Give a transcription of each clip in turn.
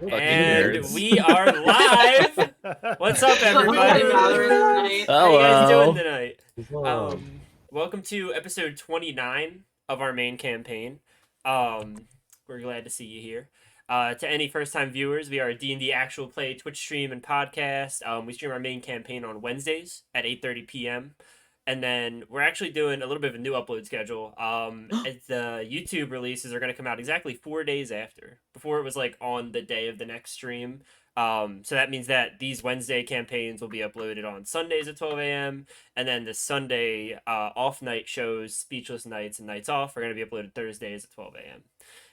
Fucking And nerds. we are live. What's up, everybody? How you guys doing Hello. tonight? Welcome to episode 29 of our main campaign. We're glad to see you here. To any first-time viewers, we are a D&D actual play Twitch stream and podcast. We stream our main campaign on Wednesdays at 8:30 p.m. And then we're actually doing a little bit of a new upload schedule. The YouTube releases are going to come out exactly 4 days after. Before it was like on the day of the next stream. So that means that these Wednesday campaigns will be uploaded on Sundays at 12 a.m. And then the Sunday off night shows, Speechless Nights and Nights Off, are going to be uploaded Thursdays at 12 a.m.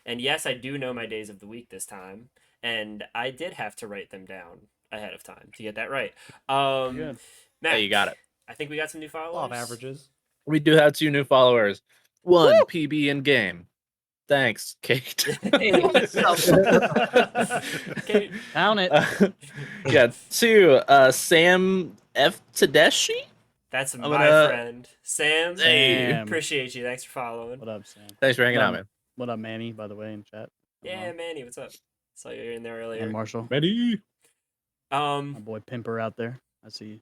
And yes, I do know my days of the week this time. And I did have to write them down ahead of time to get that right. Good. Matt, Hey, you got it. I think we got some new followers. Law of averages. We do have 2 new followers. 1 Woo! PB in game. Thanks, Kate. Kate. Count it. Yeah, 2 Sam F. Tedeschi. That's my gonna- friend. Sam, Hey. appreciate you. Thanks for following. What up, Sam? Thanks for hanging out, man. What up, Manny, by the way, in chat? Yeah, Manny, what's up? Saw you in there earlier. And Marshall. Ready? My boy Pimper out there. I see you.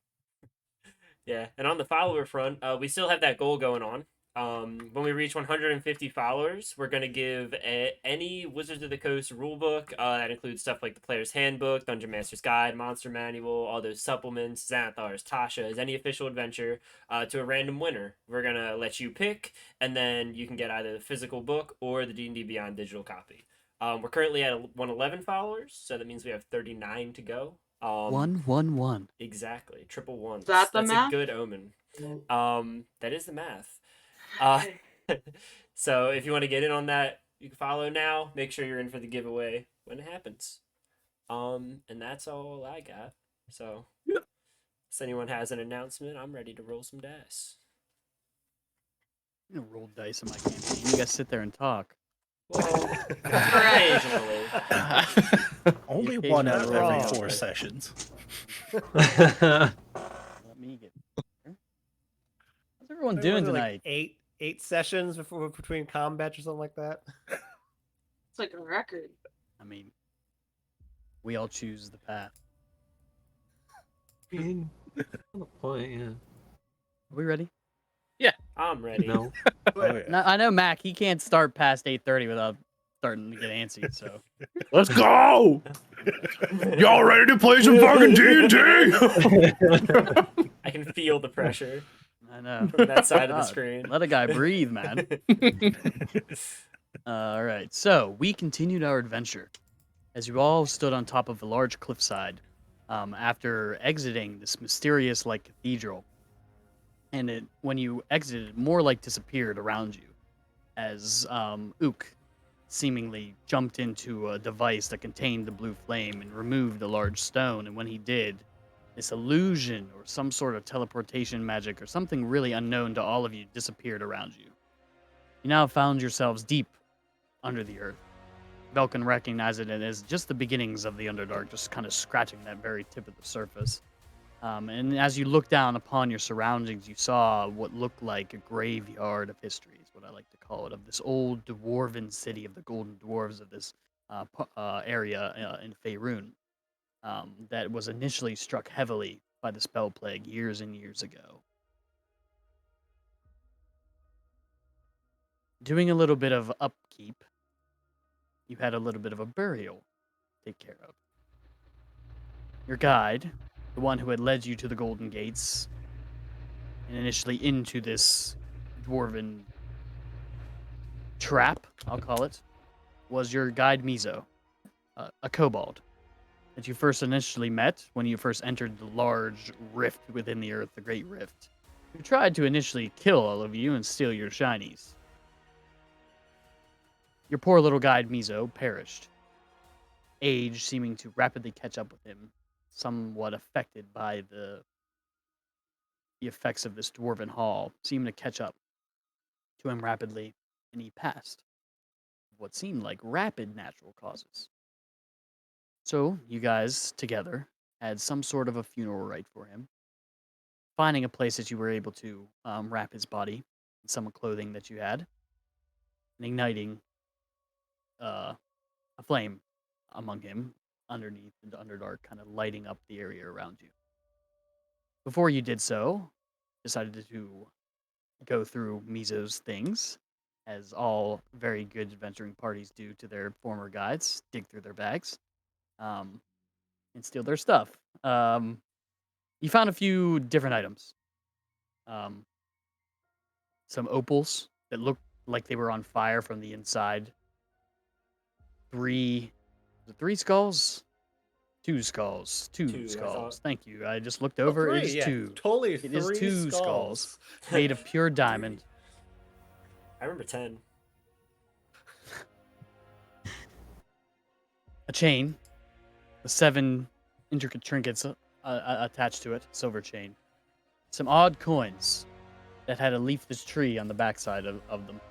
Yeah, and on the follower front, we still have that goal going on. When we reach 150 followers, we're going to give any Wizards of the Coast rulebook. That includes stuff like the Player's Handbook, Dungeon Master's Guide, Monster Manual, all those supplements, Xanathar's, Tasha's, any official adventure, to a random winner. We're going to let you pick, and then you can get either the physical book or the D&D Beyond digital copy. We're currently at 111 followers, so that means we have 39 to go. 111. Exactly. Triple ones. Is that the That's math? a good omen. That is the math. So if you want to get in on that, you can follow now. Make sure you're in for the giveaway when it happens. And that's all I got. So if anyone has an announcement, I'm ready to roll some dice. I'm gonna roll dice in my campaign. You guys sit there and talk. Well, occasionally. Only The one out occasional of every roll. 4 sessions. Let me get. How's everyone doing What was it, tonight? Like eight sessions between combats or something like that. It's like a record. I mean, we all choose the path. On the point, yeah. Are we ready? I'm ready. No. Oh, yeah. No, I know Mac. He can't start past 8:30 without starting to get antsy. So Let's go! Y'all ready to play some fucking D&D? I can feel the pressure I know. from that side of the God, screen. Let a guy breathe, man. All right, so we continued our adventure as you all stood on top of a large cliffside after exiting this mysterious like cathedral. And when you exited, more like disappeared around you as Ook seemingly jumped into a device that contained the blue flame and removed a large stone. And when he did, this illusion or some sort of teleportation magic or something really unknown to all of you disappeared around you. You now found yourselves deep under the earth. Belkin recognized it as just the beginnings of the Underdark, just kind of scratching that very tip of the surface. And as you looked down upon your surroundings, you saw what looked like a graveyard of history, is what I like to call it, of this old dwarven city of the Golden Dwarves of this area in Faerun that was initially struck heavily by the Spell Plague years and years ago. Doing a little bit of upkeep, you had a little bit of a burial to take care of. Your guide, the one who had led you to the Golden Gates, and initially into this dwarven trap, I'll call it, was your guide Mizo, a kobold that you first initially met when you first entered the large rift within the earth, the Great Rift, who tried to initially kill all of you and steal your shinies. Your poor little guide Mizo perished, age seeming to rapidly catch up with him, somewhat affected by the effects of this dwarven hall, seemed to catch up to him rapidly, and he passed. What seemed like rapid natural causes. So, you guys together had some sort of a funeral rite for him, finding a place that you were able to wrap his body in some clothing that you had, and igniting a flame among him underneath the Underdark, kind of lighting up the area around you. Before you did so, decided to go through Mizo's things, as all very good adventuring parties do to their former guides, dig through their bags, and steal their stuff. You found a few different items. Um, some opals that looked like they were on fire from the inside. Three, was it three skulls? Two skulls. Two Two, I skulls. thought. Thank you. I just looked Oh, over. It three, is yeah, two. totally It is three two skulls. made of pure diamond. I remember 10. A chain with 7 intricate trinkets attached to it, silver chain. Some odd coins that had a leafless tree on the backside of them.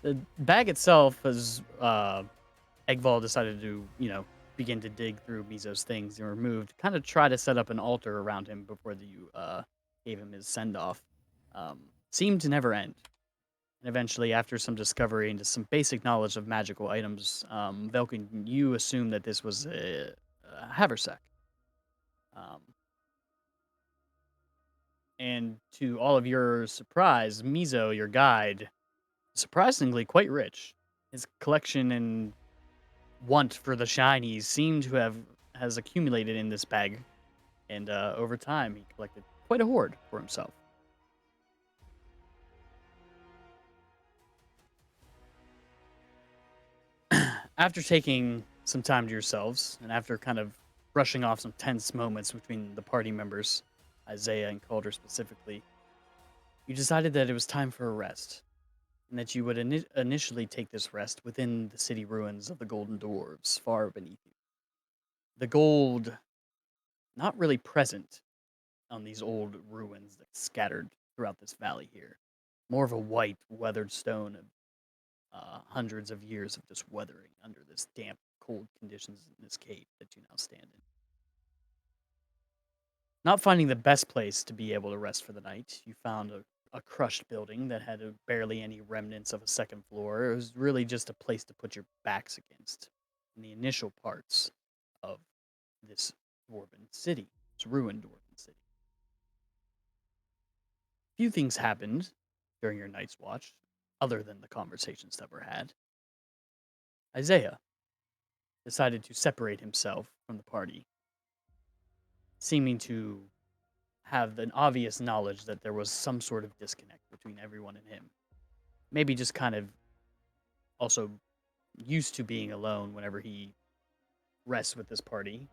The bag itself, as Eggval decided to, begin to dig through Mizo's things and removed, kind of try to set up an altar around him before you gave him his send-off, seemed to never end. And eventually, after some discovery and just some basic knowledge of magical items, Velkin, you assumed that this was a haversack. And to all of your surprise, Mizo, your guide, surprisingly quite rich. His collection and want for the shinies seem to has accumulated in this bag, and over time he collected quite a hoard for himself. After taking some time to yourselves, and after kind of brushing off some tense moments between the party members, Isaiah and Calder specifically, you decided that it was time for a rest, and that you would initially take this rest within the city ruins of the Golden Dwarves, far beneath you. The gold, not really present on these old ruins that scattered throughout this valley here. More of a white, weathered stone of hundreds of years of just weathering under this damp, cold conditions in this cave that you now stand in. Not finding the best place to be able to rest for the night, you found a crushed building that had barely any remnants of a second floor. It was really just a place to put your backs against in the initial parts of this dwarven city, this ruined dwarven city. Few things happened during your night's watch, other than the conversations that were had. Isaiah decided to separate himself from the party, seeming to have an obvious knowledge that there was some sort of disconnect between everyone and him. Maybe just kind of also used to being alone whenever he rests with this party,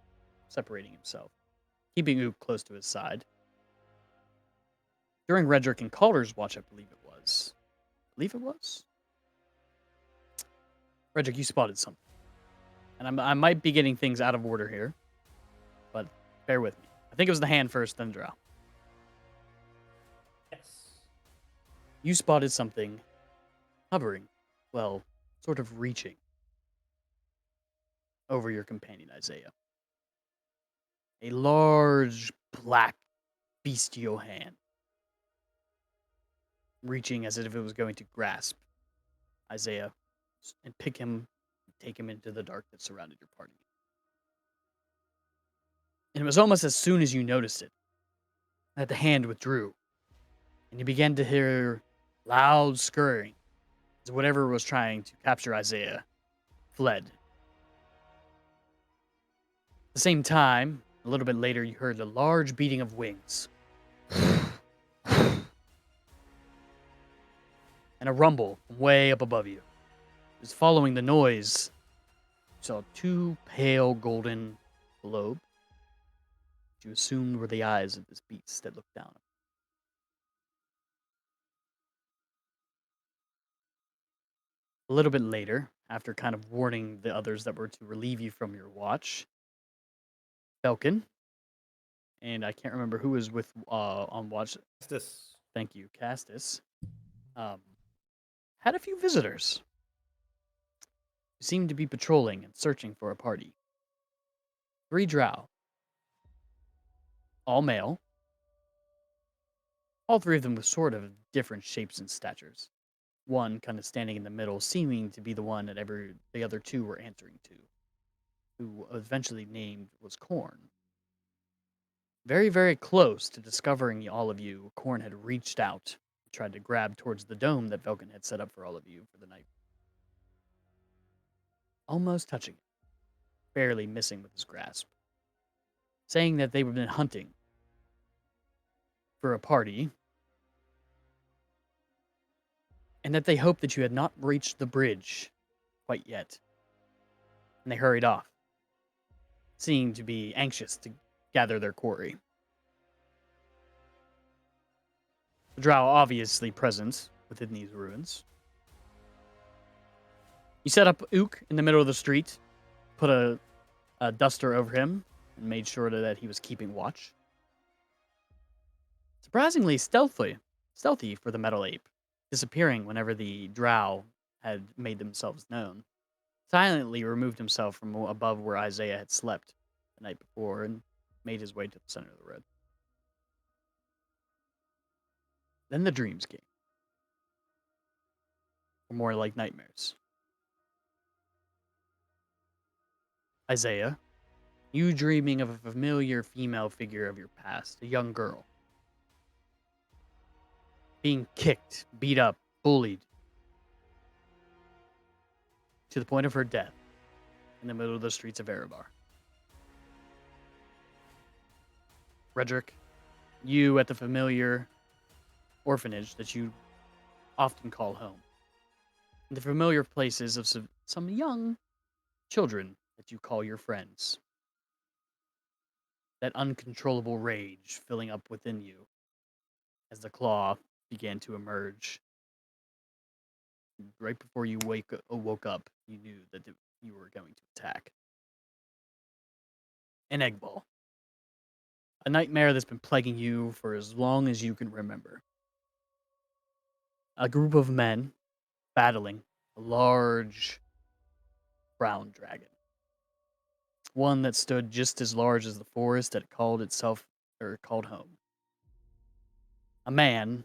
separating himself, keeping Ook close to his side. During Redrick and Calder's watch, I believe it was. Redrick, you spotted something. And I might be getting things out of order here, but bear with me. I think it was the hand first, then Drow. Yes. You spotted something hovering, well, sort of reaching over your companion, Isaiah. A large, black, bestial hand, reaching as if it was going to grasp Isaiah and pick him, take him into the dark that surrounded your party. And it was almost as soon as you noticed it that the hand withdrew, and you began to hear loud scurrying as whatever was trying to capture Isaiah fled. At the same time, a little bit later, you heard a large beating of wings and a rumble from way up above you. As following the noise, you saw 2 pale golden globes you assumed were the eyes of this beast that looked down. A little bit later, after kind of warning the others that were to relieve you from your watch, Falcon, and I can't remember who was with on watch. This. Thank you, Castus. Had a few visitors who seemed to be patrolling and searching for a party. 3 drow, all male. All 3 of them with sort of different shapes and statures. One kind of standing in the middle, seeming to be the one that the other 2 were answering to. who eventually named was Corn. Very, very close to discovering all of you, Corn had reached out, tried to grab towards the dome that Velkin had set up for all of you for the night. Almost touching it, barely missing with his grasp, saying that they had been hunting for a party, and that they hoped that you had not reached the bridge quite yet. And they hurried off, seeming to be anxious to gather their quarry. The drow obviously present within these ruins. You set up Ook in the middle of the street, put a duster over him, and made sure that he was keeping watch. Surprisingly stealthy for the metal ape, disappearing whenever the drow had made themselves known. Silently removed himself from above where Isaiah had slept the night before and made his way to the center of the road. Then the dreams came. Or more like nightmares. Isaiah, you dreaming of a familiar female figure of your past, a young girl. Being kicked, beat up, bullied, to the point of her death in the middle of the streets of Erebar. Redrick, you at the familiar orphanage that you often call home. The familiar places of some young children that you call your friends. That uncontrollable rage filling up within you as the claw began to emerge. Right before you woke up, you knew that you were going to attack. An egg ball. A nightmare that's been plaguing you for as long as you can remember. A group of men battling a large brown dragon. One that stood just as large as the forest that called home. A man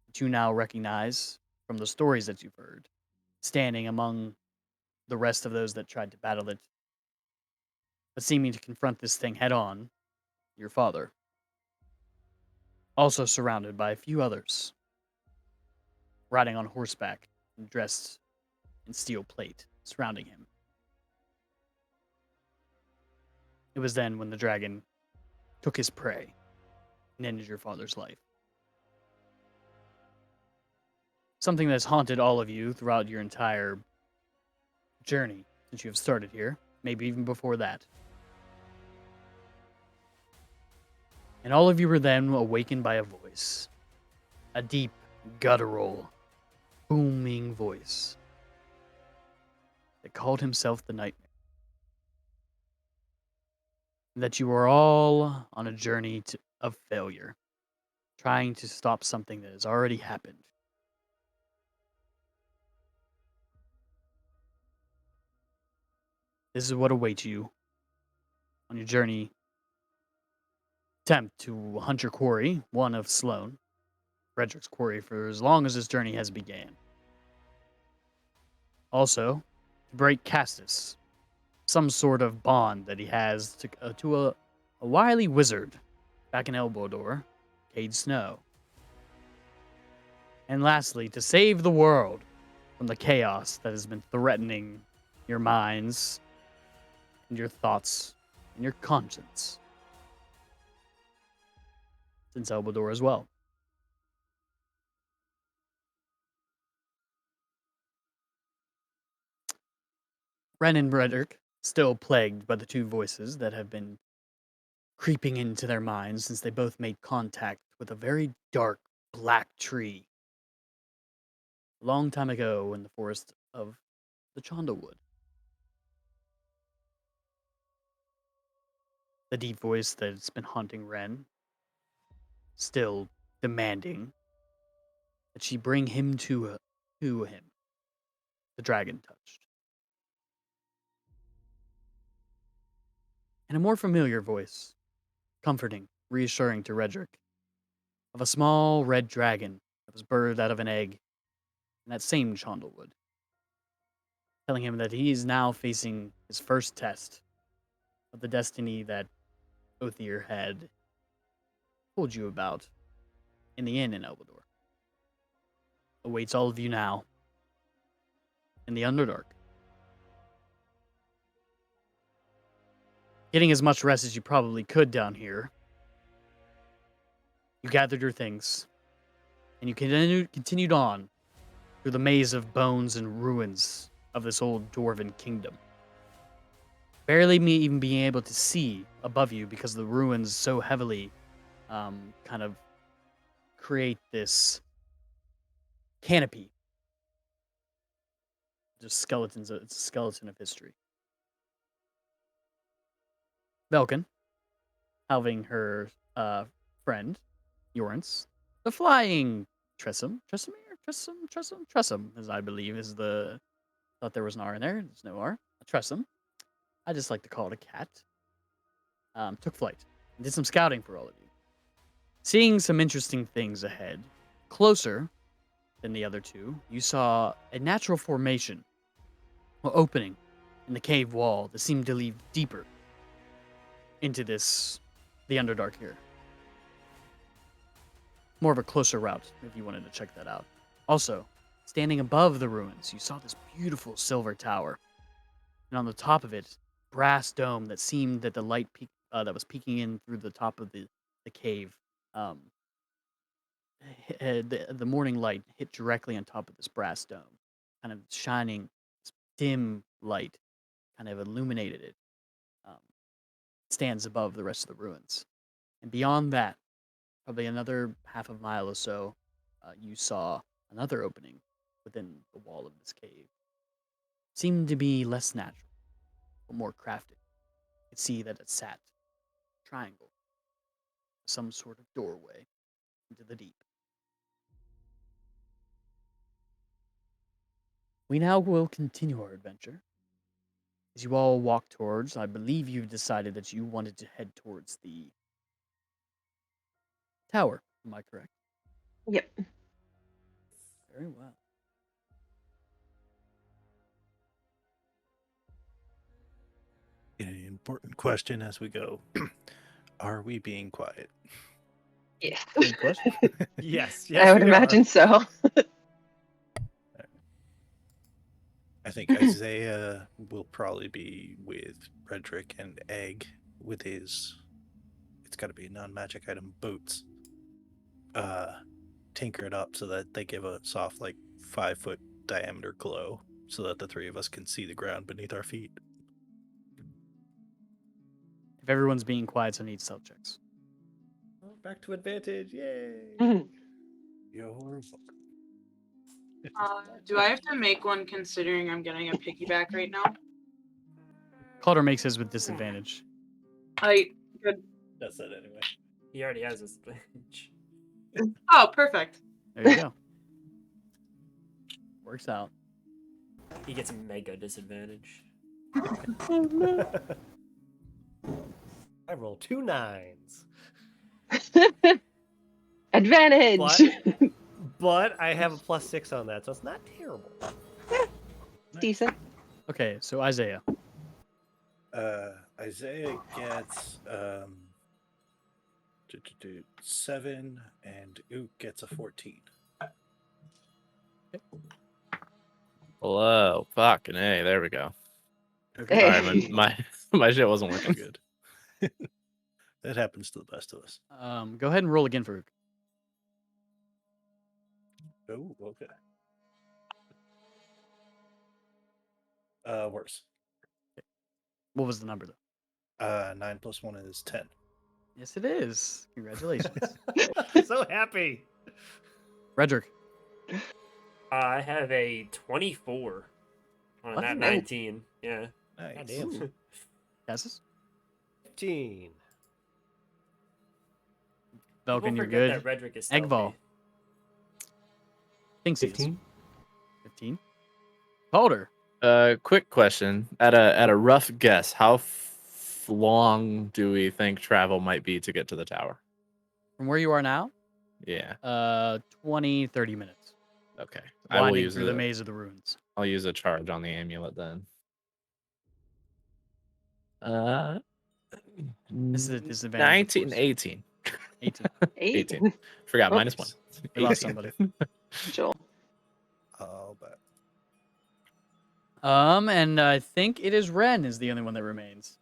that you now recognize from the stories that you've heard, standing among the rest of those that tried to battle it, but seeming to confront this thing head on, your father. Also surrounded by a few others, riding on horseback and dressed in steel plate, surrounding him. It was then when the dragon took his prey and ended your father's life. Something that's haunted all of you throughout your entire journey since you have started here, maybe even before that. And all of you were then awakened by a voice. A deep, guttural, booming voice that called himself the Nightmare. And that you were all on a journey of failure, trying to stop something that has already happened. This is what awaits you on your journey. Attempt to hunt your quarry, one of Sloan, Frederick's quarry, for as long as this journey has began. Also, to break Castus, some sort of bond that he has to a wily wizard back in Elbodor, Cade Snow. And lastly, to save the world from the chaos that has been threatening your minds and your thoughts and your conscience since Elbodor as well. Ren and Brederick, still plagued by the two voices that have been creeping into their minds since they both made contact with a very dark black tree a long time ago in the forest of the Chondawood. The deep voice that's been haunting Ren, still demanding that she bring him to him, the dragon touched. And a more familiar voice, comforting, reassuring to Redrick, of a small red dragon that was birthed out of an egg in that same Chondelwood, telling him that he is now facing his first test of the destiny that Othir had told you about in the inn in Elbador awaits all of you now in the Underdark. Getting as much rest as you probably could down here, you gathered your things, and you continued on through the maze of bones and ruins of this old dwarven kingdom. Barely me even being able to see above you because the ruins so heavily kind of create this canopy. Just skeletons. It's a skeleton of history. Velkin, having her friend, Yorens, the flying Tressum, as I believe is the. Thought there was an R in there. There's no R. A Tressum. I just like to call it a cat. Took flight and did some scouting for all of you. Seeing some interesting things ahead, closer than the other two, you saw a natural formation or opening in the cave wall that seemed to lead deeper into the Underdark here. More of a closer route if you wanted to check that out. Also, standing above the ruins, you saw this beautiful silver tower. And on the top of it, brass dome that seemed that the light that was peeking in through the top of the cave. The morning light hit directly on top of this brass dome, kind of shining, this dim light, kind of illuminated it. Stands above the rest of the ruins, and beyond that, probably another half a mile or so, you saw another opening within the wall of this cave. Seemed to be less natural, but more crafted. You could see that it sat triangle, some sort of doorway into the deep. We now will continue our adventure. As you all walk towards, I believe you've decided that you wanted to head towards the tower. Am I correct? Yep. Very well. An important question as we go. Are we being quiet? Yeah. Good question. Yes, I would we are. imagine so. I think Isaiah will probably be with Frederick and Egg with his, it's got to be non-magic item, boots. Tinker it up so that they give a soft, like 5-foot diameter glow, so that the three of us can see the ground beneath our feet. If everyone's being quiet, so I need stealth checks. Oh, back to advantage! Yay! You're welcome. Do I have to make one considering I'm getting a piggyback right now? Calder makes his with disadvantage. Good. That's it anyway. He already has his advantage. Oh, perfect. There you go. Works out. He gets a mega disadvantage. I roll 2 9s. Advantage. But I have a +6 on that, so it's not terrible. Decent. Okay, so Isaiah. Isaiah gets 7, and Ook gets a 14. Hello. Fucking hey, there we go. Okay. Sorry, my shit wasn't working good. That happens to the best of us. Go ahead and roll again for Ook. Oh, okay. Worse. What was the number, though? 9 plus 1 is 10. Yes, it is. Congratulations. So happy. Redrick. I have a 24 on What? that 19. Yeah. Nice. Goddamn. Cassis? 15. Velkin, People you're forget good. that Redrick is stealthy. Eggval. Thinks he is. 15. 15. Calder. Quick question. At a rough guess, how long do we think travel might be to get to the tower? From where you are now, Yeah. 20, 30 minutes. Okay. I will Winding use through it. the maze of the ruins. I'll use a charge on the amulet then. This is a disadvantage. 19, 18. 18. 18. Forgot, minus 1. We lost 18. somebody. Joel. Oh, but And I think it is Ren is the only one that remains.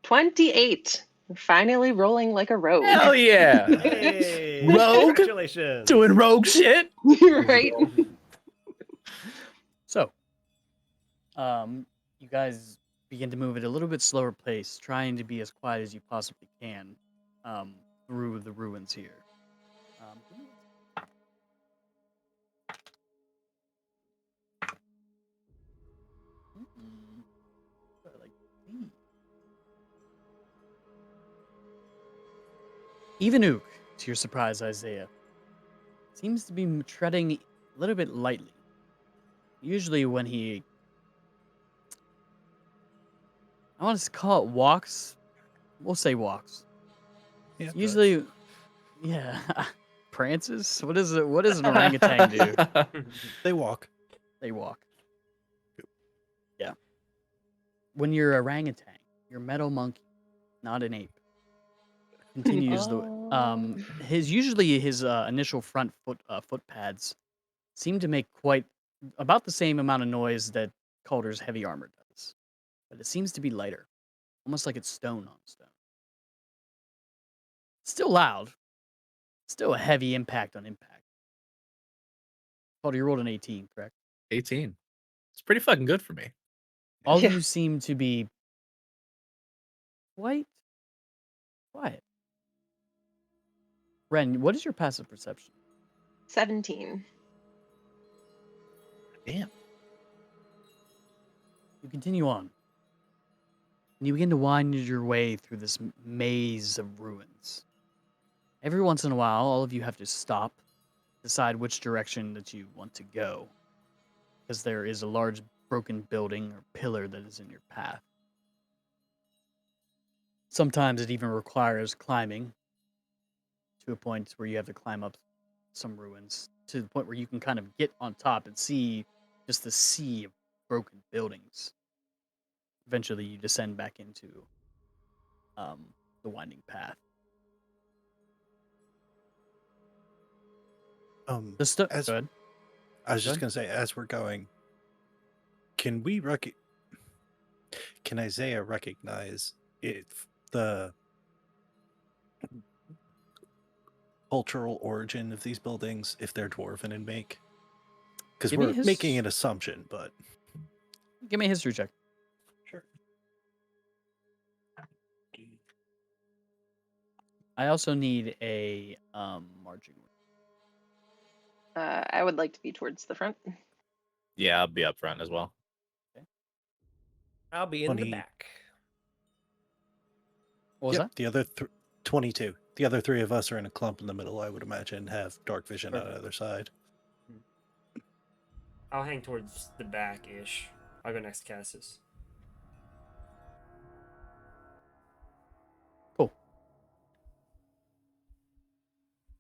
28. Finally rolling like a rogue. Hell yeah. Hey, Rogue? congratulations. Doing rogue shit. Right? So, you guys begin to move at a little bit slower pace, trying to be as quiet as you possibly can, through the ruins here. Like these. Even Ook, to your surprise, Isaiah, seems to be treading a little bit lightly. Usually when I want to call it walks. We'll say walks. yeah, Usually, yeah, prances. What is it? What does an orangutan do? they walk. They walk. Yeah. When you're a orangutan, you're a meadow monkey, not an ape. Continues his initial front foot pads seem to make quite about the same amount of noise that Calder's heavy armor does, but it seems to be lighter, almost like it's stone on stone. Still loud, still a heavy impact on impact. Calder, you rolled an 18, correct? 18. It's pretty fucking good for me. All Yeah. of you seem to be quite quiet. Ren, what is your passive perception? 17. Damn. You continue on. And you begin to wind your way through this maze of ruins. Every once in a while, all of you have to stop, decide which direction that you want to go, because there is a large broken building or pillar that is in your path. Sometimes it even requires climbing to a point where you have to climb up some ruins to the point where you can kind of get on top and see just the sea of broken buildings. Eventually, you descend back into the winding path. As Go ahead. I was just Good. gonna say, as we're going, can Isaiah recognize if the cultural origin of these buildings, if they're dwarven in make? Because Give me we're a making an assumption, but Give me a history check. sure. I also need a marching. I would like to be towards the front. Yeah, I'll be up front as well. I'll be in the 20. back. What was Yep, that? the other 22. The other 3 of us are in a clump in the middle, I would imagine, have dark vision on Perfect. the other side. I'll hang towards the back-ish. I'll go next to Cassis. Cool.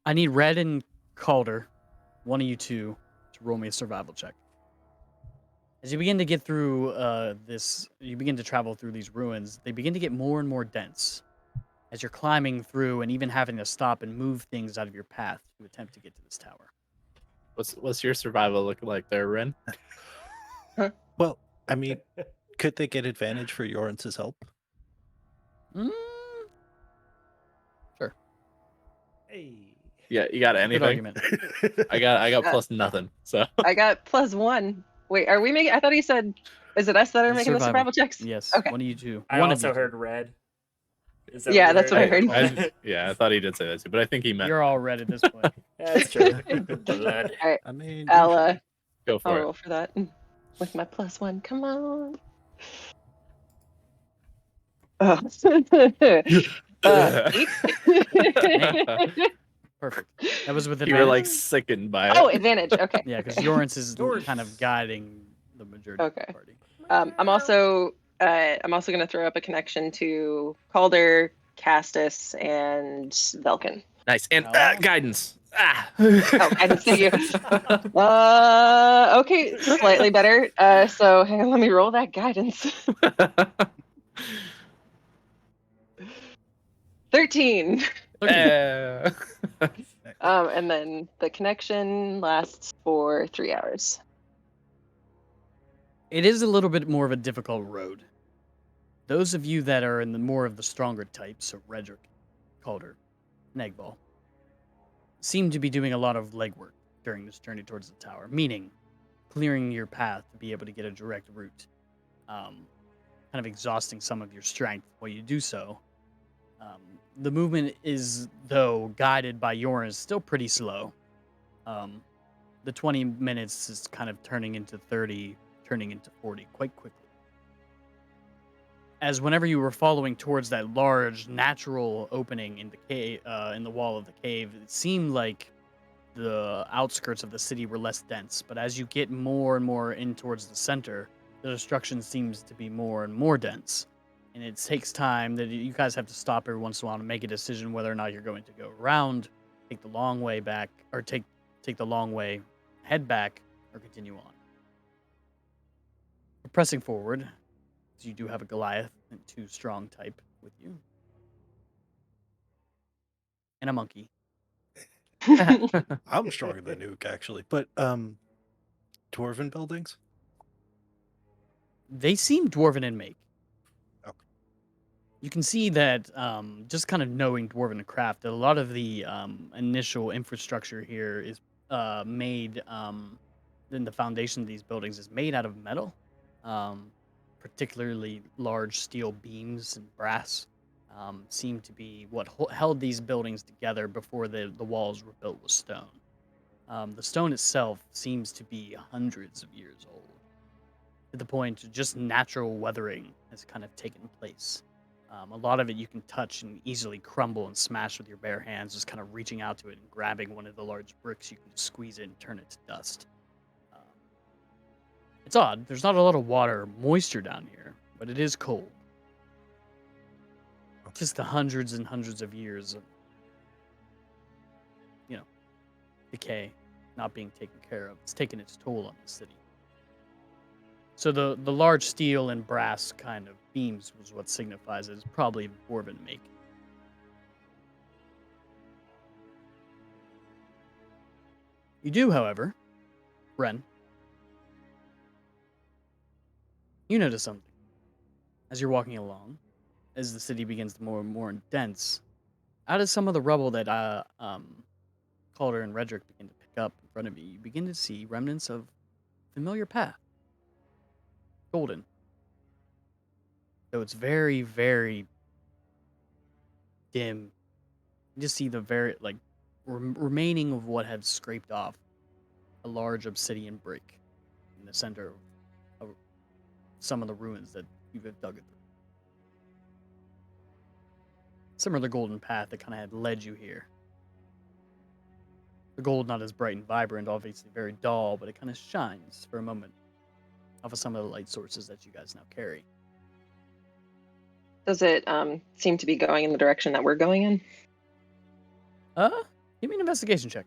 I need Red and Calder, one of you two, to roll me a survival check. As you begin to get through you begin to travel through these ruins, they begin to get more and more dense. As you're climbing through and even having to stop and move things out of your path to attempt to get to this tower. What's your survival looking like there, Ren? Well, I mean, could they get advantage for Yoren's help? Mm, sure. Hey. Yeah, you got Good anything? argument. I got plus nothing. So I got +1. Wait, are we making? I thought he said, is it us that are making the survival checks? Yes, Okay. one of you two. I One also of you heard two. red. Is that Yeah, you that's what I heard. I thought he did say that too, but I think he meant You're all red at this point. That's true. Blood. All right, I mean, I'll usually. go I'll for it. roll for that with my +1. Come on. Oh. 8. Perfect. That was with You were like advantage. sickened by it. Oh, advantage. Okay. Yeah, because Yorens is Yours. kind of guiding the majority of Okay. the party. I'm also going to throw up a connection to Calder, Castus, and Velkin. Nice. And Oh. guidance. Ah. Oh, I didn't see you. Okay, slightly better. So hang on, let me roll that guidance. 13. Yeah. And then the connection lasts for 3 hours. It is a little bit more of a difficult road. Those of you that are in the more of the stronger types, so Redrick, Calder, and Eggball, seem to be doing a lot of legwork during this journey towards the tower, meaning clearing your path to be able to get a direct route, kind of exhausting some of your strength while you do so. The movement is, though, guided by Yorin, still pretty slow. The 20 minutes is kind of turning into 30, turning into 40 quite quickly. As whenever you were following towards that large natural opening in the cave, in the wall of the cave, it seemed like the outskirts of the city were less dense. But as you get more and more in towards the center, the destruction seems to be more and more dense. And it takes time that you guys have to stop every once in a while to make a decision whether or not you're going to go around, take the long way back, or take the long way, head back, or continue on. We're pressing forward, as you do have a Goliath and 2 strong type with you. And a monkey. I'm stronger than Nuke, actually. But dwarven buildings? They seem dwarven in make. Okay. You can see that just kind of knowing dwarven craft, that a lot of the initial infrastructure here is made, then the foundation of these buildings is made out of metal, particularly large steel beams and brass. Seem to be what held these buildings together before the walls were built with stone. The stone itself seems to be hundreds of years old, to the point just natural weathering has kind of taken place. A lot of it you can touch and easily crumble and smash with your bare hands, just kind of reaching out to it and grabbing one of the large bricks, you can squeeze it and turn it to dust. It's odd, there's not a lot of water or moisture down here, but it is cold. Just the hundreds and hundreds of years of, decay not being taken care of. It's taken its toll on the city. So the large steel and brass kind of beams was what signifies it is probably dwarven make. You do, however, Ren, you notice something as you're walking along, as the city begins to more and more dense. Out of some of the rubble that Calder and Redrick begin to pick up in front of you, you begin to see remnants of familiar path. Golden. Though it's very, very dim. You just see the very, remaining of what had scraped off a large obsidian brick in the center of some of the ruins that you've dug it through. Similar golden path that kind of had led you here. The gold not as bright and vibrant, obviously very dull, but it kind of shines for a moment off of some of the light sources that you guys now carry. Does it seem to be going in the direction that we're going in? Give me an investigation check.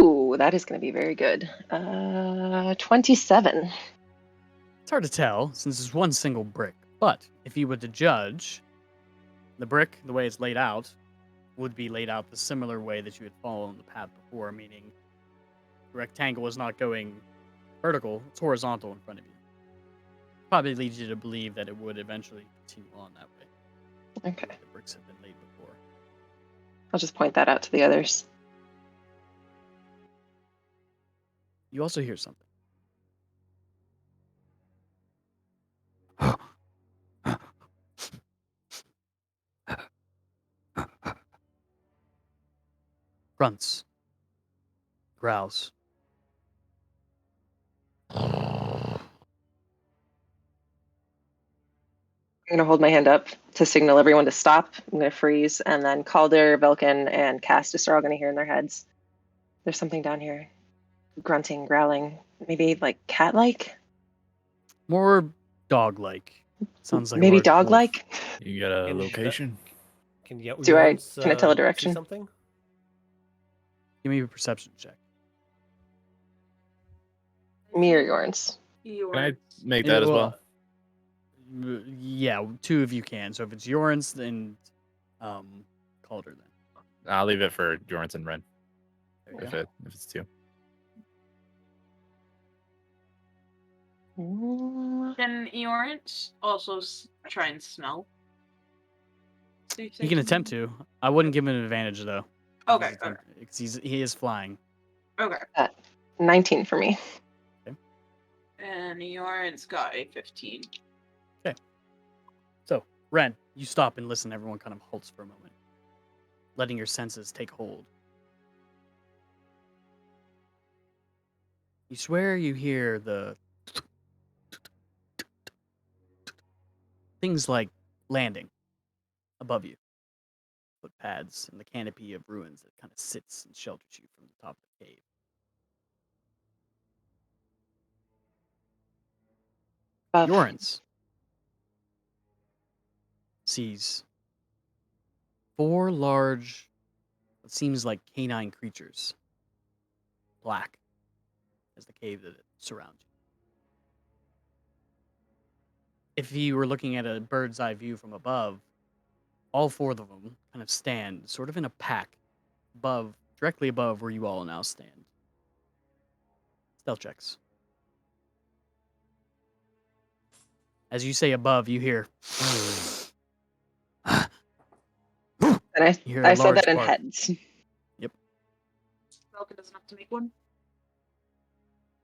Ooh, that is going to be very good. 27. It's hard to tell since it's one single brick, but if you were to judge, the brick, the way it's laid out, would be laid out the similar way that you had followed the path before, meaning the rectangle is not going vertical, it's horizontal in front of you. Probably leads you to believe that it would eventually continue on that way. Okay. The bricks have been laid before. I'll just point that out to the others. You also hear something. Grunts. Growls. I'm going to hold my hand up to signal everyone to stop. I'm going to freeze, and then Calder, Velkin, and Castus are all going to hear in their heads. There's something down here. Grunting, growling, maybe like cat-like? More dog-like. Sounds like a maybe large wolf. dog-like? You got a And location? Can Can I Jorns, tell a see direction? something? Give me a perception check. Me or Yorns? You Can I are. make that as well? Yeah, two of you can. So if it's Yorins, then Calder then. I'll leave it for Jorans and Ren There you if go. it's 2. Can Eorant also try and smell? He can attempt to. I wouldn't give him an advantage though. Okay. Because he is flying. Okay. 19 for me. And Eorant's got a 15. So, Ren, you stop and listen. Everyone kind of halts for a moment, letting your senses take hold. You swear you hear the things like landing above you, footpads, and the canopy of ruins that kind of sits and shelters you from the top of the cave. Yorins sees 4 large, what seems like canine creatures, black as the cave that surrounds you. If you were looking at a bird's eye view from above, all 4 of them kind of stand sort of in a pack directly above where you all now stand. Stealth checks. As you say above, you hear. And You hear I a said large that in bark. heads. Falcon doesn't have to make one.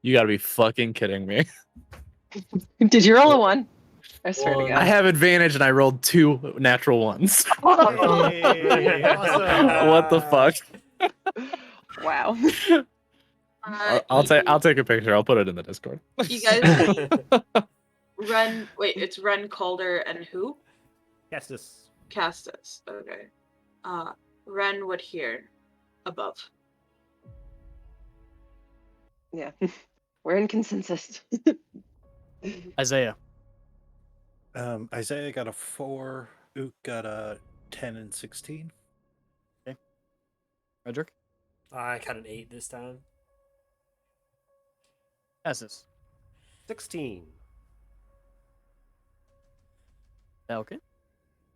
You gotta be fucking kidding me. Did you roll a 1? I swear to One. God. I have advantage and I rolled 2 natural ones. Hey, awesome. What the fuck? Wow. I'll take a picture. I'll put it in the Discord. You guys see Ren. Wait, it's Ren, Calder, and who? Castus. Castus. Okay. Ren would hear above. Yeah. We're in consensus. Isaiah. Isaiah got a 4. Ook got a 10 and 16. Frederick. I got an 8 this time. Essus. 16. Falcon.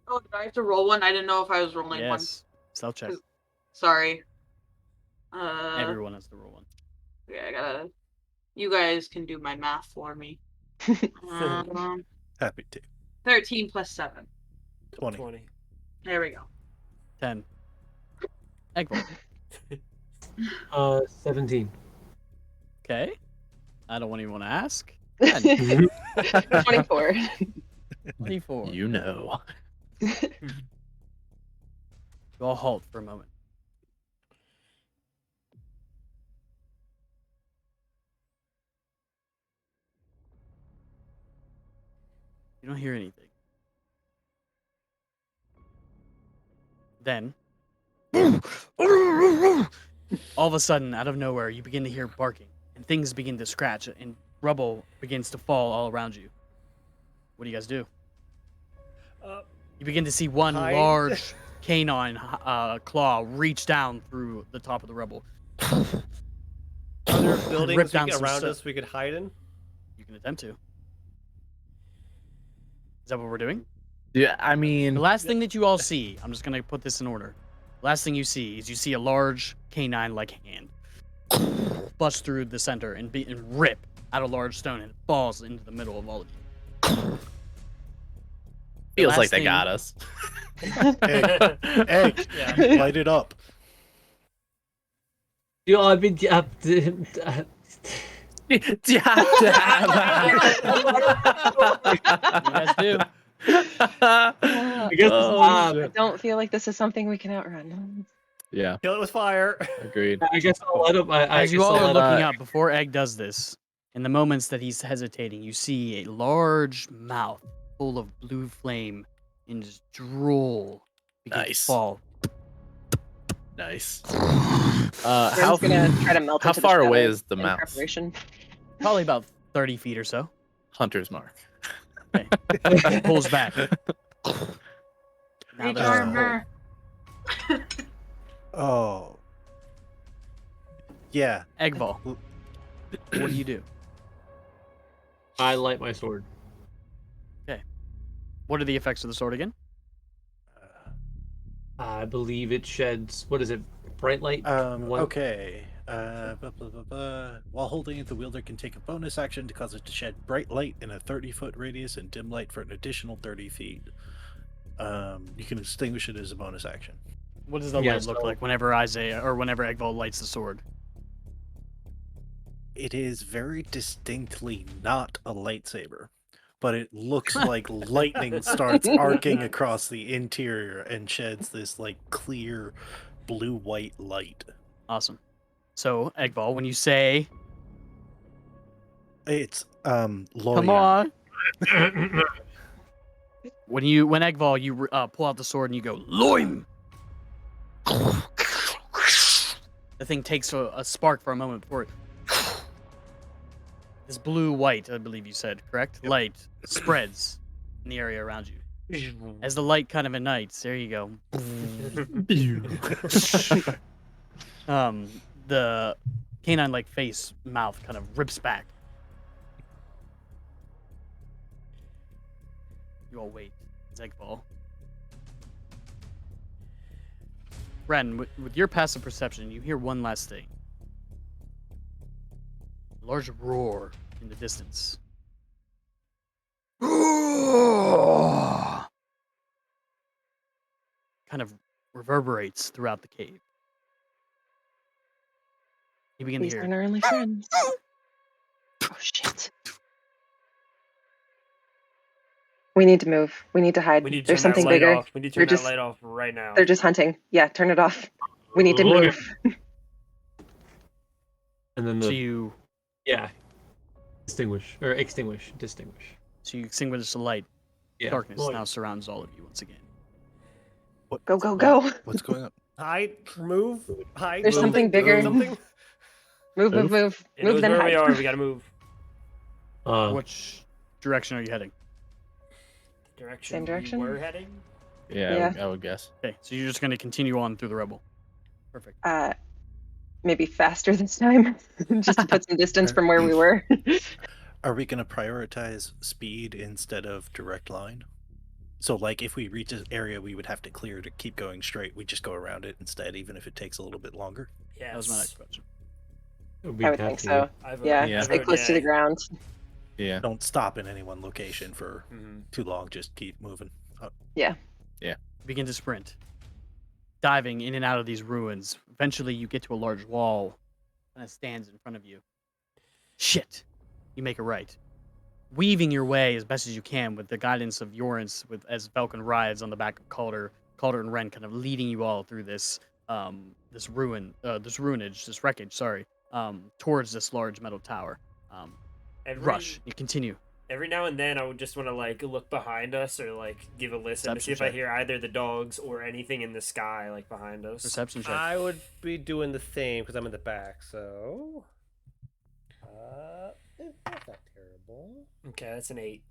Oh, did I have to roll one? I didn't know if I was rolling one. Yes. Stealth check. Sorry. Everyone has to roll one. Yeah, I gotta. You guys can do my math for me. Happy to. 13 plus 7. 20. There we go. 10. Eggbolt. 17. Okay. I don't even want to ask. 24. 24. You know. You all halt for a moment. You don't hear anything. Then, all of a sudden, out of nowhere, you begin to hear barking, and things begin to scratch, and rubble begins to fall all around you. What do you guys do? You begin to see one Hide. large canine claw reach down through the top of the rubble. Are there buildings Rip down some around stuff. us we could hide in? You can attempt to. Is that what we're doing? Yeah, I mean, The last thing that you all see, I'm just going to put this in order. Last thing you see is you see a large canine-like hand bust through the center and rip out a large stone, and it falls into the middle of all of you. feels last like they thing- got us. Hey, light it up. You know, I've been. You guys do. I guess I don't feel like this is something we can outrun. Yeah, Kill it with fire. agreed. I guess I'll let him. As you all are looking up, before Egg does this, in the moments that he's hesitating, you see a large mouth full of blue flame and just drool begin to Nice. fall. Nice. Ren's How gonna try to melt how into the far away shadow is the in mouse? preparation. Probably about 30 feet or so. Hunter's mark. He pulls back. Now Reach there's a armor. Oh. Yeah. Eggval. What do you do? I light my sword. What are the effects of the sword again? I believe it sheds. What is it? Bright light. What? Okay. While holding it, the wielder can take a bonus action to cause it to shed bright light in a 30-foot radius and dim light for an additional 30 feet. You can extinguish it as a bonus action. What does the Yeah, light look so- like whenever Isaiah or whenever Egval lights the sword? It is very distinctly not a lightsaber, but it looks like lightning starts arcing across the interior and sheds this like clear blue-white light. Awesome. So, Egval, when you say, It's "Come Lorian. on," when Egval, you pull out the sword and you go, "Loim." The thing takes a spark for a moment before it. This blue-white, I believe you said, correct? Yep. Light spreads in the area around you. As the light kind of ignites, there you go. The canine-like face mouth kind of rips back. You all wait. Zegfall. Ren, with your passive perception, you hear one last thing. A large roar in the distance. Kind of reverberates throughout the cave. You begin to These hear. aren't our only friends. Oh shit. We need to move. We need to hide. We need to There's turn that something light bigger. off. We need to They're turn that just light off right now. they're just hunting. Yeah, turn it off. We need to Look move. And then So the you extinguish. Distinguish. extinguish the light. Yeah. Darkness Well, now surrounds all of you once again. Go, go, go. What's going on? Hide, move, hide. There's something bigger. Something. Move, move, Move. move. It Move, knows then where we hide. are. We gotta move. Which direction are you heading? The direction Same direction? we were heading. Yeah, Yeah. I would guess. Okay, so you're just going to continue on through the rubble. Perfect. Maybe faster this time, just to put some distance from where we were. Are we going to prioritize speed instead of direct line? So, like, if we reach an area we would have to clear to keep going straight, we just go around it instead, even if it takes a little bit longer? Yes. That was my next question. I would think so. I vote, Yeah, Yeah. I stay vote close to the yay. ground. Yeah. Don't stop in any one location for Mhm. too long, just keep moving. Begin to sprint. Diving in and out of these ruins. Eventually, you get to a large wall that stands in front of you. Shit! You make a right. Weaving your way as best as you can with the guidance of Yorins, as Velkin rides on the back of Calder and Ren kind of leading you all through this this ruinage, this wreckage, sorry, towards this large metal tower. Rush. You continue. Every now and then, I would just want to like look behind us or like give a listen to see Perception if I check. hear either the dogs or anything in the sky like behind us. Perception check. I would be doing the same because I'm in the back. So, that's not terrible. Okay, that's an 8.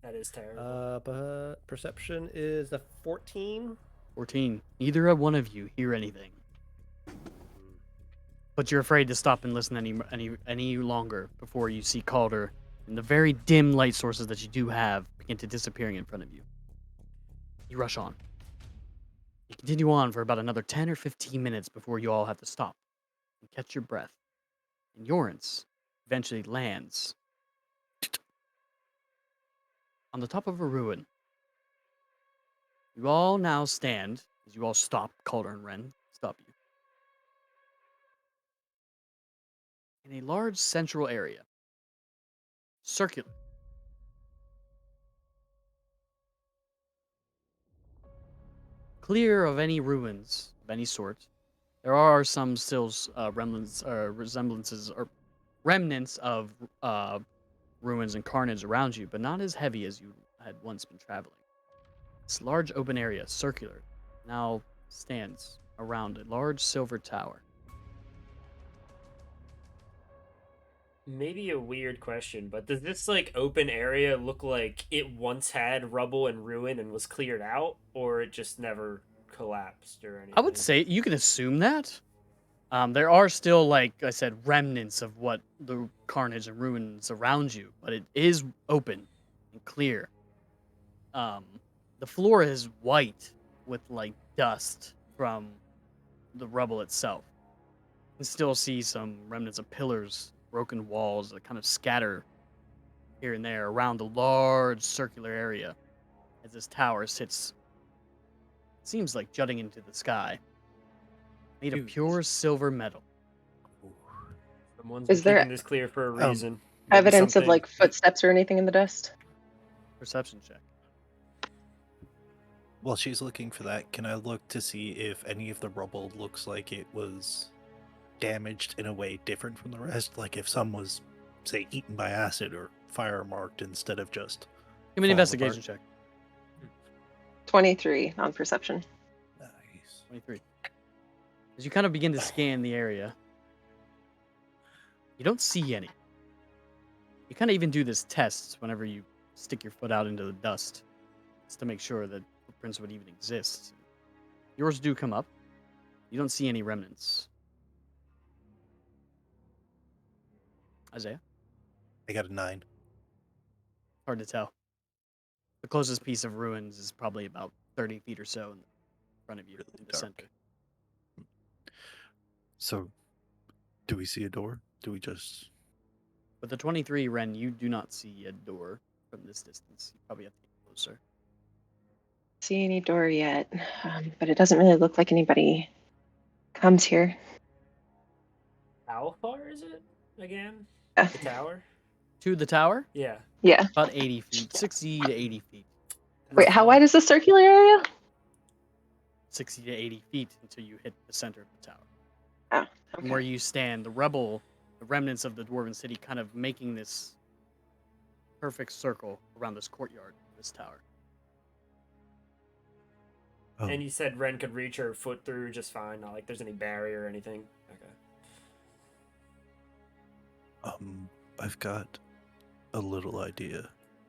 That is terrible. But perception is a 14. 14. Neither one of you hear anything. But you're afraid to stop and listen any longer before you see Calder and the very dim light sources that you do have begin to disappearing in front of you. You rush on. You continue on for about another 10 or 15 minutes before you all have to stop and catch your breath. And Yorins eventually lands on the top of a ruin. You all now stand, as you all stop, Calder and Ren stop you, in a large central area. Circular. Clear of any ruins of any sort. There are some still resemblances or remnants of ruins and carnage around you, but not as heavy as you had once been traveling. This large open area, circular, now stands around a large silver tower. Maybe a weird question, but does this like open area look like it once had rubble and ruin and was cleared out, or it just never collapsed or anything? I would say you can assume that. There are still, like I said, remnants of what the carnage and ruins around you, but it is open and clear. The floor is white with like dust from the rubble itself. You can still see some remnants of pillars, broken walls that kind of scatter here and there around the large circular area as this tower sits, seems like jutting into the sky, made of Dude. pure silver metal. Someone's been Is there keeping this clear for a reason. Maybe evidence of something- like footsteps or anything in the dust? Perception check. While she's looking for that, can I look to see if any of the rubble looks like it was damaged in a way different from the rest? Like if some was, say, eaten by acid or fire marked instead of just. Give me an falling investigation apart? check. 23 on perception. Nice. 23. As you kind of begin to scan the area, you don't see any. You kind of even do this test whenever you stick your foot out into the dust, just to make sure that footprints would even exist. Yours do come up. You don't see any remnants. Isaiah? I got a 9. Hard to tell. The closest piece of ruins is probably about 30 feet or so in front of you, Really in the dark. center. So, do we see a door? Do we just. With the 23, Ren, you do not see a door from this distance. You probably have to get closer. See any door yet, but it doesn't really look like anybody comes here. How far is it again? Yeah. The tower? To the tower, Yeah. Yeah. about 80 feet, 60 to 80 feet. Wait, how wide is the circular area? 60 to 80 feet until you hit the center of the tower. Oh, From where okay. you stand, the remnants of the Dwarven city kind of making this perfect circle around this courtyard, this tower. Oh, And you said Ren could reach her foot through just fine. Not like there's any barrier or anything. Okay. I've got a little idea,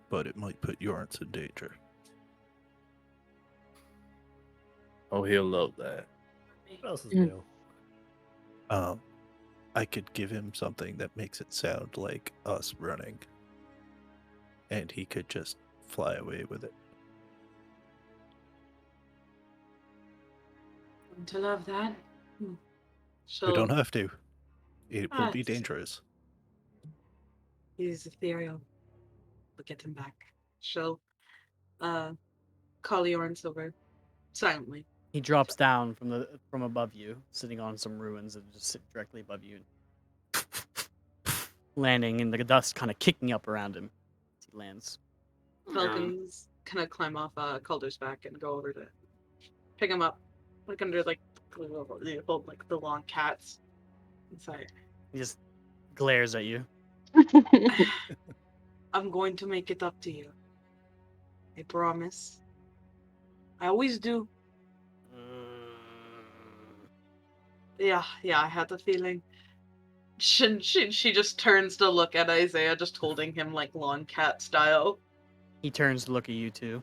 but it might put Yorns in danger. Oh, he'll love that. What else is Mm. new? I could give him something that makes it sound like us running, and he could just fly away with it. To love that. So We don't have to. It would be it's- dangerous. He's ethereal. We'll get him back. She'll call Yorn over silently. He drops down from above you, sitting on some ruins that just sit directly above you, landing in the dust, kind of kicking up around him as he lands. Falcon's gonna climb off Calder's back and go over to pick him up, like under like the long cats inside. He just glares at you. I'm going to make it up to you. I promise. I always do. Yeah, I had the feeling. She just turns to look at Isaiah, just holding him like long cat style. He turns to look at you too.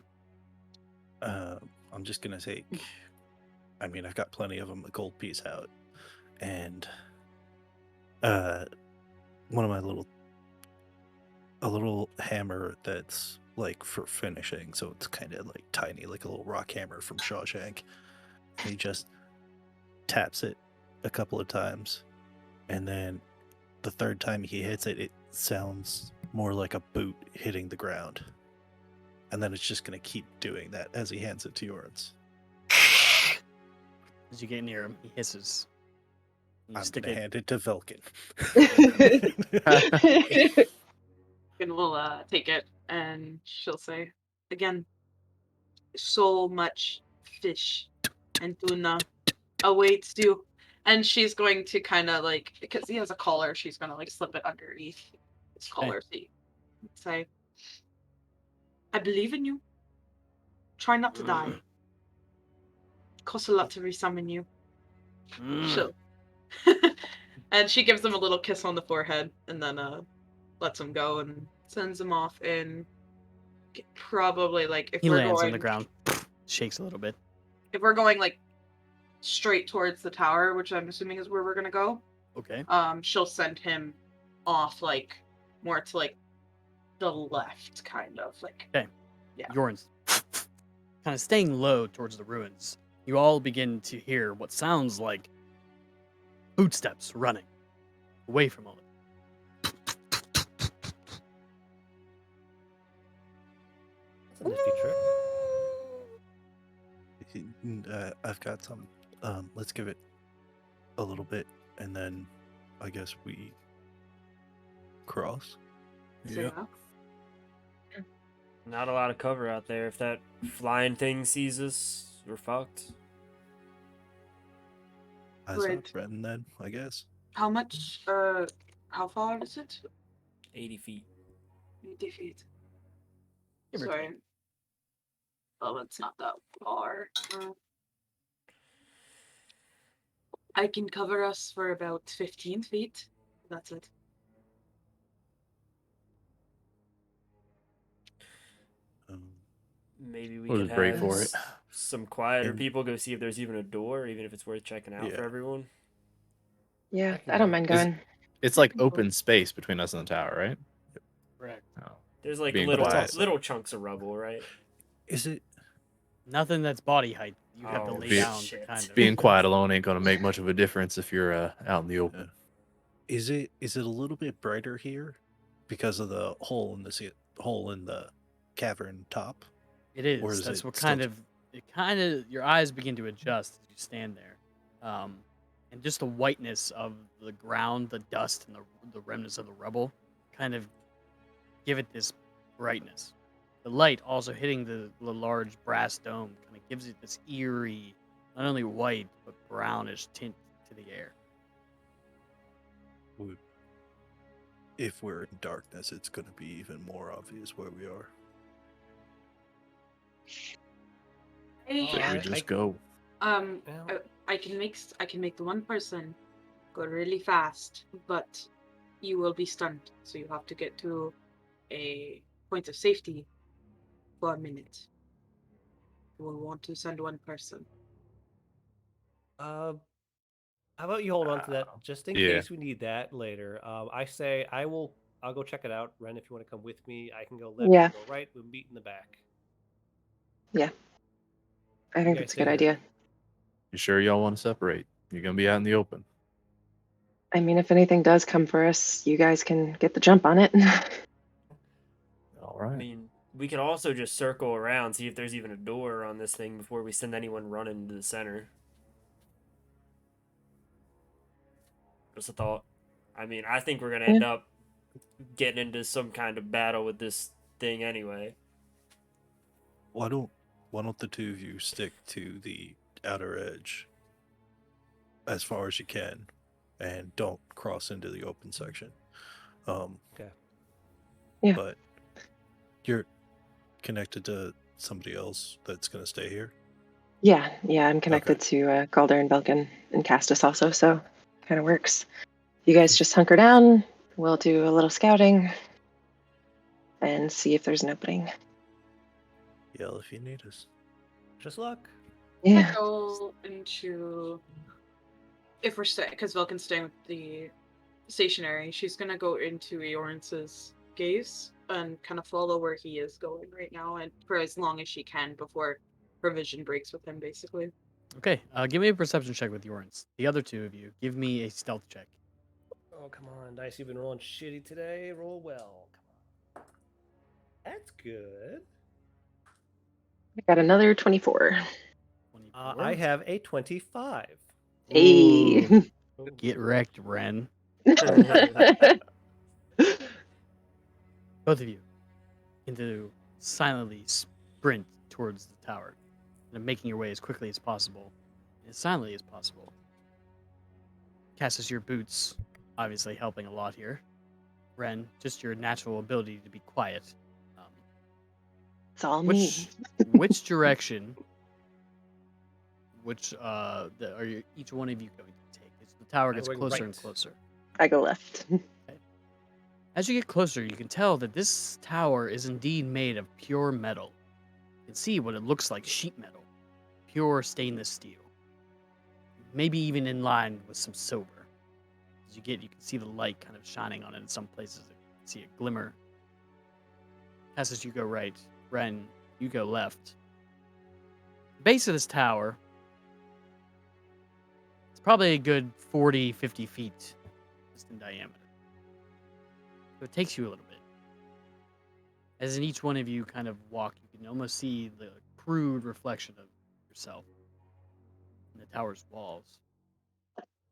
I'm just gonna take. I mean, I've got plenty of them. A gold piece out, and one of my a little hammer that's like for finishing, so it's kind of like tiny, like a little rock hammer from Shawshank. And he just taps it a couple of times, and then the third time he hits it, it sounds more like a boot hitting the ground. And then it's just going to keep doing that as he hands it to Yorns. As you get near him, he hisses. You I'm stick going to it. hand it to Velkin. And we'll take it, and she'll say, again, so much fish and tuna awaits you. And she's going to kind of like, because he has a collar, she's going to like slip it underneath his collar. See, say, I believe in you. Try not to die. Costs a lot to resummon you. She'll. And she gives him a little kiss on the forehead, and then lets him go and sends him off. And probably like if He we're lands going, on the ground, shakes a little bit. if we're going like straight towards the tower, which I'm assuming is where we're gonna go, Okay. she'll send him off like more to like the left, kind of like. Okay. Yeah. Yorns kind of staying low towards the ruins, you all begin to hear what sounds like footsteps running away from all of you. That's a nifty trick. I've got some. Let's give it a little bit, and then I guess we cross. So, yeah. Not a lot of cover out there. If that flying thing sees us, we're fucked. Eyes Right. up, Ren, then, I guess. How much? How far is it? 80 feet. 80 feet. Give or Sorry. take. Well, it's not that far. I can cover us for about 15 feet. That's it. Maybe we We'll could just break have for it. some quieter And- people go see if there's even a door, even if it's worth checking out for Yeah. everyone. Yeah, can I don't go. mind Is- going. It's like open space between us and the tower, right? Correct. Oh. There's like Being little quiet. little chunks of rubble, right? Is it? Nothing that's body height. You have to Oh, lay Be- down to shit. kind of. Being quiet alone ain't gonna make much of a difference if you're out in the open. Is it? Is it a little bit brighter here because of the hole in the cavern top? It is. Or is That's it what still kind of your eyes begin to adjust as you stand there, and just the whiteness of the ground, the dust, and the remnants of the rubble, kind of give it this brightness. The light also hitting the large brass dome kind of gives it this eerie, not only white but brownish tint to the air. If we're in darkness, it's going to be even more obvious where we are. Hey, So we Alright, just go. Well, I can make the one person go really fast, but you will be stunned, so you have to get to a point of safety for a minute. You will want to send one person. how about you hold on to that just in Yeah. case we need that later. I say I'll go check it out. Ren, if you want to come with me, I can go left, Yeah. you go right. We'll meet in the back. I think guys that's a stay good here. idea. You sure y'all want to separate? You're gonna be out in the open. I mean, if anything does come for us, you guys can get the jump on it. All I right. mean, we could also just circle around, see if there's even a door on this thing before we send anyone running to the center. Just a thought. I mean, I think we're gonna end up getting into some kind of battle with this thing anyway. Why don't the two of you stick to the outer edge as far as you can, and don't cross into the open section. Okay. Yeah. But you're connected to somebody else that's going to stay here. Yeah, I'm connected to Calder and Belkin and Castus also, so kind of works. You guys just hunker down. We'll do a little scouting and see if there's an opening. Yell if you need us. Just luck. Yeah. Go into if we're staying, because Vulcan's staying with the stationary. She's gonna go into Eorance's gaze and kind of follow where he is going right now, and for as long as she can before her vision breaks with him, basically. Okay, give me a perception check with Yorns. The other two of you, give me a stealth check. Oh, come on, dice. You've been rolling shitty today. Roll well. Come on. That's good. I got another 24. 24. I have a 25. Hey. Ooh, get wrecked, Ren. Both of you begin to silently sprint towards the tower, and making your way as quickly as possible, as silently as possible. Cassus, your boots obviously helping a lot here. Ren, just your natural ability to be quiet. It's all me. Which direction? Which are each one of you going to take? As the tower gets going closer and right. closer. I go left. As you get closer, you can tell that this tower is indeed made of pure metal. You can see what it looks like: sheet metal, pure stainless steel. Maybe even in line with some silver. As you can see the light kind of shining on it in some places. You can see a glimmer. Cassus, you go right. Ren, you go left. Base of this tower, it's probably a good 40, 50 feet just in diameter. So it takes you a little bit. As in each one of you kind of walk, you can almost see the crude reflection of yourself in the tower's walls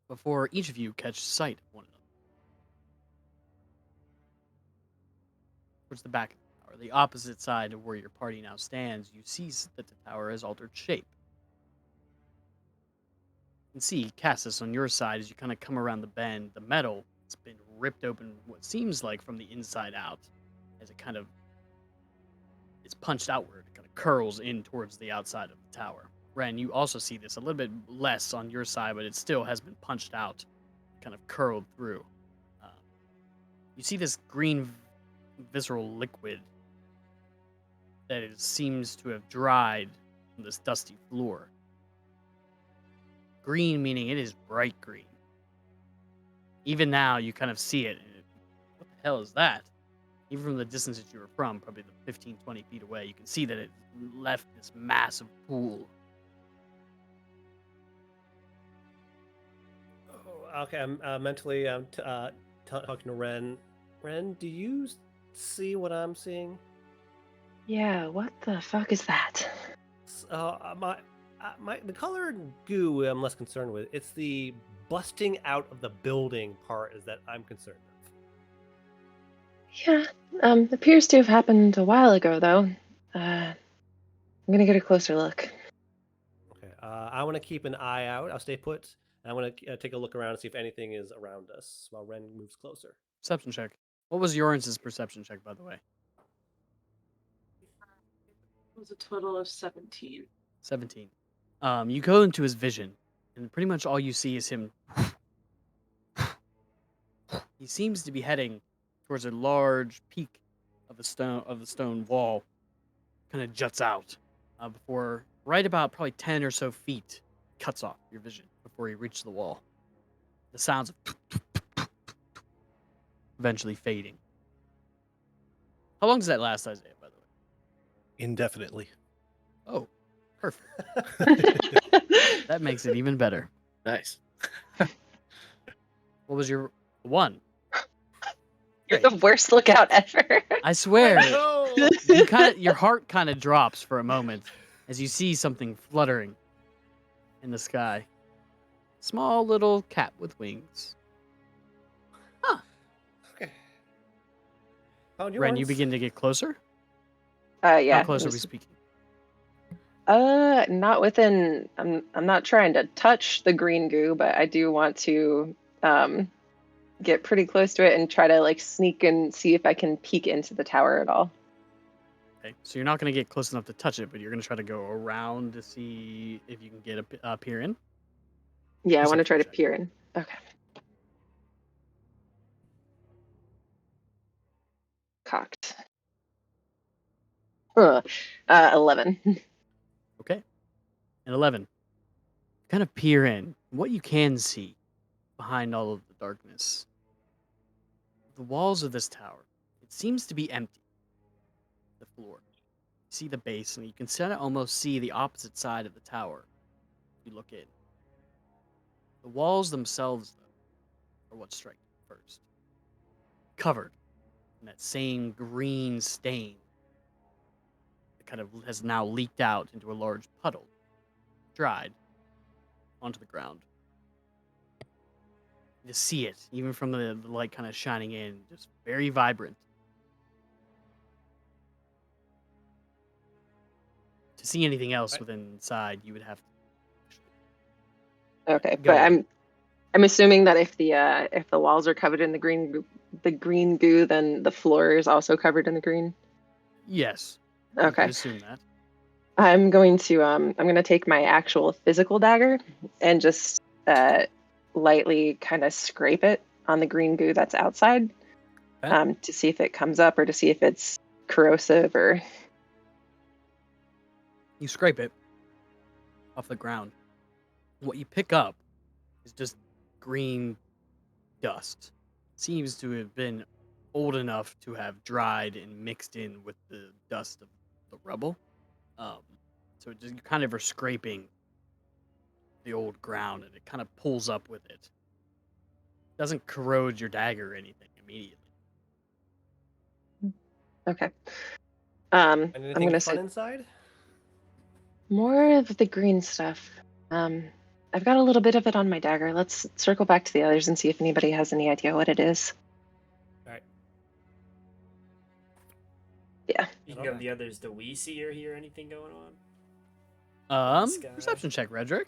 before each of you catch sight of one another. Towards the back of the tower, the opposite side of where your party now stands, you see that the tower has altered shape. You can see Cassis on your side as you kind of come around the bend. The metal has been ripped open, what seems like from the inside out, as it kind of is punched outward. It kind of curls in towards the outside of the tower. Ren, you also see this a little bit less on your side, but it still has been punched out, kind of curled through. You see this green visceral liquid that seems to have dried from this dusty floor. Green meaning it is bright green. Even now, you kind of see it. What the hell is that? Even from the distance that you were from, probably the 15, 20 feet away, you can see that it left this massive pool. Oh, okay, I'm mentally talking to Ren. Ren, do you see what I'm seeing? Yeah, what the fuck is that? The color and goo I'm less concerned with. It's the busting out of the building part is that I'm concerned of. Yeah, appears to have happened a while ago, though. I'm gonna get a closer look. Okay, I want to keep an eye out. I'll stay put. I want to take a look around and see if anything is around us while Ren moves closer. Perception check. What was Yorance's perception check, by the way? It was a total of 17. 17. You go into his vision, and pretty much all you see is him. He seems to be heading towards a large peak of the stone wall, kind of juts out before right about probably 10 or so feet cuts off your vision before you reach the wall. The sounds of eventually fading. How long does that last, Isaiah, by the way? Indefinitely. Oh, perfect. That makes it even better. Nice. What was your one? You're the worst lookout ever. I swear, No! your heart kind of drops for a moment as you see something fluttering in the sky. Small little cat with wings. Okay. Found Ren, you yours. begin to get closer? Yeah. How close are we speaking? Not within. I'm not trying to touch the green goo, but I do want to get pretty close to it and try to like sneak and see if I can peek into the tower at all. Okay, so you're not going to get close enough to touch it, but you're going to try to go around to see if you can get a peer in. Yeah, I want to try to Perception check. peer in. Okay. Cocked. 11. Okay. And 11. Kind of peer in. What you can see behind all of the darkness, the walls of this tower, it seems to be empty. The floor. You see the base, and you can kind of almost see the opposite side of the tower if you look in. The walls themselves, though, are what strike you first. Covered in that same green stain that kind of has now leaked out into a large puddle, dried onto the ground. You just see it, even from the light kind of shining in, just very vibrant. To see anything else within inside, you would have to. Okay, Go but on. I'm assuming that if the walls are covered in the green goo, then the floor is also covered in the green. Yes. You Okay. could assume that. I'm going to take my actual physical dagger and just lightly kind of scrape it on the green goo that's outside to see if it comes up or to see if it's corrosive or. You scrape it off the ground. What you pick up is just green dust. Seems to have been old enough to have dried and mixed in with the dust of the rubble. So it just, you kind of are scraping the old ground, and it kind of pulls up with it. Doesn't corrode your dagger or anything immediately. Okay. And I'm anything gonna fun say inside? more of the green stuff. I've got a little bit of it on my dagger. Let's circle back to the others and see if anybody has any idea what it is. All right. Yeah. You can go to the others. Do we see or hear anything going on? Sky. Perception check, Redrick.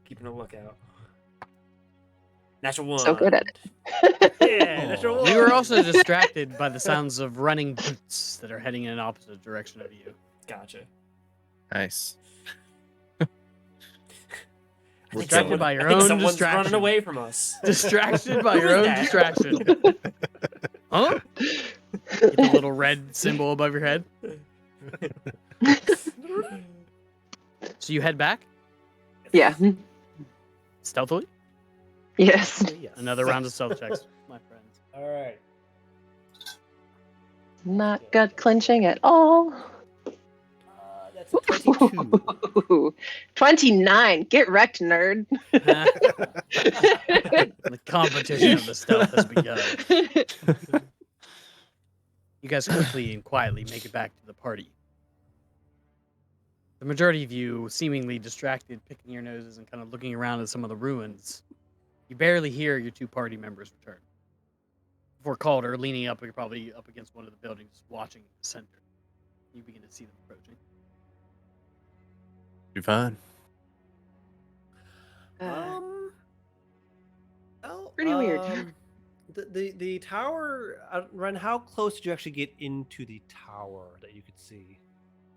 Keeping a lookout. Natural one. So good at Yeah, natural one. You were also distracted by the sounds of running boots that are heading in an opposite direction of you. Gotcha. Nice. I think Distracted by your I think own someone's distraction. running away from us. Distracted by Who your is own that? distraction. Huh? Get the little red symbol above your head. So you head back Yeah. stealthily. Yes. Yes. Another round of stealth checks, my friends. All right. Not gut clenching at all. That's a 22. 29. Get wrecked, nerd. The competition of the stealth has begun. You guys quickly and quietly make it back to the party. The majority of you, seemingly distracted, picking your noses and kind of looking around at some of the ruins. You barely hear your two party members return. Before Calder, leaning up, you're probably up against one of the buildings, watching the center. You begin to see them approaching. You fine? Uh, Well, Pretty weird. The tower. Ren, how close did you actually get into the tower that you could see?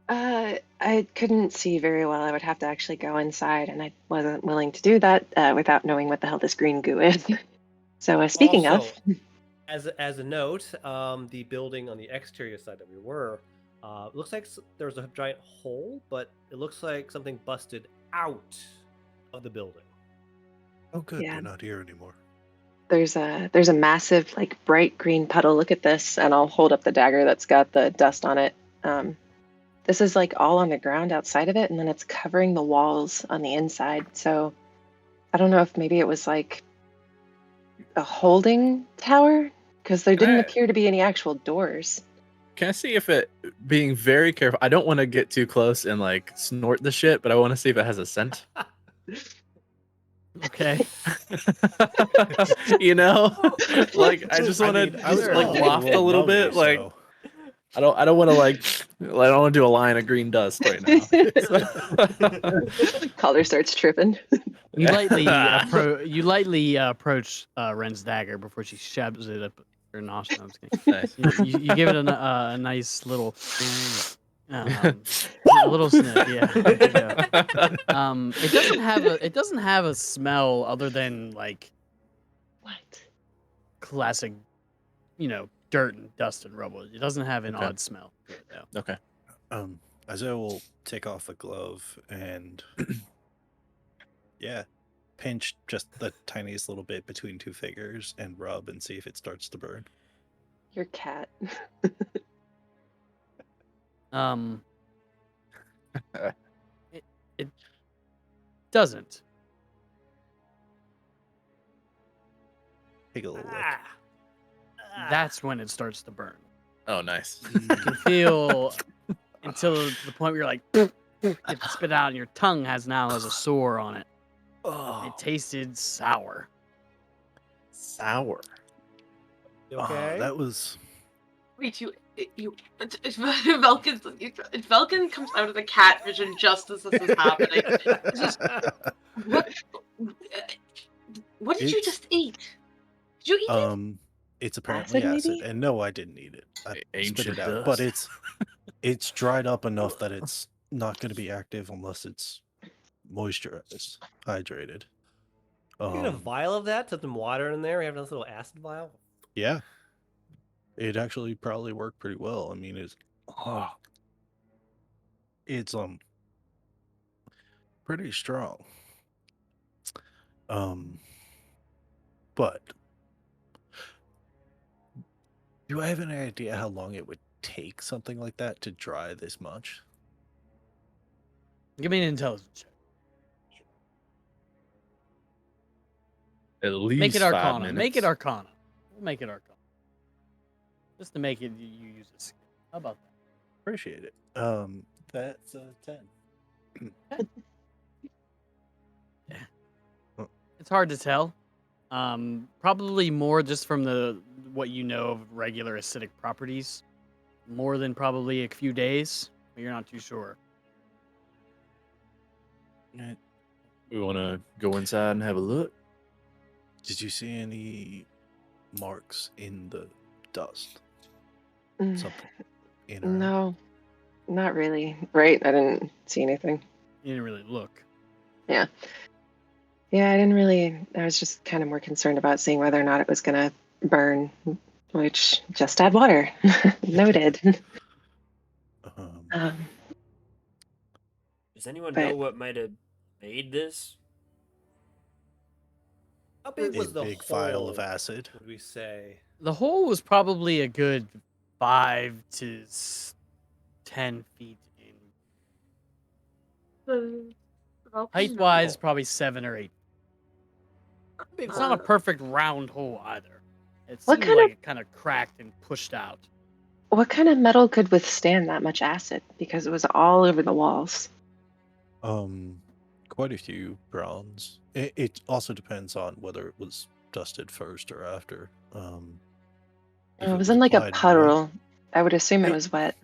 I couldn't see very well. I would have to actually go inside, and I wasn't willing to do that without knowing what the hell this green goo is. So, speaking Also, of, as a note, the building on the exterior side that we were, looks like there was a giant hole, but it looks like something busted out of the building. Oh, good. Yeah. You're not here anymore. there's a massive, like, bright green puddle. Look at this, and I'll hold up the dagger that's got the dust on it. This is like all on the ground outside of it, and then it's covering the walls on the inside. So I don't know if maybe it was like a holding tower, because there didn't appear to be any actual doors. Can I see if it, being very careful, I don't want to get too close and like snort the shit, but I want to see if it has a scent. Okay. You know, like I just want to I was just gonna like give it waft a little lovely, bit. Like so- I don't want to like I don't want to do a line of green dust right now. Calder starts tripping. You lightly approach Ren's dagger before she shoves it up her nostril. I'm just kidding. Nice. You give it a nice little, a little sniff. Yeah. There you go. It doesn't have a smell other than like What? classic, dirt and dust and rubble. It doesn't have an Okay. odd smell to it, though. Okay. Isaiah will take off the glove and pinch just the tiniest little bit between two fingers and rub and see if it starts to burn. Your cat. It doesn't. Take a little look. That's when it starts to burn. Oh, nice. You can feel until the point where you're like, it spit out, and your tongue has a sore on it. Oh, It tasted sour. Sour. You okay? that was Wait, Velkin comes out of the cat vision just as this is happening. It's just, what did you It's- just eat? Did you eat it? it's apparently Acid, acid, maybe? and no, I didn't eat it. I spit Ancient it out, but dust. it's dried up enough that it's not going to be active unless it's moisturized, hydrated. You get a vial of that, put some water in there. We have a nice little acid vial. Yeah, it actually probably worked pretty well. I mean, it's pretty strong. But do I have any idea how long it would take something like that to dry this much? Give me an intelligence check. At least Make it 5 Arcana. minutes. Make it Arcana. We'll make it Arcana. Just to make it you use a skill. How about that? Appreciate it. That's a 10. It's hard to tell. Probably more just from what you know of regular acidic properties. More than probably a few days, but you're not too sure. We want to go inside and have a look. Did you see any marks in the dust? Mm, Something in or out? No, not really. Right? I didn't see anything. You didn't really look. Yeah. Yeah, I didn't really. I was just kind of more concerned about seeing whether or not it was going to burn, which just add water. Noted. Um, Does anyone but know what might have made this? How big A was the big hole? vial of acid. Would we say? The hole was probably a good 5 to 10 feet in. Height-wise, probably 7 or 8. Big It's hole. not a perfect round hole either. It What seemed kind like it kind of cracked and pushed out. what kind of metal could withstand that much acid? Because it was all over the walls. Quite a few bronze. It also depends on whether it was dusted first or after. If It it was was in like a applied wet, puddle. I would assume it It- was wet.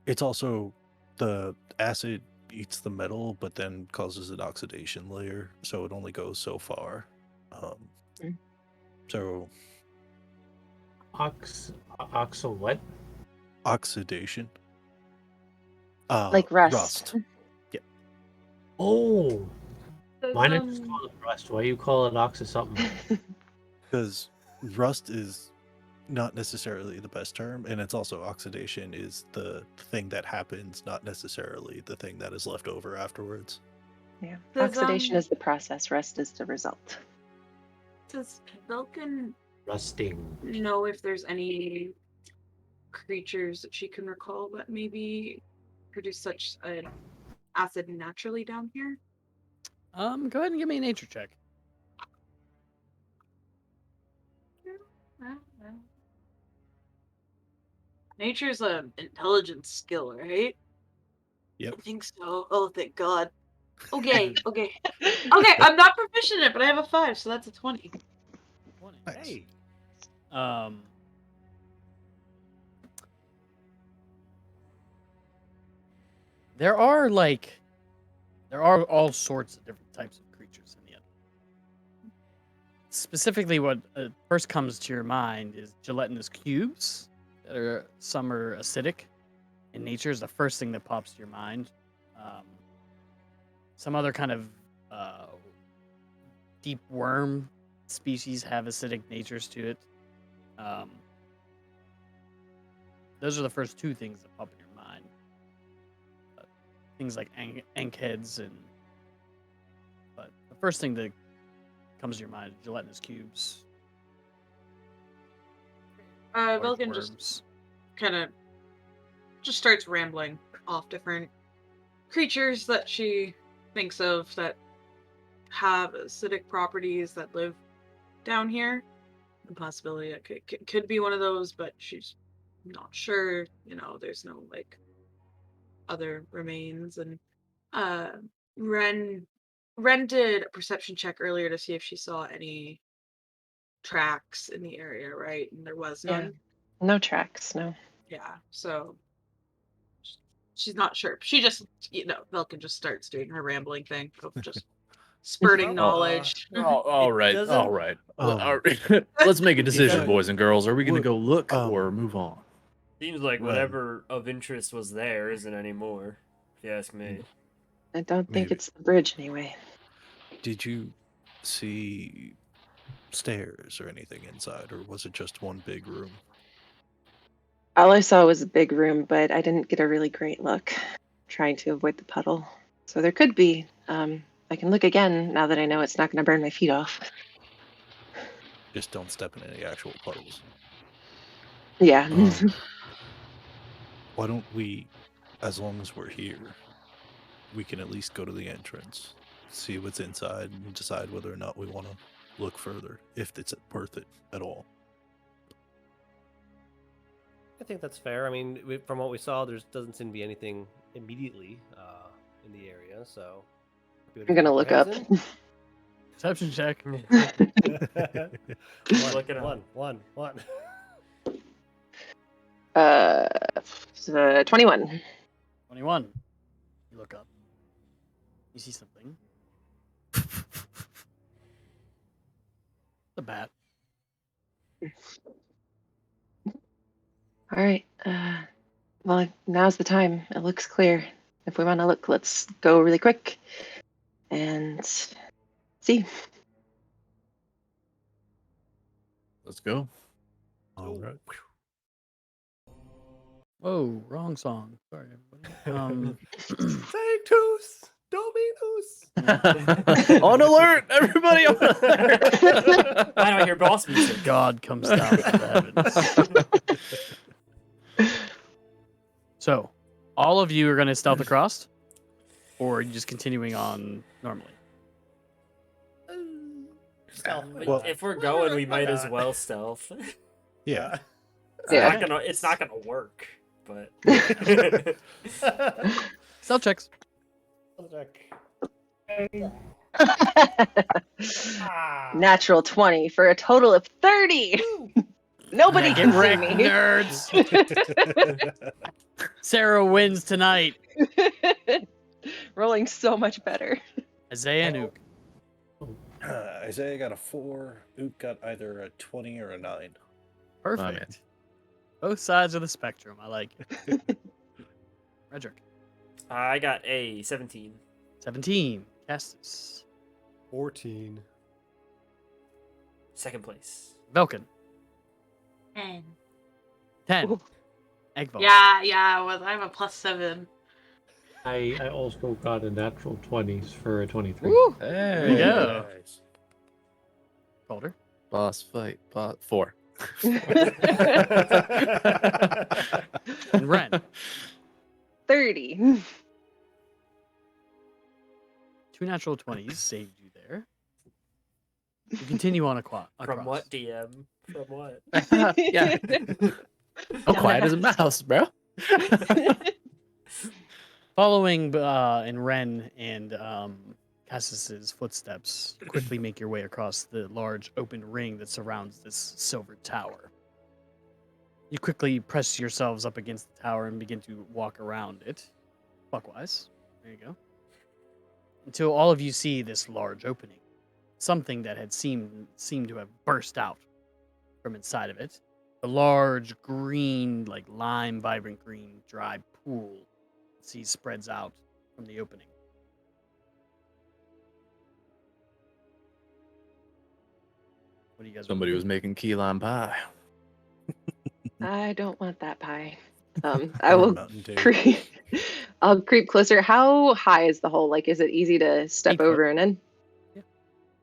it's also the acid eats the metal, but then causes an oxidation layer, so it only goes so far. Mm. So Oxo what? oxidation. Like rust. Oh, why not Um, just call it rust? Why you call it oxo something? Because rust is not necessarily the best term, and it's also oxidation is the thing that happens, not necessarily the thing that is left over afterwards. Yeah. Does, Oxidation is the process, rust is the result. Does Vulcan Rusting. know if there's any creatures that she can recall that maybe produce such an acid naturally down here? Go ahead and give me a nature check. Nature's an intelligence skill, right? Yep. I think so. Oh, thank God. Okay, okay. Okay, I'm not proficient in it, but I have a 5, so that's a 20. 20. Nice. Hey, Um, there are all sorts of different types of creatures in the end. Specifically, what first comes to your mind is gelatinous cubes. Some are acidic in nature is the first thing that pops to your mind. Some other kind of deep worm species have acidic natures to it. Those are the first two things that pop in your mind. Things like ankheads but the first thing that comes to your mind is gelatinous cubes. large Vulcan just worms. kind of just starts rambling off different creatures that she thinks of that have acidic properties that live down here. The possibility it could be one of those, but she's not sure. You know, there's no like other remains. And Ren did a perception check earlier to see if she saw any tracks in the area, right? And there was Yeah. none. No tracks, no. Yeah, so she's not sure. She just, Vulcan just starts doing her rambling thing of just spurting Well, knowledge. All right, doesn't- all right. Um, Let's make a decision, I boys and girls. Are we going to would- go look um, or move on? Seems like Ren. whatever of interest was there isn't anymore, if you ask me. I don't think Maybe. it's the bridge anyway. Did you see stairs or anything inside, or was it just one big room? All I saw was a big room, but I didn't get a really great look, trying to avoid the puddle. So there could be. I can look again now that I know it's not going to burn my feet off. Just don't step in any actual puddles. Yeah. Why don't we, as long as we're here, we can at least go to the entrance, see what's inside, and decide whether or not we want to look further, if it's worth it at all. I think that's fair. I mean, from what we saw, there doesn't seem to be anything immediately in the area, so. I'm gonna look up. Perception check. Look it up. One. 21. 21. You look up. You see something. The bat. All right. Well, now's the time. It looks clear. If we want to look, let's go really quick and see. Let's go. All right. Whoa, wrong song. Sorry, everybody. Sanctus Dominus. On alert, everybody! On alert! Why do I hear boss music? God comes down from the heavens. So, all of you are going to stealth across? Or are you just continuing on normally? Stealth. Well- If we're going, we might as well stealth. Yeah. Yeah. It's not gonna work, but Stealth checks. Natural 20 for a total of 30. Nobody Get can see wrecked, me. nerds. Sarah wins tonight. Rolling so much better. Isaiah and Ook. Isaiah got a 4. Ook got either a 20 or a 9. Perfect. man. Both sides of the spectrum. I like it. Redrick. I got a 17. 17. Castus. 14. Second place. Velkin. 10. 10. Eggval. Yeah. Well, I have a +7. I also got a natural 20s for a 23. Woo! Hey. There you go. Nice. Calder. Boss fight. 4. And Ren. 30. 2 natural 20s saved you there. You continue on across. From what, DM? From what? Yeah. I'm quiet as a mouse, bro. Following in Ren and Cassus's footsteps, you quickly make your way across the large open ring that surrounds this silver tower. You quickly press yourselves up against the tower and begin to walk around it, clockwise. There you go. Until all of you see this large opening. Something that had seemed to have burst out from inside of it. A large green, like lime, vibrant green, dry pool. See spreads out from the opening. What do you guys? Somebody was making key lime pie. I don't want that pie. I will Mountain Dew. creep. I'll creep closer. How high is the hole? Like, is it easy to step 8 foot. over and in? Yeah.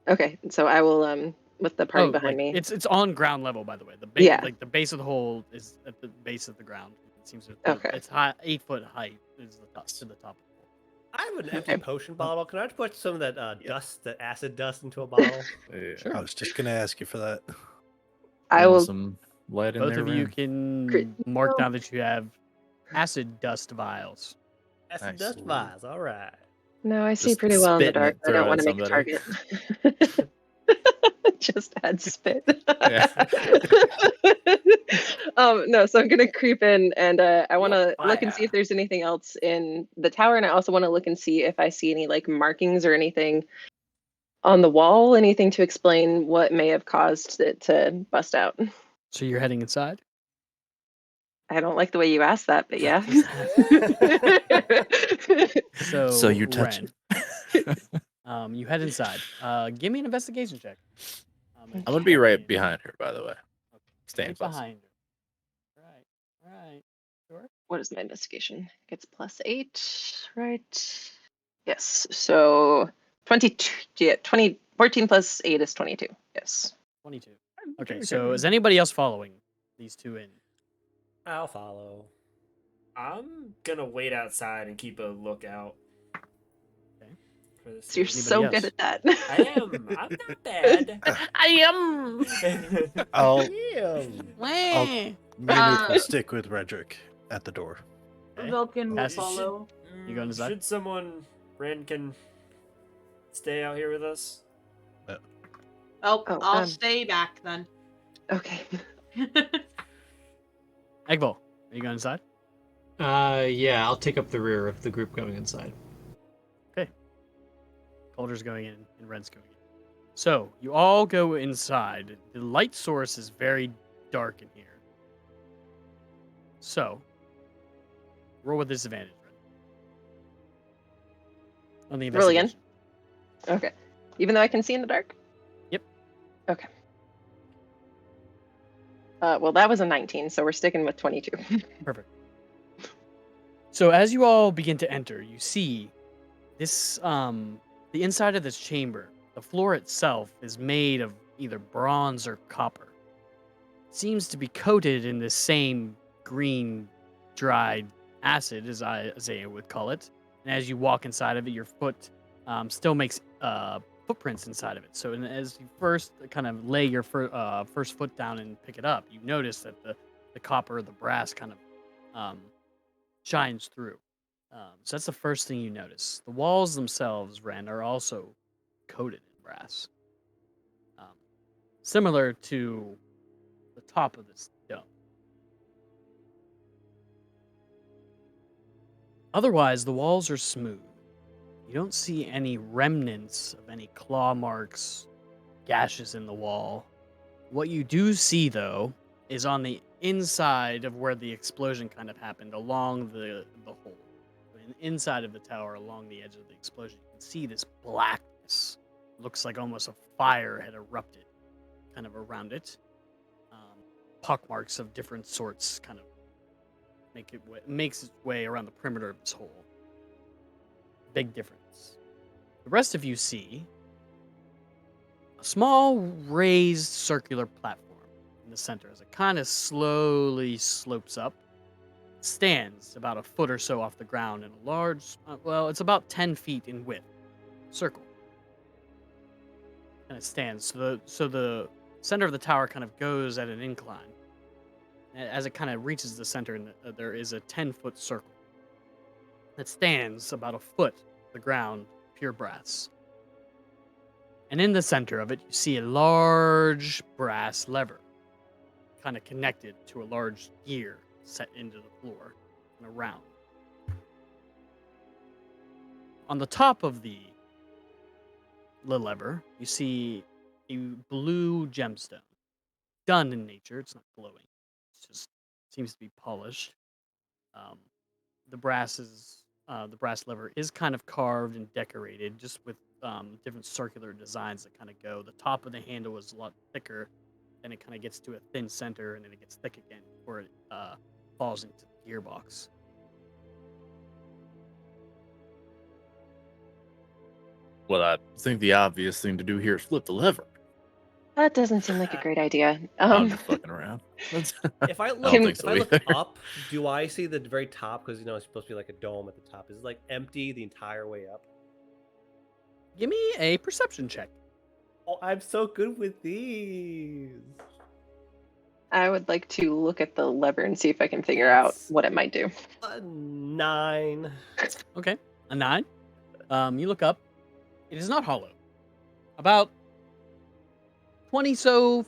Okay, so I will with the party behind me. It's on ground level, by the way. The base, Yeah. like the base of the hole is at the base of the ground. It seems to. Okay. It's high, 8 foot height is the top to the top of the hole. I have an empty Okay. potion bottle. Can I just put some of that dust, that acid dust, into a bottle? Yeah. Sure. I was just going to ask you for that. I Give 'em will. some light in Both there. of you Ren. can Crit- mark down that you have acid dust vials. Acid Nice. dust vials. All right. No, I see Just pretty well in the spit in dark. it, I throw don't it want at to make a target. Just add spit. Yeah. No, so I'm gonna creep in and I want to Yeah, look and see if there's anything else in the tower, and I also want to look and see if I see any like markings or anything on the wall, anything to explain what may have caused it to bust out. So you're heading inside. I don't like the way you asked that, but yeah. So you touch Ren, you head inside. Give me an investigation check. I'm gonna be right behind her, by the way. Staying Right close. behind her. Right. Sure. What is my investigation? Gets +8, right? Yes. So 22. Yeah, 14 plus 8 is 22. Yes. 22. Okay, so is anybody else following these two in? I'll follow. I'm gonna wait outside and keep a lookout. for this So you're thing. so else? good at that. I am. I'm not bad. I am. I'll Damn. Munich will Uh, stick with Redrick at the door. Okay. Vulcan will Cassie? follow. You going inside? Should someone, Ren, can stay out here with us? Oh, Oh, I'll stay back then. Okay. Eggville, are you going inside? Yeah, I'll take up the rear of the group going inside. Calder's going in and Ren's going in. So you all go inside. The light source is very dark in here. So roll with disadvantage, Ren. On the Roll again? investigation. Okay. Even though I can see in the dark? Yep. Okay. Well, that was a 19, so we're sticking with 22. Perfect. So as you all begin to enter, you see this the inside of this chamber. The floor itself is made of either bronze or copper. It seems to be coated in the same green dried acid, as Isaiah would call it. And as you walk inside of it, your foot still makes footprints inside of it. So as you first kind of lay your first foot down and pick it up, you notice that the copper, the brass kind of shines through. So that's the first thing you notice. The walls themselves, Ren, are also coated in brass. Similar to the top of this dome. Otherwise, the walls are smooth. You don't see any remnants of any claw marks, gashes in the wall. What you do see, though, is on the inside of where the explosion kind of happened, along the hole. Inside of the tower, along the edge of the explosion, you can see this blackness. Looks like almost a fire had erupted kind of around it. Pockmarks of different sorts kind of makes its way around the perimeter of this hole. Big difference. The rest of you see a small raised circular platform in the center as it kind of slowly slopes up. It stands about a foot or so off the ground in a large, it's about 10 feet in width, circle. And it stands. So the center of the tower kind of goes at an incline. As it kind of reaches the center, there is a 10-foot circle that stands about a foot off the ground, pure brass. And in the center of it, you see a large brass lever, kind of connected to a large gear set into the floor and around. On the top of the lever, you see a blue gemstone. Done in nature, it's not glowing. It just seems to be polished. The brass lever is kind of carved and decorated, just with different circular designs that kind of go. The top of the handle is a lot thicker, then it kind of gets to a thin center, and then it gets thick again before it falls into the gearbox. Well, I think the obvious thing to do here is flip the lever. That doesn't seem like a great idea. I'm just fucking around. If I don't look, think if so I look either. up, do I see the very top? Because it's supposed to be like a dome at the top. Is it like empty the entire way up? Give me a perception check. Oh, I'm so good with these. I would like to look at the lever and see if I can figure out That's what it might do. a 9. Okay, a 9. You look up. It is not hollow. About 25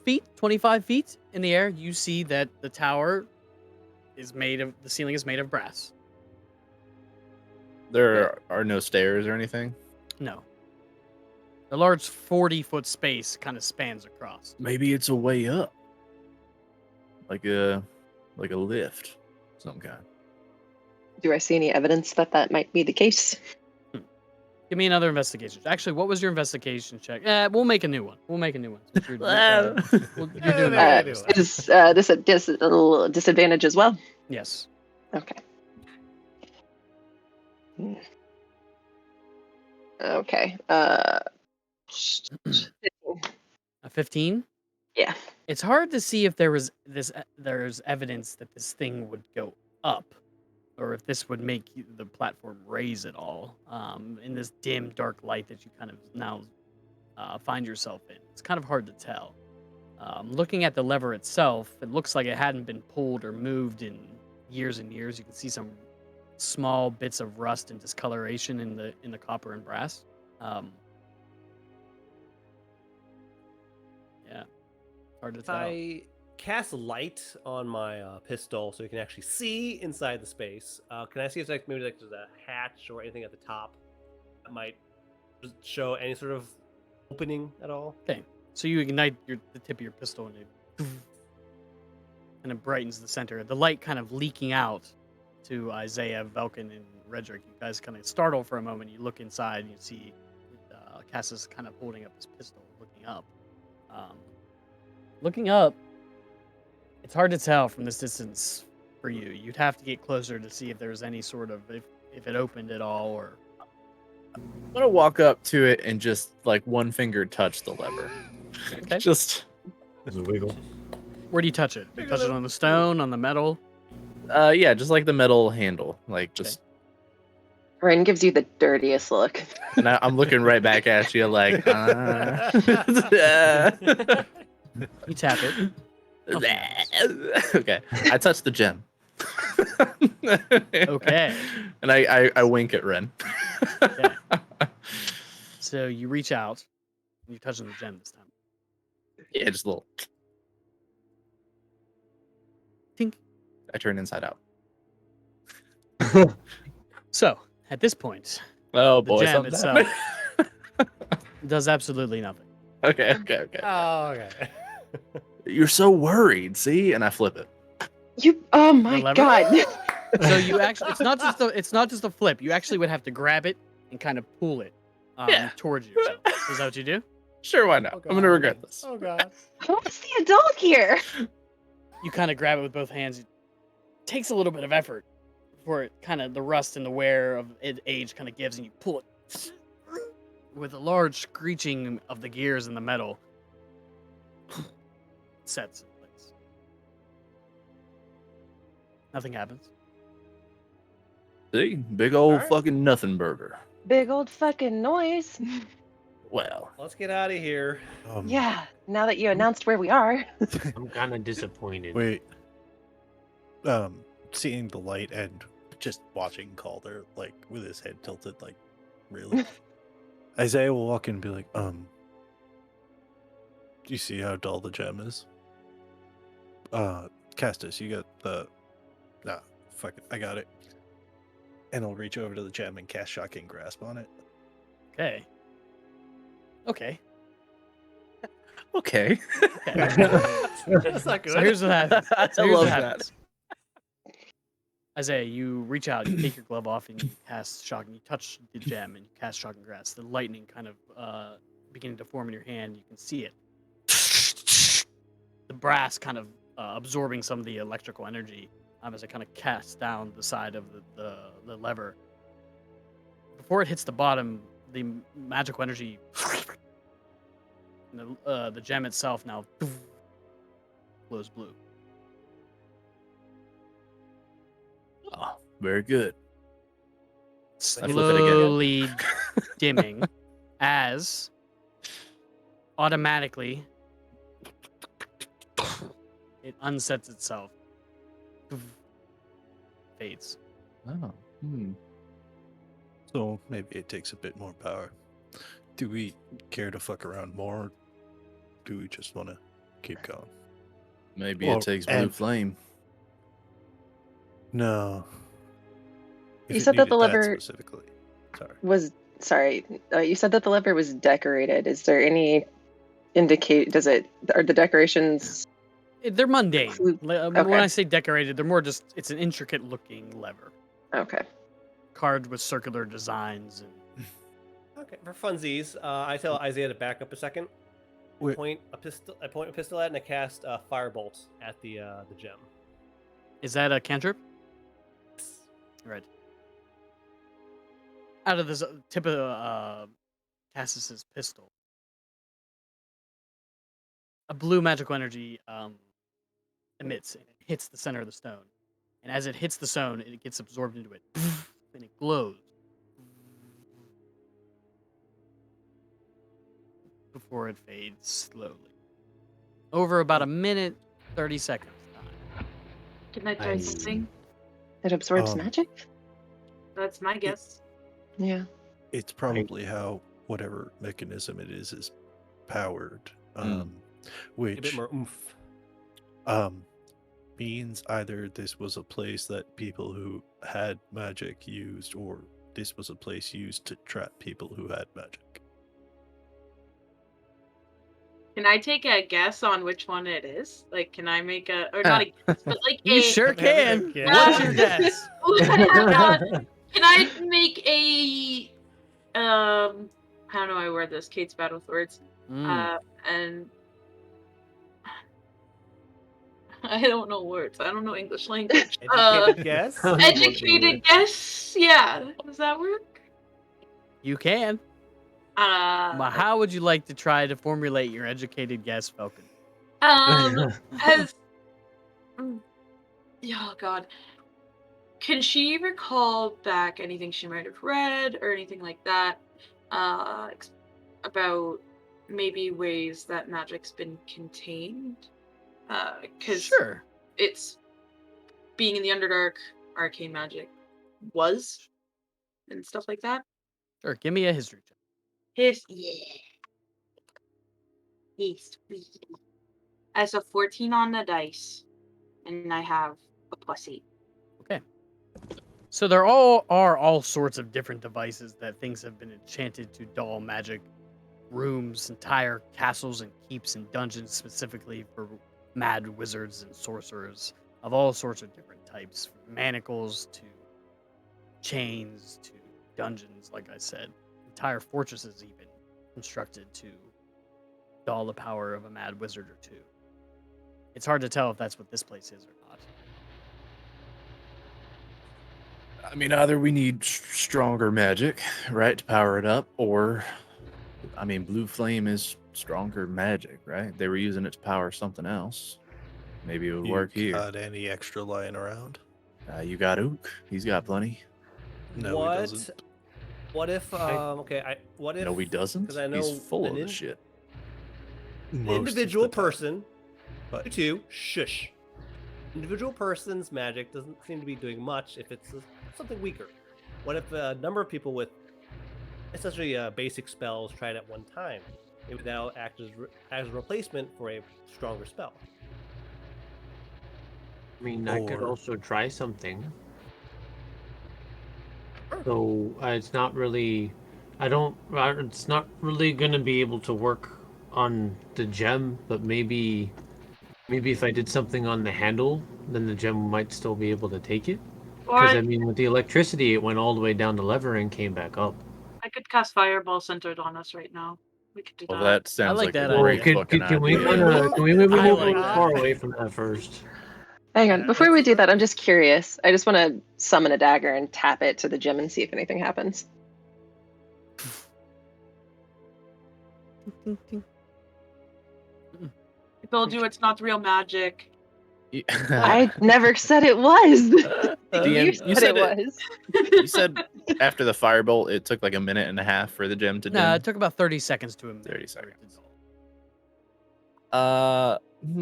feet in the air, you see that the tower the ceiling is made of brass. There are no stairs or anything. No. The large 40-foot space kind of spans across. Maybe it's a way up, like a lift, of some kind. Do I see any evidence that that might be the case? Give me another investigation. Actually, what was your investigation check? We'll make a new one. Since you're, Well, you're doing Yeah, that. Is this a little disadvantage as well? Yes. Okay. Okay. 15. A 15? Yeah. It's hard to see if there's evidence that this thing would go up or if this would make the platform raise at all in this dim, dark light that you kind of now find yourself in. It's kind of hard to tell. Looking at the lever itself, it looks like it hadn't been pulled or moved in years and years. You can see some small bits of rust and discoloration in the copper and brass. Yeah, hard to If tell. I cast light on my pistol so you can actually see inside the space, can I see if maybe there's a hatch or anything at the top that might show any sort of opening at all? Okay, so you ignite the tip of your pistol and it brightens the center. The light kind of leaking out to Isaiah, Velkin, and Redrick. You guys kind of startle for a moment. You look inside and you see Cassius kind of holding up his pistol, looking up. Looking up, it's hard to tell from this distance for you. You'd have to get closer to see if there's any sort of if it opened at all or. I'm gonna walk up to it and just like one finger touch the lever. Okay. Just There's a wiggle. Where do you touch it? You touch it on the stone, on the metal? yeah, just like the metal handle, like just. Ren gives you the dirtiest look. And I'm looking right back at you, like. You tap it. Okay, I touched the gem. Okay. And I wink at Ren. Okay. So you reach out. And you're touching the gem this time. Yeah, just a little. Tink. I turn inside out. So at this point, Oh the boy, gem something's itself happening. does absolutely nothing. Okay. Oh, okay. You're so worried, see? And I flip it. Oh my lever? god. So you actually, it's not just a flip. You actually would have to grab it and kind of pull it towards yourself. Is that what you do? Sure, why not? I'm gonna regret this. Oh god. Who's the adult here? You kind of grab it with both hands. It takes a little bit of effort before it kind of the rust and the wear of age kind of gives, and you pull it with a large screeching of the gears in the metal. Sets in place. Nothing happens. See? Big old Alright. fucking nothing burger. Big old fucking noise. Well, Let's get out of here. Yeah, now that you announced where we are. I'm kind of disappointed. Wait. Seeing the light and just watching Calder, like, with his head tilted, like, really? Isaiah will walk in and be like, do you see how dull the gem is? Castus, you got the... Nah, fuck it, I got it. And I'll reach over to the gem and cast Shocking Grasp on it. Okay. Okay. okay. That's not good. So here's what happens. I So here's love what that. happens. Isaiah, you reach out, you take your glove off, and you cast shocking. You touch the gem, and you cast shocking grass. The lightning kind of beginning to form in your hand. You can see it. The brass kind of absorbing some of the electrical energy as it kind of casts down the side of the lever. Before it hits the bottom, the magical energy, and the gem itself now glows blue. Oh, very good. I flip it again. Slowly dimming as automatically it unsets itself. Fades. Oh. So maybe it takes a bit more power. Do we care to fuck around more? Or do we just want to keep going? Maybe Well, it takes blue and- flame. No. If You it said that the needed lever- specifically. Sorry. You said that the lever was decorated. Is there any are the decorations They're mundane. When Okay. I say decorated, they're more just, it's an intricate looking lever. okay? Carved with circular designs. And Okay, for funsies, I tell Isaiah to back up a second. Wait. I point a pistol at it, and I cast firebolt at the gem. is that a cantrip? Right. Out of this tip of Cassius's pistol, a blue magical energy emits and it hits the center of the stone. And as it hits the stone, it gets absorbed into it, and it glows before it fades slowly. Over about a minute, 30 seconds time. Can I try something? It absorbs Um, magic? That's my guess. Yeah. It's probably how whatever mechanism it is powered, A which bit more oomph. means either this was a place that people who had magic used, or this was a place used to trap people who had magic. Can I take a guess on which one it is? Like, can I make a, or not a guess, but like You a. sure Having a can. guess. What's your guess? Can I make a, how do I word this? Kate's bad with words. And I don't know words. I don't know English language. Educated guess. Educated guess. Yeah, does that work? You can. But how would you like to try to formulate your educated guess, Falcon? Has. Oh God. Can she recall back anything she might have read or anything like that? About maybe ways that magic's been contained? Because Sure. it's being in the Underdark, arcane magic was, and stuff like that. Sure. Give me a history check. Yeah. Yes. As a 14 on the dice, and I have a +8. Okay. So there are all sorts of different devices that things have been enchanted to dull magic. Rooms, entire castles and keeps and dungeons specifically for mad wizards and sorcerers of all sorts of different types, from manacles to chains to dungeons, like I said. Entire fortresses even constructed to dull the power of a mad wizard or two. It's hard to tell if that's what this place is or not. I mean, either we need stronger magic, right, to power it up, or, I mean, blue flame is stronger magic, right? They were using it to power something else. Maybe it would work here. Got any extra lying around? You got Ook. He's got plenty. No, what? he doesn't. What if? What if? No, he doesn't. Because I know He's full an of the shit. Most of individual the time. person. But You two, shush. Individual person's magic doesn't seem to be doing much if it's something weaker. What if a number of people with essentially basic spells tried at one time? Maybe that'll act as a replacement for a stronger spell. I mean, I could Or- also try something. So it's not really, it's not really gonna be able to work on the gem, but maybe if I did something on the handle, then the gem might still be able to take it. Or Because I mean, with the electricity, it went all the way down the lever and came back up. I could cast Fireball centered on us right now. We could do Well, that. that sounds like like that a idea. great fucking Can we idea. can we maybe I move like a that. far away from that first? Hang on. Yeah, Before we it's- do that, I'm just curious. I just want to summon a dagger and tap it to the gem and see if anything happens. I told you it's not real magic. I never said it was. DM, You said said it was. You said after the firebolt, it took like a minute and a half for the gem to No, dim. it took about 30 seconds to him. 30 seconds.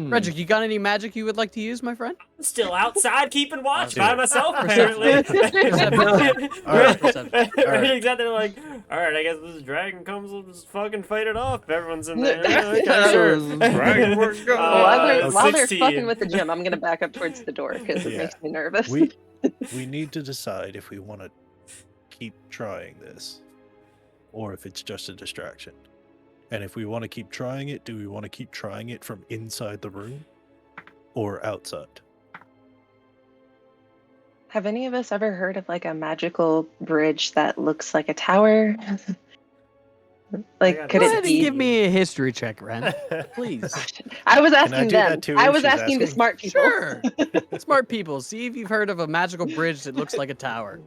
Frederick, you got any magic you would like to use, my friend? I'm still outside keeping watch Okay. by myself, apparently. Perception. Right. Perception. Right, exactly. Like, all right, I guess this dragon comes, we'll just fucking fight it off. If everyone's in there. Okay, sure. Dragon works good. while they're 16. fucking with the gem, I'm gonna back up towards the door because it Yeah. makes me nervous. we need to decide if we want to keep trying this, or if it's just a distraction. And if we want to keep trying it, do we want to keep trying it from inside the room or outside? Have any of us ever heard of like a magical bridge that looks like a tower? Like, got could Go it ahead and be? give me a history check, Ren. Please. I was I asking do them. that too I if was she's asking the asking? smart people. Sure. Smart people, see if you've heard of a magical bridge that looks like a tower.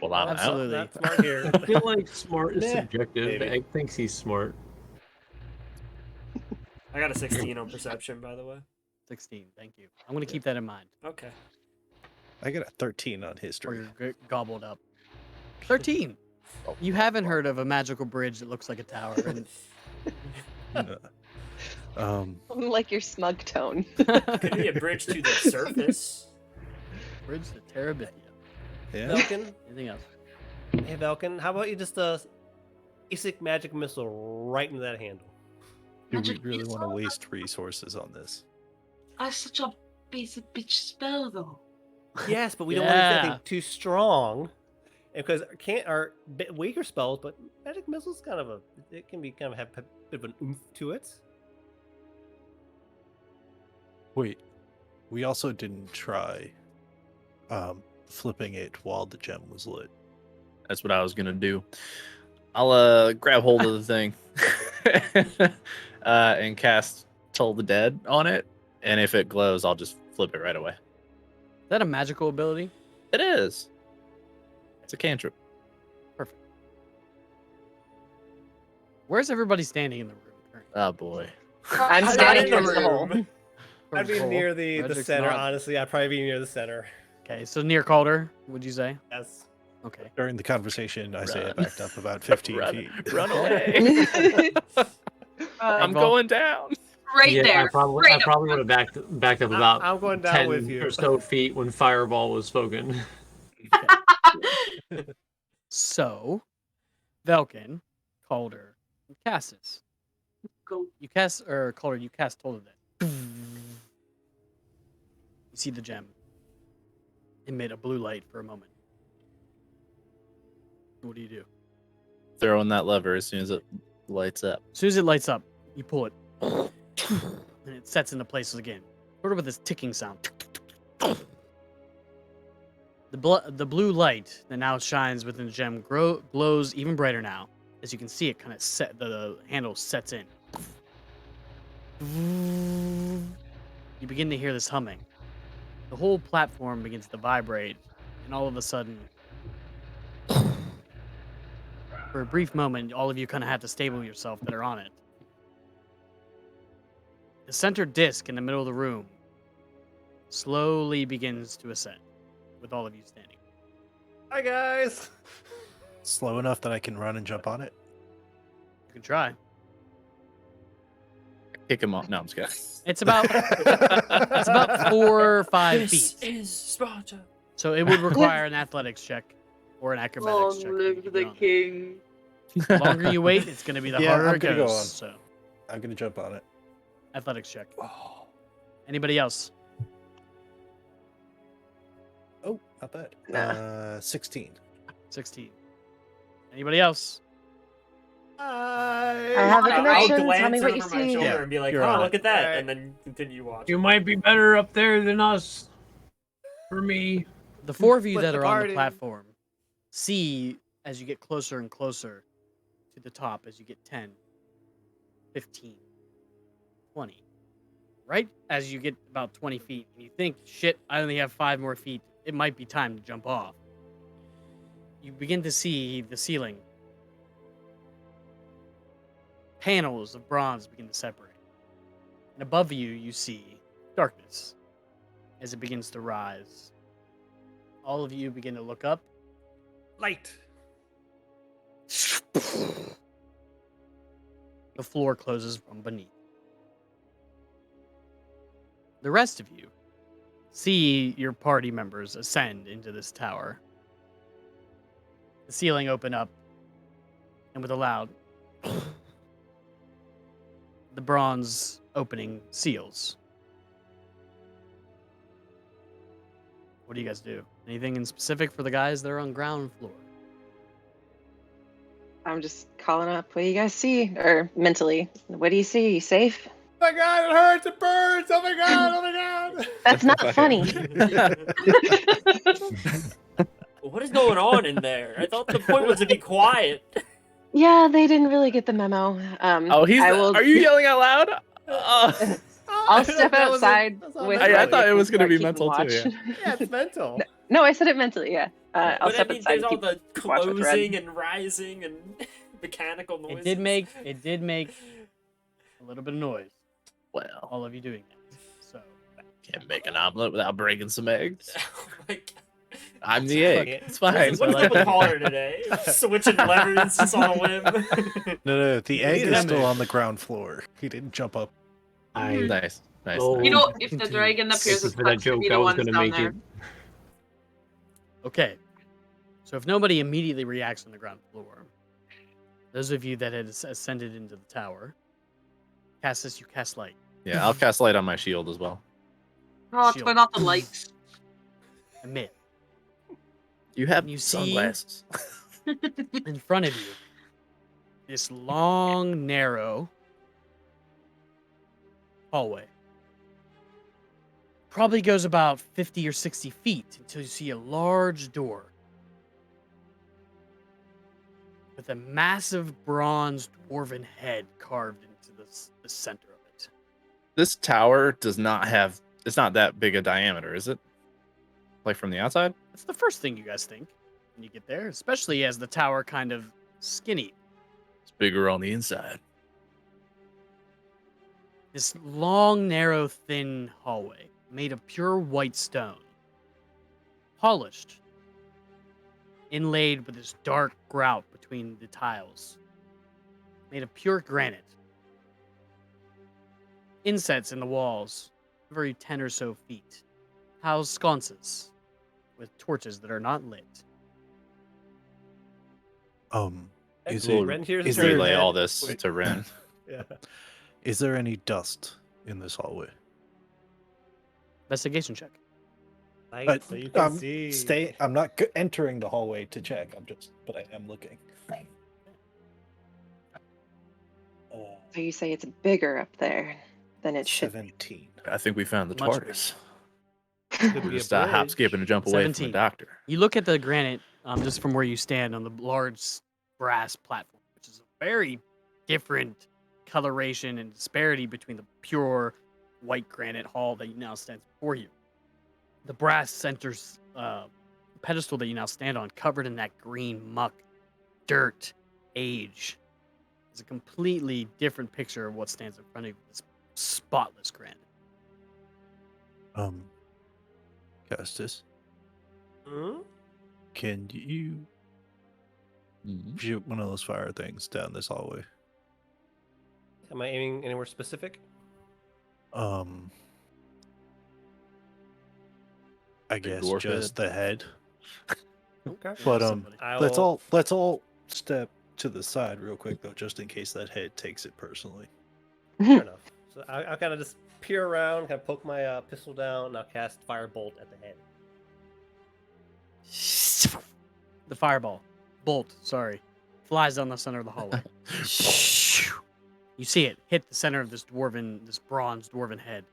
Well, I'm out. Absolutely. Not smart here. I feel like smart is Meh, subjective. maybe. Egg thinks he's smart. I got a 16 on perception, by the way. 16, thank you. I'm going to keep that in mind. Okay. I got a 13 on Or history. you're gobbled up. 13. You haven't heard of a magical bridge that looks like a tower. And Like your smug tone. Could be a bridge to the surface. bridge to Terabithia. Yeah. Velkin, Anything else? hey Velkin, how about you just basic magic missile right into that handle? Do we Magic really want to missile? waste resources on this? That's such a basic bitch spell, though. Yes, but we don't want anything Yeah. too strong, and because can't are bit weaker spells, but magic missile's kind of it can be kind of have a bit of an oomph to it. Wait, we also didn't try flipping it while the gem was lit. That's what I was gonna do. I'll grab hold of the thing and cast Toll the Dead on it, and if it glows, I'll just flip it right away. Is that a magical ability? It is. It's a cantrip. Perfect. Where's everybody standing in the room currently? Oh boy. I'm I'm standing not in the towards the hole. room. I'd be Hole. near the Frederick's center, not. honestly. I'd probably be near the center. Okay, so near Calder, would you say? Yes. Okay. During the conversation, I say I Run. backed up about 15 Run, feet. run away. I'm Well- going down. Right yeah, there. I Right probably would have backed up about I'm going down 10 with you. or so feet when Fireball was spoken. So, Velkin, Calder, and Cassis. Go. You cast, or Calder, you cast Toll of Dead. You see the gem emit a blue light for a moment. What do you do? Throwing that lever as soon as it lights up. As soon as it lights up, you pull it, and it sets into place again, sort of with this ticking sound. The blue light that now shines within the gem glows even brighter now, as you can see it kind of set. The handle sets in. You begin to hear this humming. The whole platform begins to vibrate, and all of a sudden, for a brief moment, all of you kind of have to stable yourself that are on it. The center disc in the middle of the room slowly begins to ascend, with all of you standing. Hi, guys. Slow enough that I can run and jump on it. You can try. Kick him off. No, I'm just kidding. It's about 4 or 5 This feet. is Sparta. So it would require an athletics check or an acrobatics check. Long for you live to the get on it. king. The longer you wait, it's going to be the Yeah, harder I'm it gonna go goes. on. So, I'm gonna jump on it. athletics check. Oh, Anybody else? not bad. Nah. 16. 16. Anybody else? I have a I'll connection. glance Tell me what over you my see. shoulder Yeah, and be like, you're "Oh, on look it. at that," Alright. and then continue watching. You might be better up there than us. For me. The 4 of you Split that the are on the party. platform see as you get closer and closer to the top, as you get 10, 15, 20. Right as you get about 20 feet, and you think, shit, I only have 5 more feet. It might be time to jump off. You begin to see the ceiling. Panels of bronze begin to separate. And above you, you see darkness as it begins to rise. All of you begin to look up. Light. The floor closes from beneath. The rest of you see your party members ascend into this tower. The ceiling open up, and with a loud, the bronze opening seals. What do you guys do? Anything in specific for the guys that are on ground floor? I'm just calling up. What do you guys see? Or mentally, what do you see? You safe? Oh my god, it hurts, it burns. Oh my god, oh my god. That's not funny. What is going on in there? I thought the point was to be quiet. Yeah, they didn't really get the memo. Oh, I will. Are you yelling out loud? Oh, I'll step That was outside that's all with. mental. I thought it was gonna gonna be be mental too, yeah. Yeah, it's mental. No, I said it mentally. Yeah, I'll But I step mean, outside. there's And all keep, the watch with Red. closing and rising and mechanical noises. It did make a little bit of noise. well. All of you doing that. So Can't make an omelet without breaking some eggs. Oh my god. I'm the egg. It's What's fine. what's up with Caller today? Switching levers just on a whim. No, the egg is Damn still it. on the ground floor. He didn't jump up. I Nice. Oh. You know, Ooh. if the Continue. dragon thank appears you as for that Pucks, joke. be I the was ones gonna down make there. it. Okay. So if nobody immediately reacts on the ground floor, those of you that had ascended into the tower, Cassis, you cast light. Yeah, I'll cast light on my shield as well. Oh, Shield. turn off the lights. Emit. You have And you see- sunglasses. In front of you, this long, narrow hallway. Probably goes about 50 or 60 feet until you see a large door with a massive bronze dwarven head carved into the center of it. This tower does not have. It's not that big a diameter, is it? Like from the outside? That's the first thing you guys think when you get there, especially as the tower kind of skinny. It's bigger on the inside. This long, narrow, thin hallway made of pure white stone, polished, inlaid with this dark grout between the tiles, made of pure granite. Insets in the walls, every 10 or so feet, house sconces with torches that are not lit. Is We'll it? Ren here's is turn there- relay head. all this Wait. to Ren. Yeah. Is there any dust in this hallway? Investigation check. Light, so you can I'm see. I'm not entering the hallway to check. But I am looking. So you say it's bigger up there than it should be. 17. I think we found the Much TARDIS. Could We're be a just a hop, bridge. skip, and a jump away from the 17. doctor. You look at the granite just from where you stand on the large brass platform, which is a very different coloration and disparity between the pure white granite hall that you now stands before you. The brass centers pedestal that you now stand on, covered in that green muck, dirt, age, is a completely different picture of what stands in front of you. This spotless granite. Castus, Hmm? can you shoot one of those fire things down this hallway? Am I aiming anywhere specific? I Big guess dwarf just the head. Okay. But Somebody. let's all step to the side real quick though, just in case that head takes it personally. Fair enough. So I'll kind of just peer around, kind of poke my pistol down, and I'll cast firebolt at the head. The fireball, sorry, flies down the center of the hallway. You see it hit the center of this bronze dwarven head,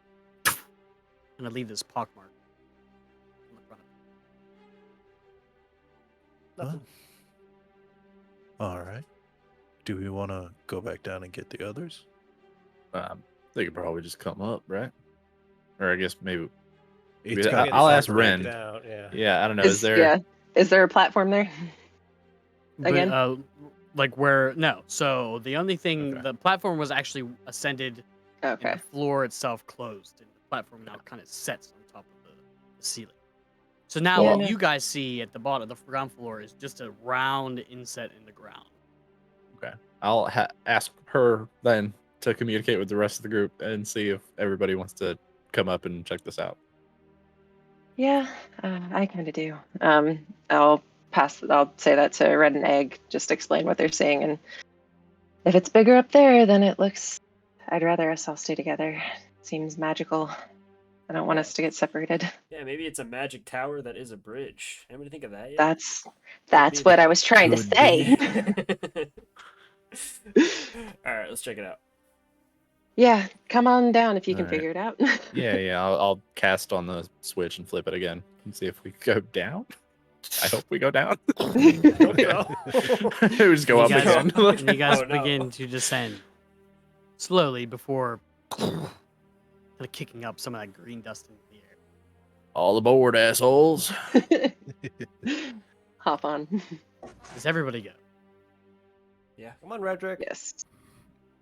and it leave this pockmark on the front of it. Nothing. All right. Do we want to go back down and get the others? They could probably just come up, right? Or I guess maybe. It's Yeah, got- I'll ask Break Ren. it out, yeah. Yeah, I don't know. Is there? Yeah. Is there a platform there? Again? But, like where? No. So the only thing, Okay. the platform was actually ascended, Okay. and the floor itself closed, and the platform now kind of sets on top of the ceiling. So now Yeah, what no. you guys see at the bottom, the ground floor, is just a round inset in the ground. Okay. I'll ask her then to communicate with the rest of the group and see if everybody wants to come up and check this out. Yeah, I kind of do. I'll say that to Red and Egg, just explain what they're seeing. And if it's bigger up there, then I'd rather us all stay together. Seems magical. I don't want us to get separated. Yeah, maybe it's a magic tower that is a bridge. Anybody think of that yet? That's be. what I was trying to Could say. All right, let's check it out. Yeah, come on down if you can All right. figure it out. Yeah. I'll cast on the switch and flip it again and see if we go down. I hope we go down. Okay. We just go You up guys, again. and you guys Oh, no. begin to descend slowly before kind of kicking up some of that green dust into the air. All aboard, assholes. Hop on. Does everybody go? Come on, Redrick. Yes.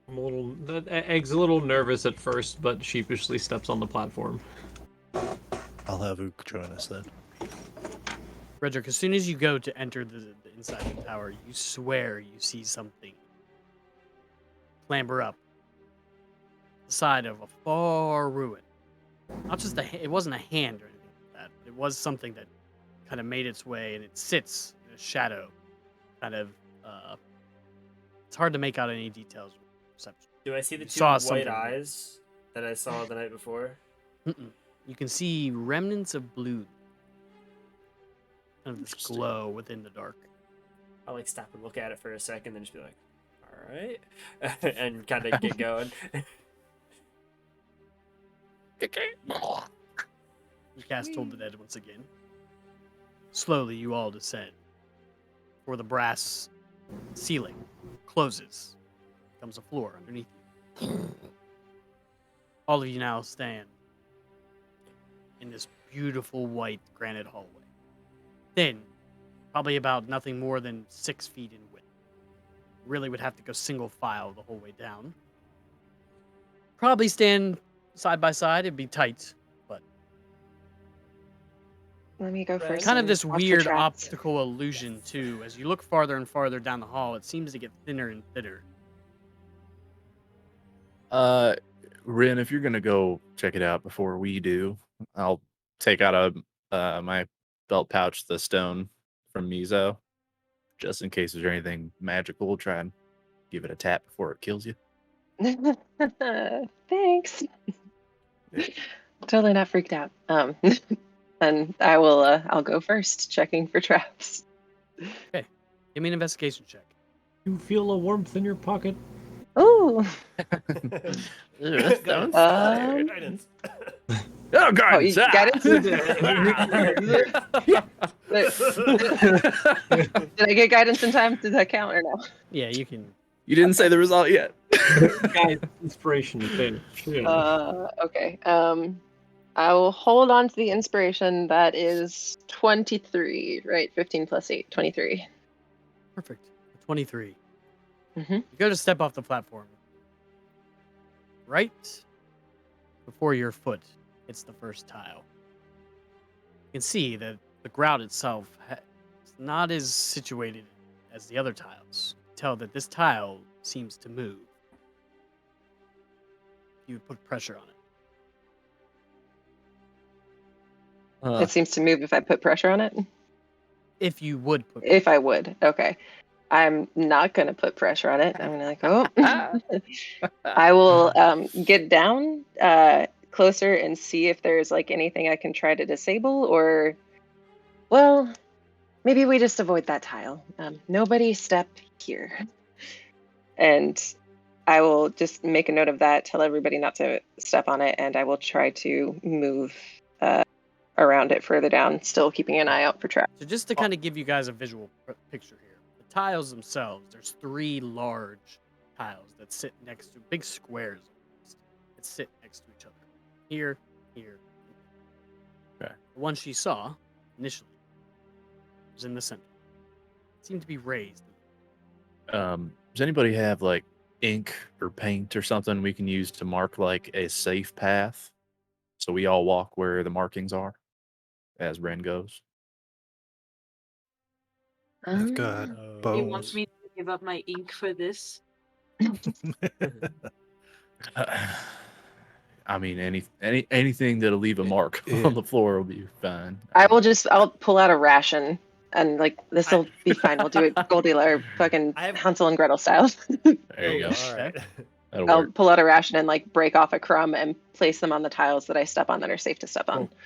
I'm Egg's a little nervous at first, but sheepishly steps on the platform. I'll have Ook join us then. Frederick, as soon as you go to enter the inside the tower, you swear you see something clamber up the side of a far ruin. Not just it wasn't a hand or anything like that. It was something that kind of made its way, and it sits in a shadow. Kind of, it's hard to make out any details with perception. Do I see the You two saw white something. eyes that I saw the night before? Mm-mm. You can see remnants of blue. Kind of this Interesting. glow within the dark. I'll like stop and look at it for a second, then just be like, "All right," and kind of get going. You cast Toll the Dead once again. Slowly, you all descend. For the brass ceiling closes, comes a floor underneath you. All of you now stand in this beautiful white granite hallway. Thin, probably about nothing more than 6 feet in width. Really would have to go single file the whole way down. Probably stand side by side. It'd be tight, but Let me go Right. first. kind of and this watch for weird traps. optical illusion too. As you look farther and farther down the hall, it seems to get thinner and thinner. Rin, if you're gonna go check it out before we do, I'll take out my belt pouch, the stone from Mizo, just in case there's anything magical. Try and give it a tap before it kills you. Thanks. Totally not freaked out. And I will. I'll go first, checking for traps. Give me an investigation check. You feel a warmth in your pocket? Ooh. That sounds Um, Guidance. Oh, God! you guidance? Did I get guidance in time? Does that count or no? Yeah, you can. You didn't say the result yet. Guys, inspiration thing. Yeah. Okay. I will hold on to the inspiration. That is 23, right? 15 plus 8, 23. Perfect. 23. Mm-hmm. You go to step off the platform. Right before your foot hits the first tile, you can see that the grout itself is not as situated as the other tiles. You can tell that this tile seems to move. You would put pressure on it. It seems to move if I put pressure on it. If you would put If I would, okay. I'm not going to put pressure on it. I'm going to I will get down closer and see if there's like anything I can try to disable, or, well, maybe we just avoid that tile. Nobody step here. And I will just make a note of that, tell everybody not to step on it, and I will try to move around it further down, still keeping an eye out for traps. So just to kind of give you guys a visual picture here, the tiles themselves, there's 3 large tiles that sit next to big squares that sit next to each other. Here, here. Okay. The one she saw initially was in the center. It seemed to be raised. Does anybody have like ink or paint or something we can use to mark like a safe path, so we all walk where the markings are as Ren goes? I've got Um, You want bows. me to give up my ink for this? I mean, anything that'll leave a mark on the floor will be fine. I'll pull out a ration and like this will be fine. We'll do it Goldilocks fucking I have- Hansel and Gretel style. There you go. All right. That'll I'll work. pull out a ration and like break off a crumb and place them on the tiles that I step on that are safe to step on. Cool.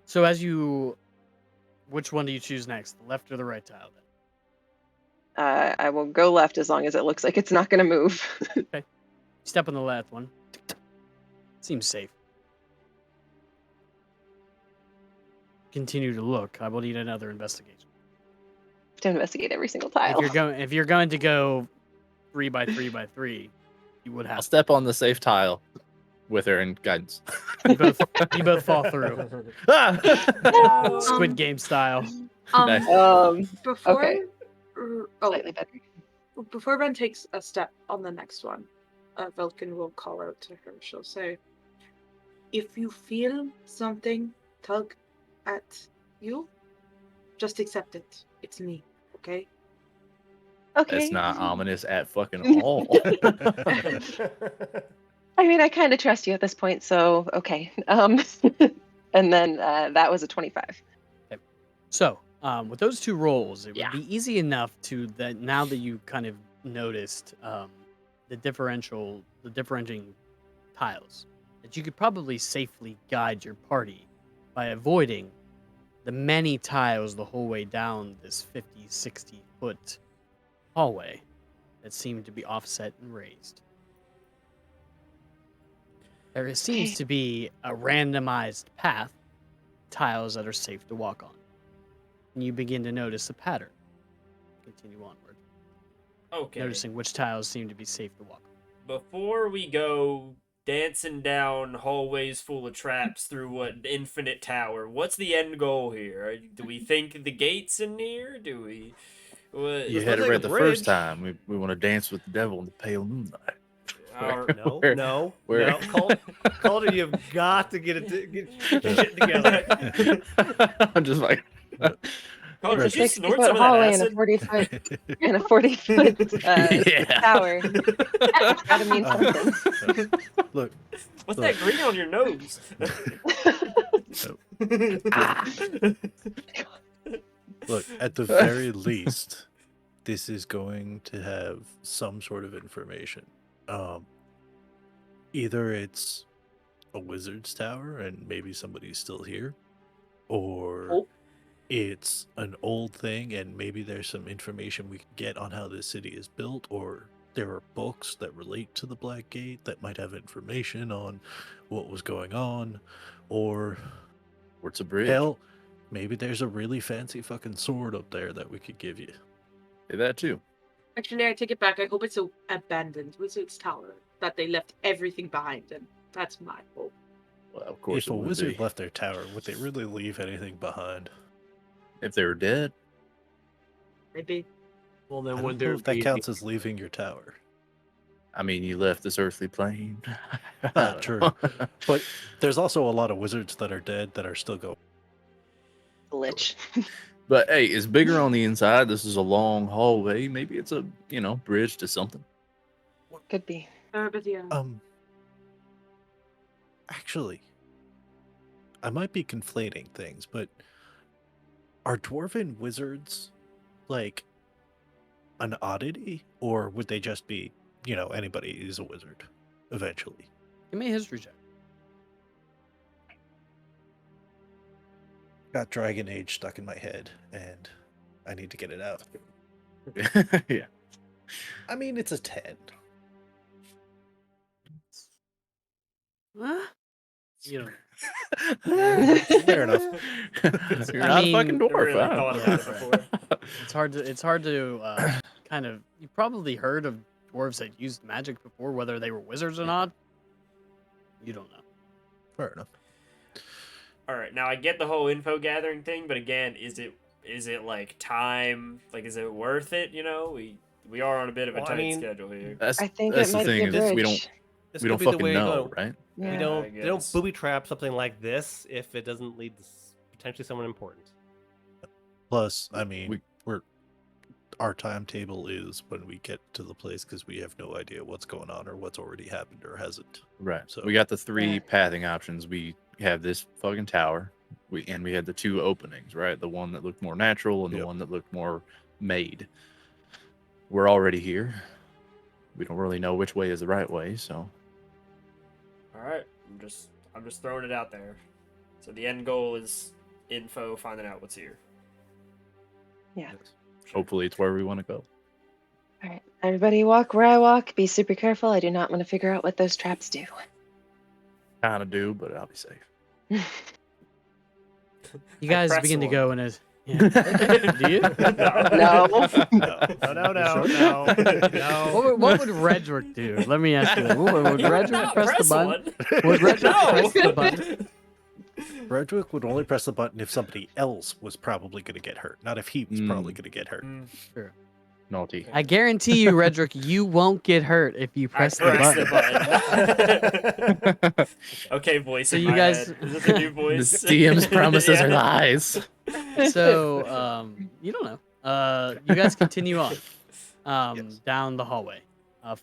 So which one do you choose next, the left or the right tile? Then? I will go left as long as it looks like it's not going to move. You step on the left one. Seems safe. Continue to look. I will need another investigation. To investigate every single tile. If you're going to go 3 by 3 by 3, you would I'll have step on the safe tile with her in guidance. you both fall through. Squid Game style. Nice. Before, Okay. oh, Slightly better. before Ben takes a step on the next one, Vulcan will call out to her. She'll say, if you feel something tug at you, just accept it. It's me, okay? Okay. That's not ominous at fucking all. I mean, I kind of trust you at this point, so okay. And then that was a 25. So, with those two rolls, it Yeah. would be easy enough to that now that you kind of noticed the differentiating tiles, that you could probably safely guide your party by avoiding the many tiles the whole way down this 50, 60 foot hallway that seemed to be offset and raised. There seems Okay. to be a randomized path, tiles that are safe to walk on. And you begin to notice a pattern. Continue onward, Okay. noticing which tiles seem to be safe to walk on. Before we go dancing down hallways full of traps through what infinite tower, what's the end goal here? Do we think the gate's in here? Do we? What? You This had looks it like a right the first bridge. time. We want to dance with the devil in the pale moonlight. Our- No, Where- no, where- no. Calder, you've got to get your shit together. I'm just like, Connor, did you 60 snort foot some of that hallway and a acid? 40 foot Yeah. tower. Gotta mean something. Look, What's that green on your nose? look, at the very least, this is going to have some sort of information. Either it's a wizard's tower and maybe somebody's still here, or Oh. it's an old thing and maybe there's some information we can get on how this city is built, or there are books that relate to the Black Gate that might have information on what was going on, or What's a bridge? hell, maybe there's a really fancy fucking sword up there that we could give you. Say that too. Actually, I take it back. I hope it's an abandoned wizard's tower that they left everything behind, and that's my hope. Well, of course If it a would wizard be. left their tower, would they really leave anything behind? If they were dead, Maybe. Well, I then don't would know there if that be counts as leaving your tower. I mean, you left this earthly plane. I Ah, don't true. know. But there's also a lot of wizards that are dead that are still going. Glitch. But hey, it's bigger on the inside. This is a long hallway. Maybe it's a bridge to something. Could be. But yeah. Actually, I might be conflating things, but are dwarven wizards like an oddity, or would they just be, anybody is a wizard eventually? Give me a history check. Got Dragon Age stuck in my head, and I need to get it out. Yeah. I mean, it's a 10. Huh? You know, Fair enough. You're I not mean, a fucking never dwarf. really huh? thought about it before. it's hard to kind of. You probably heard of dwarves that used magic before, whether they were wizards or not. You don't know. Fair enough. All right, now I get the whole info gathering thing, but again, is it like time? Like, is it worth it? We are on a bit of a Well, I tight mean, schedule here. That's I think that's it the might thing be a is we bridge. don't This we could don't be the fucking way to know, go. right? Yeah. They I don't guess. booby trap something like this if it doesn't lead to potentially someone important. Plus, I mean, We- our timetable is when we get to the place because we have no idea what's going on or what's already happened or hasn't. Right. So- We got the three Yeah. pathing options. We have this fucking tower. We had the two openings, right? The one that looked more natural and the Yep. one that looked more made. We're already here. We don't really know which way is the right way, so All right, I'm just throwing it out there. So the end goal is info, finding out what's here. Yeah. hopefully it's where we want to go. All right. Everybody walk where I walk. Be super careful. I do not want to figure out what those traps do. Kind of do, but I'll be safe. You I guys press begin to one. go in a. Yeah. Do you? No. What would Redrick do? Let me ask you that. Would You would Redrick not press the button? one. Would Redrick No. press the button? Redrick would only press the button if somebody else was probably going to get hurt, not if he was probably going to get hurt. Sure. Naughty. I guarantee you, Redrick, you won't get hurt if you I press the press button. the button. Okay, voice So in you my guys- head. Is it the new The voice? DM's promises Yeah. are lies. So, you don't know. You guys continue on Yes. down the hallway,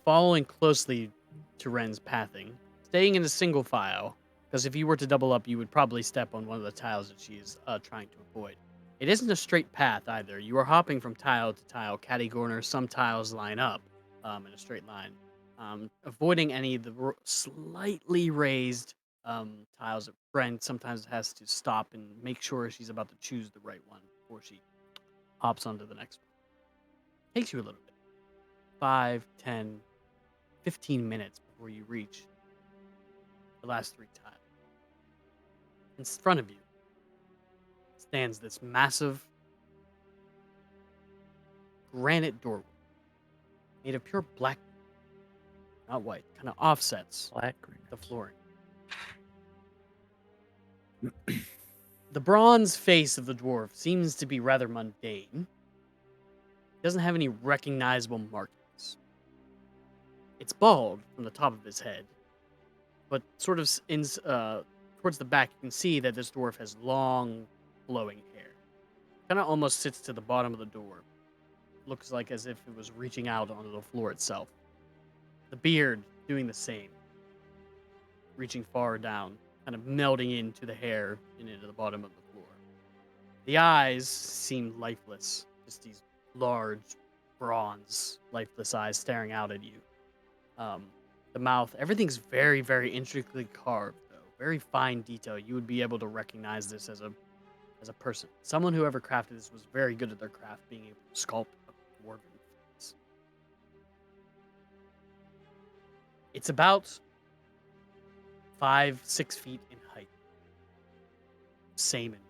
following closely to Ren's pathing, staying in a single file, because if you were to double up, you would probably step on one of the tiles that she is trying to avoid. It isn't a straight path either. You are hopping from tile to tile, catty corner. Some tiles line up in a straight line, avoiding any of the slightly raised tiles. Ren sometimes has to stop and make sure she's about to choose the right one before she hops onto the next one. Takes you a little bit. 5, 10, 15 minutes before you reach the last 3 tiles. In front of you stands this massive granite doorway made of pure black, not white, kind of offsets Black the flooring. The bronze face of the dwarf seems to be rather mundane. He doesn't have any recognizable markings. It's bald from the top of his head, but sort of towards the back, you can see that this dwarf has long, flowing hair. Kind of almost sits to the bottom of the door. Looks like as if it was reaching out onto the floor itself. The beard doing the same, reaching far down, kind of melding into the hair and into the bottom of the floor. The eyes seem lifeless, just these large, bronze, lifeless eyes staring out at you. The mouth, everything's very, very intricately carved, though. Very fine detail. You would be able to recognize this as a person. Someone who ever crafted this was very good at their craft, being able to sculpt a dwarven face. It's about 5, 6 feet in height. Same in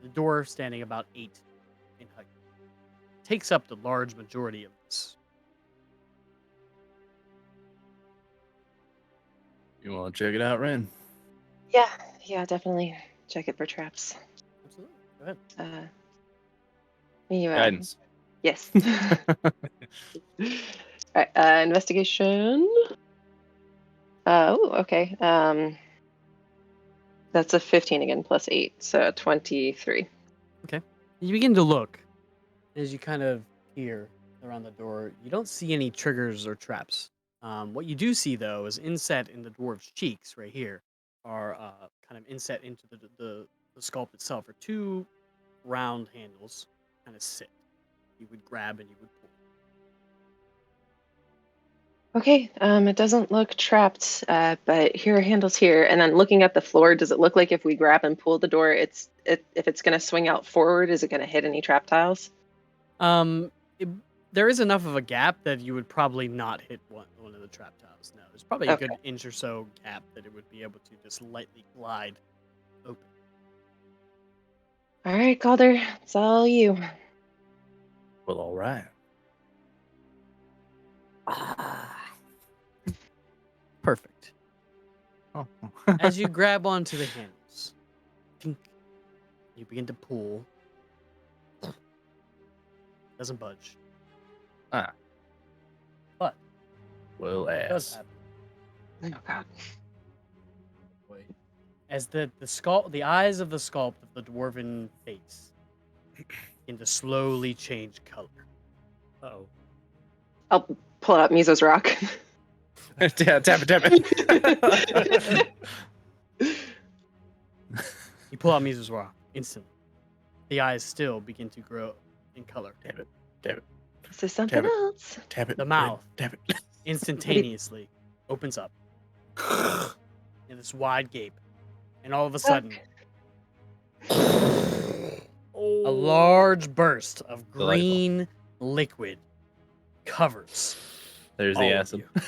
the door standing about 8 in height. Takes up the large majority of this. You want to check it out, Ren? Yeah, definitely. Check it for traps. Absolutely. Go ahead. You, Guidance. Yes. All right. Investigation. Okay. That's a 15 again, plus 8, so 23. You begin to look as you kind of peer around the door. You don't see any triggers or traps. What you do see, though, is inset in the dwarf's cheeks right here are kind of inset into the sculpt itself are 2 round handles kind of sit. You would grab and you would pull. Okay. It doesn't look trapped, but here are handles here. And then looking at the floor, does it look like if we grab and pull the door, if it's going to swing out forward, is it going to hit any trap tiles? There is enough of a gap that you would probably not hit one of the trap tiles. No, there's probably a good inch or so gap that it would be able to just lightly glide open. All right, Calder, it's all you. Well, all right. Perfect. Oh. As you grab onto the handles, tink, you begin to pull. Doesn't budge. Ah. But Well, it does ass. happen. Oh God. Wait. As the eyes of the sculpt of the dwarven face begin to slowly change color. Uh-oh. I'll pull out Mizo's rock. Yeah, tap it. You pull out Mizu's rock instantly. The eyes still begin to grow in color. Is this something Damn it. else? Tap it. The mouth. Tap it. Instantaneously opens up in this wide gape, and all of a sudden, a large burst of Delightful. green liquid covers. There's all the of acid. you.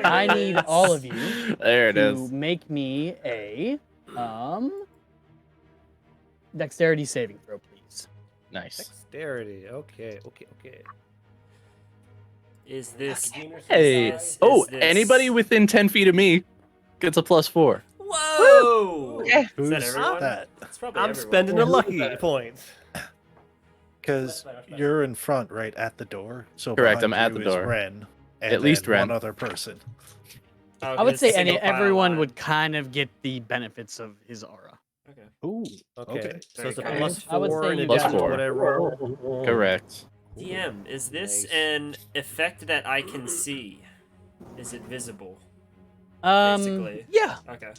I need all of you There it to is. make me a dexterity saving throw, please. Nice. Dexterity. Okay. Is this? Hey. Is Oh, this- anybody within 10 feet of me gets a +4. Whoa! Okay. Is that Who's everyone? that? That's probably I'm everyone. spending a lucky point. Because you're in front, right, at the door. So Correct, behind I'm at you the is door. Ren, and At least then one Ren. other person. Oh, I would 'cause say single file everyone line. would kind of get the benefits of his aura. Okay. Ooh, Okay. So it's a Very plus good. I would 4 say in you Plus addition got to four. what I roll. Correct. DM, is this Nice. an effect that I can see? Is it visible? Basically. Yeah. Okay.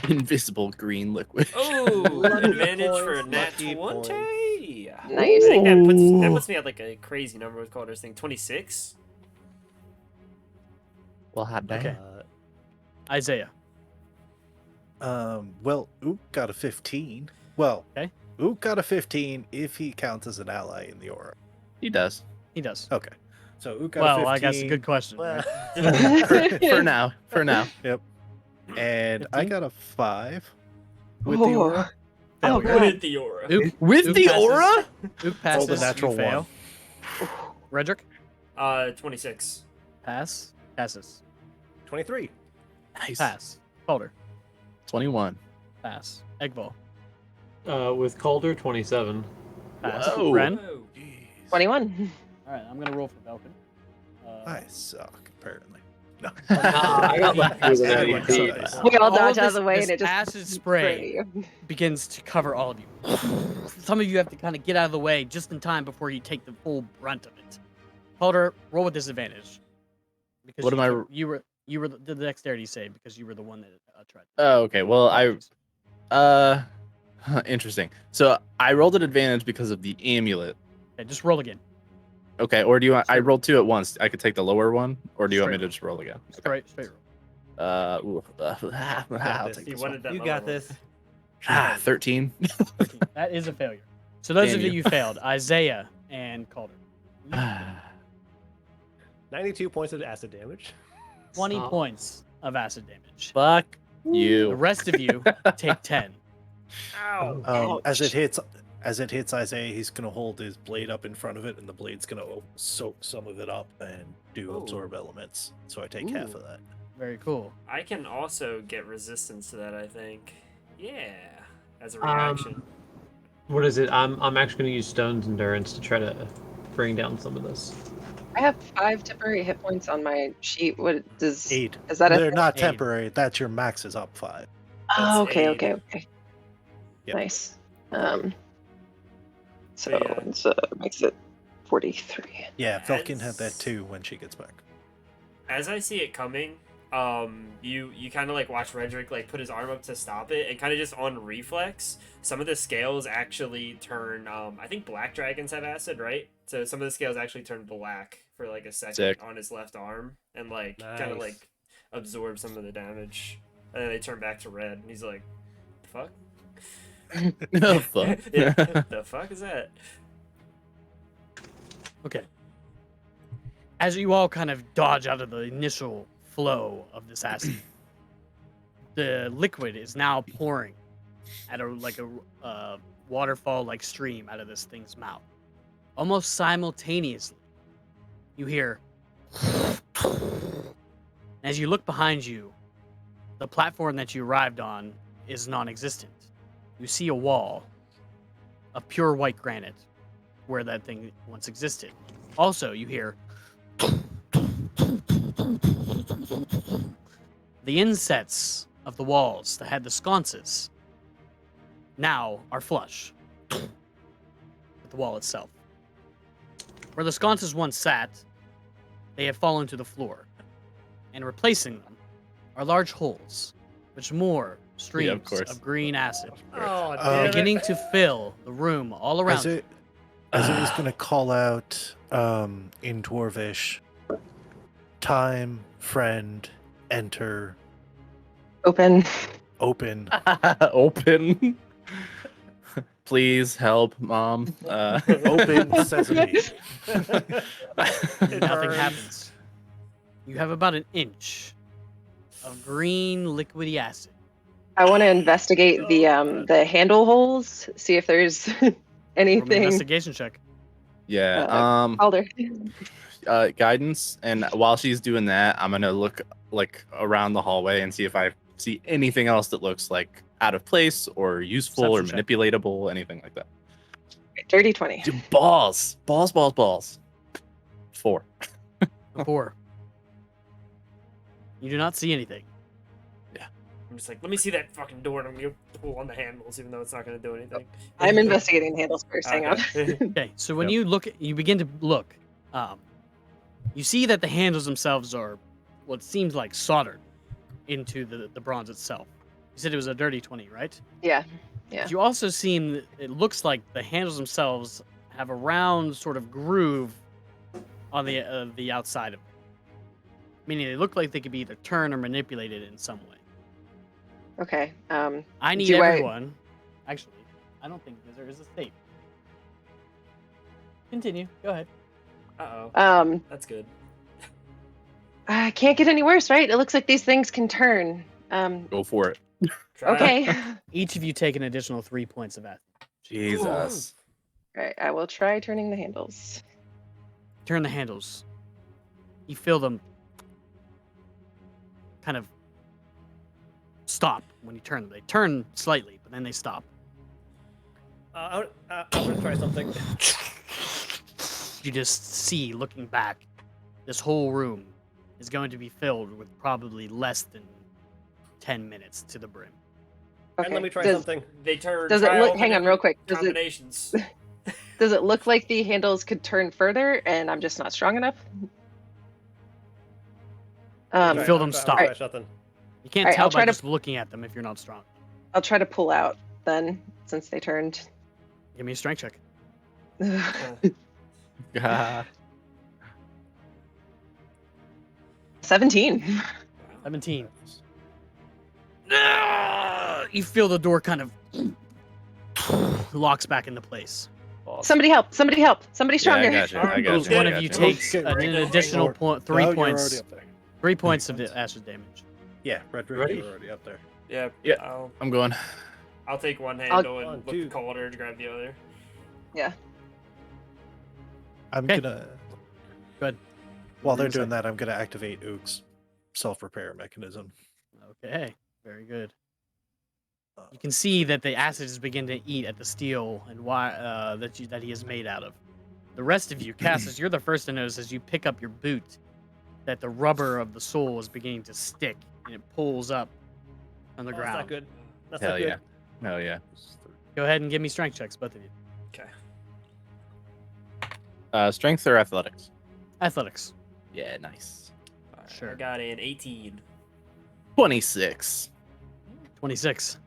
Invisible green liquid. Oh, Lucky advantage for a points, nat lucky 20. Nice. I think that Ooh. puts me at like a crazy number with Calder's thing. 26. Well, hot damn. Okay. Isaiah. Well, Ook got a 15. Well, Okay. Ook got a 15 if he counts as an ally in the aura. He does. He does. Okay. So Ook got a Well, 15. I guess a good question. Well, Right? For now. For now. Yep. And I 15? got a 5 with the Oh. aura. Oh, Failure. God. With the aura. Ook, With Ook the passes. aura? Ook passes. Rolled a natural you fail. Redrick. 26. Pass. Passes. 23. Nice. Pass. Calder. 21. Pass. Eggval. With Calder, 27. Pass. Whoa. Ren. Whoa. 21. All right, I'm gonna roll for Belkin. I suck, apparently. No. I got left with an Everyone MVP. sucks. We all dodge of out of the way and it just acid spray begins to cover all of you. Some of you have to kind of get out of the way just in time before you take the full brunt of it. Calder, roll with disadvantage. Because What am I- You were the dexterity save because you were the one that tried. Oh, okay. Well, Apologies. interesting. So I rolled an advantage because of the amulet. Okay, just roll again. Okay, or do you want? I Sure. rolled 2 at once. I could take the lower one, or do you want me Straight to just roll again? Straight roll. I'll this. take You this one. wanted that You lower got one. this. 13. 13. That is a failure. So those Damn of you you. who failed, Isaiah and Calder. 92 points of acid damage. 20 Stop. points of acid damage. Fuck The you. rest of you take 10. Ow. As it hits Isaiah, he's gonna hold his blade up in front of it, and the blade's gonna soak some of it up and do Ooh. absorb elements. So I take half of that. Very cool. I can also get resistance to that, I think. Yeah. As a Um, reaction. What is it? I'm actually going to use Stone's Endurance to try to bring down some of this. I have 5 temporary hit points on my sheet. What does 8. is that? They're not Aid. temporary. That's your max is up 5. Oh, That's okay, aid. okay. Yep. Nice. So But yeah. it's makes it 43. Yeah, Felkin had that As- too when she gets back. As I see it coming, you kind of like watch Redrick like put his arm up to stop it, and kind of just on reflex, some of the scales actually turn. I think black dragons have acid, right? So some of the scales actually turn black for like a second Sick. on his left arm, and like kind of Nice. like absorb some of the damage, and then they turn back to red. And he's like, "The fuck? Oh, fuck. Yeah, the fuck is that?" Okay. As you all kind of dodge out of the initial flow of this acid, the liquid is now pouring at a waterfall like stream out of this thing's mouth. Almost simultaneously, you hear. As you look behind you, the platform that you arrived on is non-existent. You see a wall of pure white granite where that thing once existed. Also, you hear the insets of the walls that had the sconces now are flush with the wall itself. Where the sconces once sat, they have fallen to the floor, and replacing them are large holes, which more streams course. of green acid Oh, damn it. beginning to fill the room all around. As it was gonna call out in Dwarvish, time, friend, enter, Open. open. Open. Please help, Mom. Open sesame. Nothing burns. happens. You have about an inch of green liquidy acid. I want to investigate the handle holes, see if there's Roll me an anything. investigation check. Yeah. Calder. Guidance, and while she's doing that, I'm gonna look like around the hallway and see if I see anything else that looks like out of place or useful or Perception check. manipulatable, anything like that. Dirty 20. Balls. 4. A 4. You do not see anything. I'm just like, let me see that fucking door, and I'm gonna pull on the handles, even though it's not gonna do anything. I'm investigating the handles first. Hang on. Okay. Okay, so when you begin to look, you see that the handles themselves are what seems like soldered into the bronze itself. You said it was a dirty 20, right? Yeah. But you also see it looks like the handles themselves have a round sort of groove on the outside of them, meaning they look like they could be either turned or manipulated in some way. Okay. I need Do I- everyone. Actually, I don't think there is a state. Continue. Go ahead. Uh-oh. That's good. I can't get any worse, right? It looks like these things can turn. Go for it. Try it. Okay. Each of you take an additional 3 points of that. Jesus. Right. I will try turning the handles. Turn the handles. You feel them kind of stop when you turn them. They turn slightly, but then they stop. I'm gonna try something. You just see, looking back, this whole room is going to be filled with probably less than 10 minutes to the brim. Okay. And let me try does, something. They turn. Does it try look? all the Hang on, real different quick. Combinations. Does it look like the handles could turn further, and I'm just not strong enough? You feel them I'll stop. try something. You can't Alright, tell I'll by try to- just looking at them if you're not strong. I'll try to pull out then, since they turned. Give me a strength check. 17. 17. You feel the door kind of locks back into place. Somebody help! Somebody help! Somebody Yeah, stronger. I got you. I got you. One I of got you you. takes Okay, an right. additional point, 3 No, you're points. already up there. 3 points of the acid damage. Yeah, Red River, Ready? you're already up there. Yeah. Yeah. I'll I'm going. take one handle and One, look two. the colder to grab the other. Yeah. I'm Okay. gonna. Good. While they're What were you doing that, I'm gonna activate Oog's self-repair mechanism. Okay, very good. You can see that the acid is beginning to eat at the steel and that he is made out of. The rest of you, Cassis, you're the first to notice as you pick up your boot that the rubber of the sole is beginning to stick and it pulls up on the Oh, that's ground. not good. That's Hell not good. yeah. Hell yeah. Go ahead and give me strength checks, both of you. Okay. Strength or athletics? Athletics. Yeah, nice. Alright, Sure. I got an 18. 26. 26.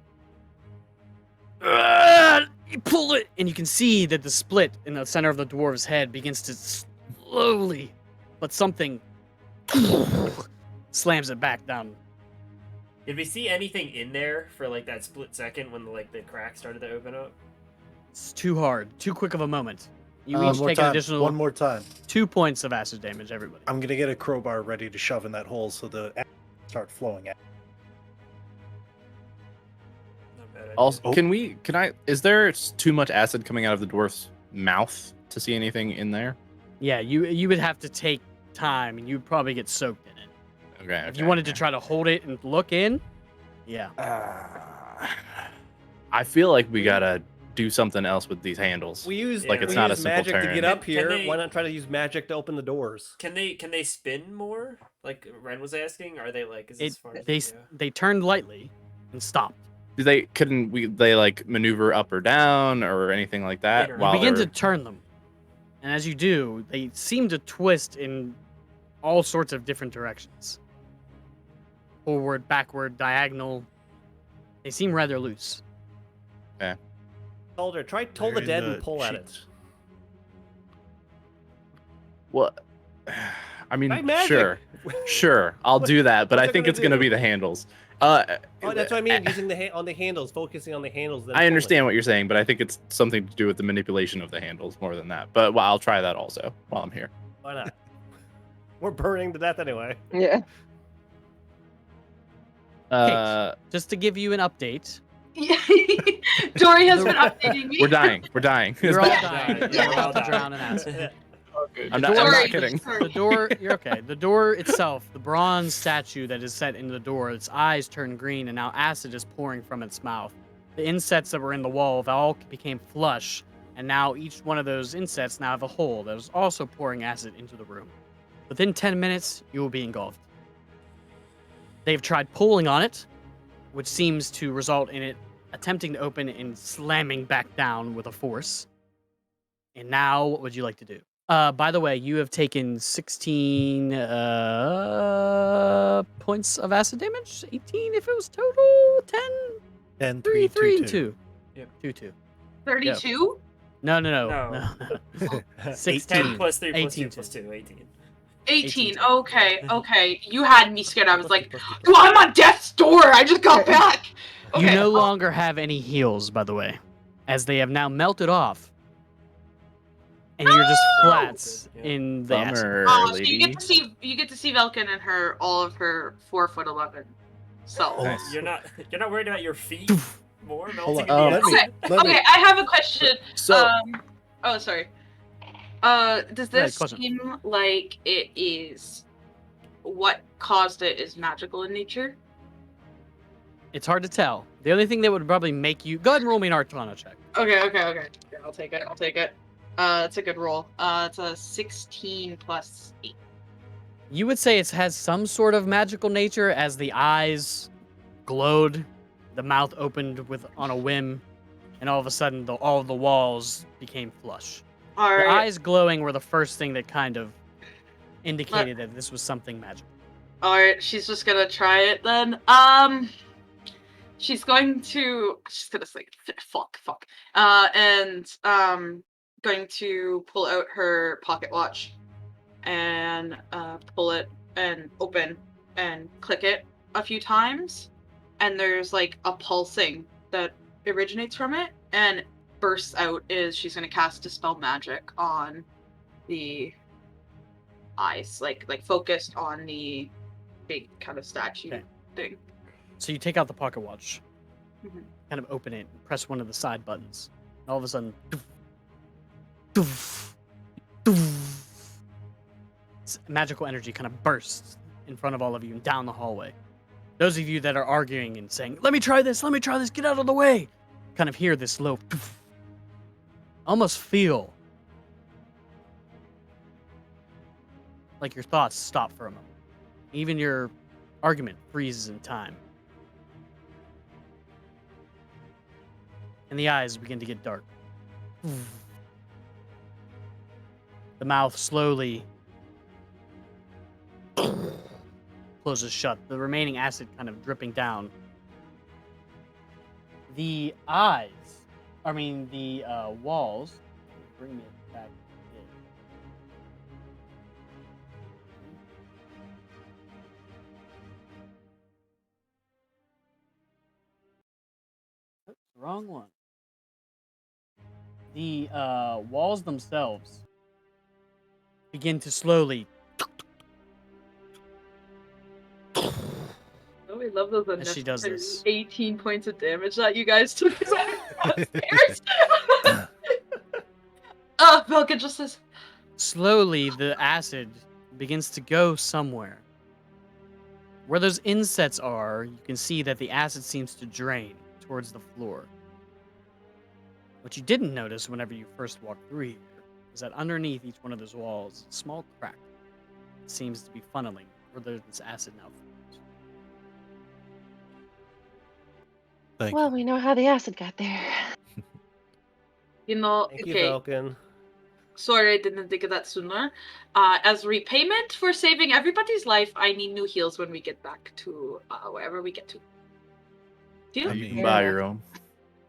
You pull it, and you can see that the split in the center of the dwarf's head begins to slowly, but something slams it back down. Did we see anything in there for like that split second when the crack started to open up? It's too hard, too quick of a moment. You One each more take an time. additional One more time. 2 points of acid damage, everybody. I'm gonna get a crowbar ready to shove in that hole so the acid start flowing out. Not bad idea. Also, Oh. is there too much acid coming out of the dwarf's mouth to see anything in there? Yeah, you would have to take time, and you'd probably get soaked in it. Okay. If you wanted to try to hold it and look in, yeah. I feel like we gotta do something else with these handles. We use Like, it's we not a use simple magic to turn. get up Can here. they- Why not try to use magic to open the doors? Can they spin more? Like Ren was asking. Are they like? Is this far as They they go? they turned lightly and stopped. Couldn't they like maneuver up or down or anything like that? You You while begin they're- to turn them, and as you do, they seem to twist in all sorts of different directions. Forward, backward, diagonal. They seem rather loose. Calder, try toll the They're dead in and pull at it. sheets. What? I mean, Try magic. sure, I'll do that, but What's I it think gonna it's gonna do? be the handles. Oh, that's what I mean. Using on the handles, focusing on the handles. Then I pulling. understand what you're saying, but I think it's something to do with the manipulation of the handles more than that. But I'll try that also while I'm here. Why not? We're burning to death anyway. Yeah. Just to give you an update, Dory has been updating me. We're dying. We're dying. you're all Yeah. dying. Yeah, You're we're about all to dying. drown in acid. Yeah. I'm not Dory, kidding. The door, you're okay. The door itself, the bronze statue that is set into the door, its eyes turn green, and now acid is pouring from its mouth. The insets that were in the wall all became flush And now each one of those insets now have a hole that is also pouring acid into the room. Within 10 minutes, you will be engulfed. They've tried pulling on it, which seems to result in it attempting to open and slamming back down with a force. And now, what would you like to do? By the way, you have taken 16 points of acid damage. 18 if it was total. 10, And 3, 3, 2, and 2. Yep. 2, 2. 32? No. No. 16. 10 plus 3 plus 2 18. plus 2, 18. 18. 18. Okay, okay. You had me scared. I was like, oh, I'm on death's door. I just got back. Okay. You no longer have any heals, by the way, as they have now melted off. And you're just flats Yeah. in the acid. Bummer, Oh, so lady. you get to see Velkin and her all of her 4'11" self. Oh, Nice. You're not worried about your feet more melting in on, the let me- acid? let me- Okay, I have a question. So, Oh, sorry. Does this question. seem like it is what caused it is magical in nature? It's hard to tell. The only thing that would probably make you... Go ahead and roll me an Arcana check. Okay. Yeah, I'll take it. It's a good roll. It's a 16 plus 8. You would say it has some sort of magical nature as the eyes glowed, the mouth opened on a whim, and all of a sudden all of the walls became flush. The Alright. eyes glowing were the first thing that kind of indicated that this was something magical. Alright, she's just gonna try it then. She's gonna say, fuck. And going to pull out her pocket watch and pull it and open and click it a few times. And there's like a pulsing that originates from it and bursts out is she's gonna cast Dispel Magic on the eyes, like focused on the big kind of statue Okay. thing. So you take out the pocket watch, Mhm. kind of open it, and press one of the side buttons. And all of a sudden, doof, magical energy kind of bursts in front of all of you and down the hallway. Those of you that are arguing and saying, let me try this, get out of the way, kind of hear this low, almost feel like your thoughts stop for a moment. Even your argument freezes in time. And the eyes begin to get dark. The mouth slowly closes shut, the remaining acid kind of dripping down. The walls, bring me back. Oops, wrong one. The walls themselves begin to slowly Oh, we love those as she does this. 18 points of damage that you guys took. Upstairs. Velkin just says, Slowly, the acid begins to go somewhere. Where those insets are, you can see that the acid seems to drain towards the floor. What you didn't notice whenever you first walked through here is that underneath each one of those walls, a small crack seems to be funneling where this acid now flows. Thank Well, you. we know how the acid got there. you know, Thank you, okay, Falcon. sorry I didn't think of that sooner. As repayment for saving everybody's life, I need new heals when we get back to wherever we get to. Deal? you can mean- buy your own.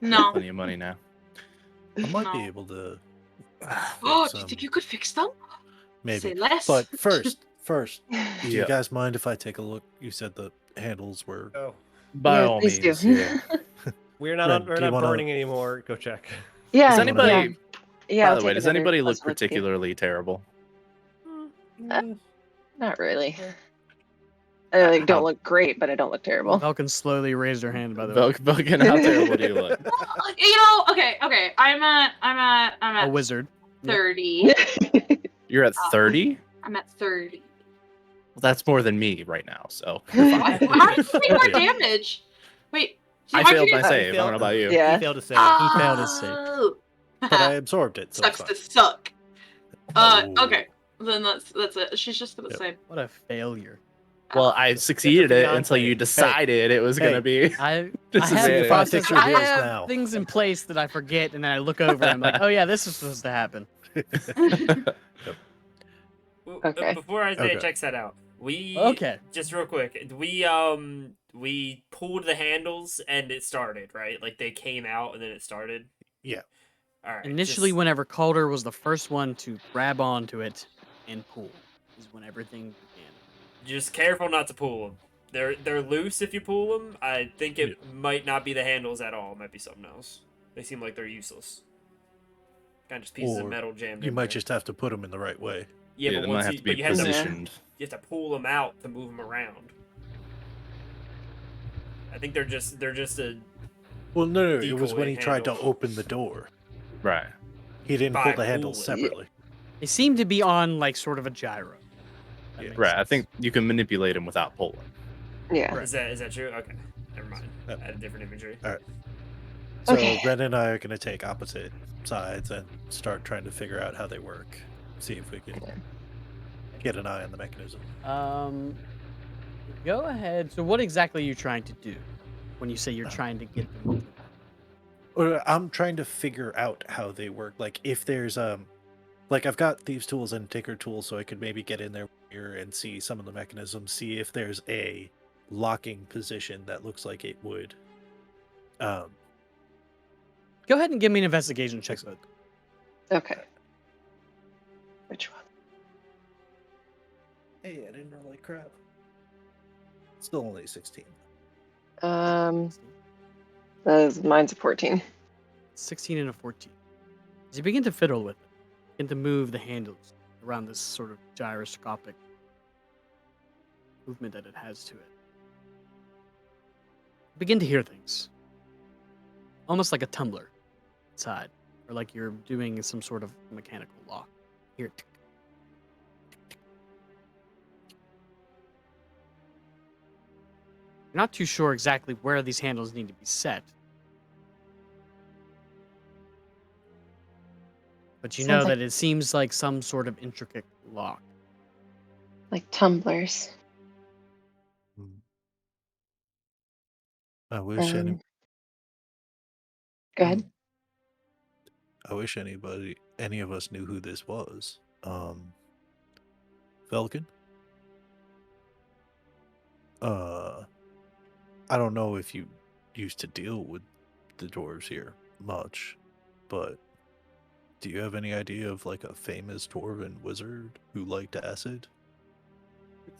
No. Plenty of money now. I might be No. able to. Oh, fix do you 'em, think you could fix them? maybe. Say less. But first, do you Yeah. guys mind if I take a look? You said the handles were. Oh, By Yeah, all please do. means, yeah. we're not Ren, we're do you not wanna- burning anymore. Go check. Yeah. Does anybody, Yeah. by I'll the way, take does another anybody look close look at you. particularly terrible? Not really. I How- don't look great, but I don't look terrible. Falcon slowly raised her hand, by the way. Vulcan, how terrible do you look? Okay. I'm at A wizard. 30. You're at 30? I'm at 30. Well, that's more than me right now, so you're How fine. how did you take more Yeah. damage? Wait. I how'd you failed my get- save. I don't know about you. Yeah. He failed to save. He failed his save. Oh. but I absorbed it, so it's Sucks fine. to suck. Oh. Okay. Then that's it. She's just gonna Yep. say. What a failure. Well, I succeeded it beyond until you claim. decided it was Hey. gonna be I have disadvantage. process. Picture I heals have now. things in place that I forget, and then I look over and I'm like, oh yeah, this is supposed to happen. Okay. Before Isaiah Okay. checks that out, we Okay. just real quick, we pulled the handles and it started, right? Like they came out and then it started. Yeah. All right. Initially, just- whenever Calder was the first one to grab onto it and pull, is when everything began. just careful not to pull them. They're loose if you pull them. I think it might not be the handles at all. It might be something else. They seem like they're useless. Kind of just pieces of Or metal jammed. You in might there. just have to put them in the right way. Yeah, they but might once have you, to be but you have to positioned. you have to pull them out to move them around. I think they're just a Well, no, it was when Decoy he tried to handle. open the door. Right. He didn't By pull the handles pulling. separately. They seem to be on like sort of a gyro. That Yeah. makes Right. I sense. think you can manipulate them without pulling. Yeah. Right. Is that true? Okay, never mind. Yep. I had a different imagery. So Okay. Ren and I are going to take opposite sides and start trying to figure out how they work. See if we can get an eye on the mechanism. Go ahead. So, what exactly are you trying to do when you say you're trying to get them? Or I'm trying to figure out how they work. Like if there's like I've got thieves tools and tinker tools, so I could maybe get in there here and see some of the mechanisms, see if there's a locking position that looks like it would. Go ahead and give me an investigation check. Both. Okay. Which one? Hey, I didn't roll like crap. Still only 16. Mine's a 14. 16 and a 14. As you begin to fiddle with it, begin to move the handles around this sort of gyroscopic movement that it has to it. Begin to hear things. Almost like a tumbler inside, or like you're doing some sort of mechanical lock. Hear it. You're not too sure exactly where these handles need to be set. But you know Sounds like- that it seems like some sort of intricate lock. Like tumblers. I wish any. Go ahead. I wish any of us knew who this was. Velkin? I don't know if you used to deal with the dwarves here much, but do you have any idea of like a famous dwarven wizard who liked acid?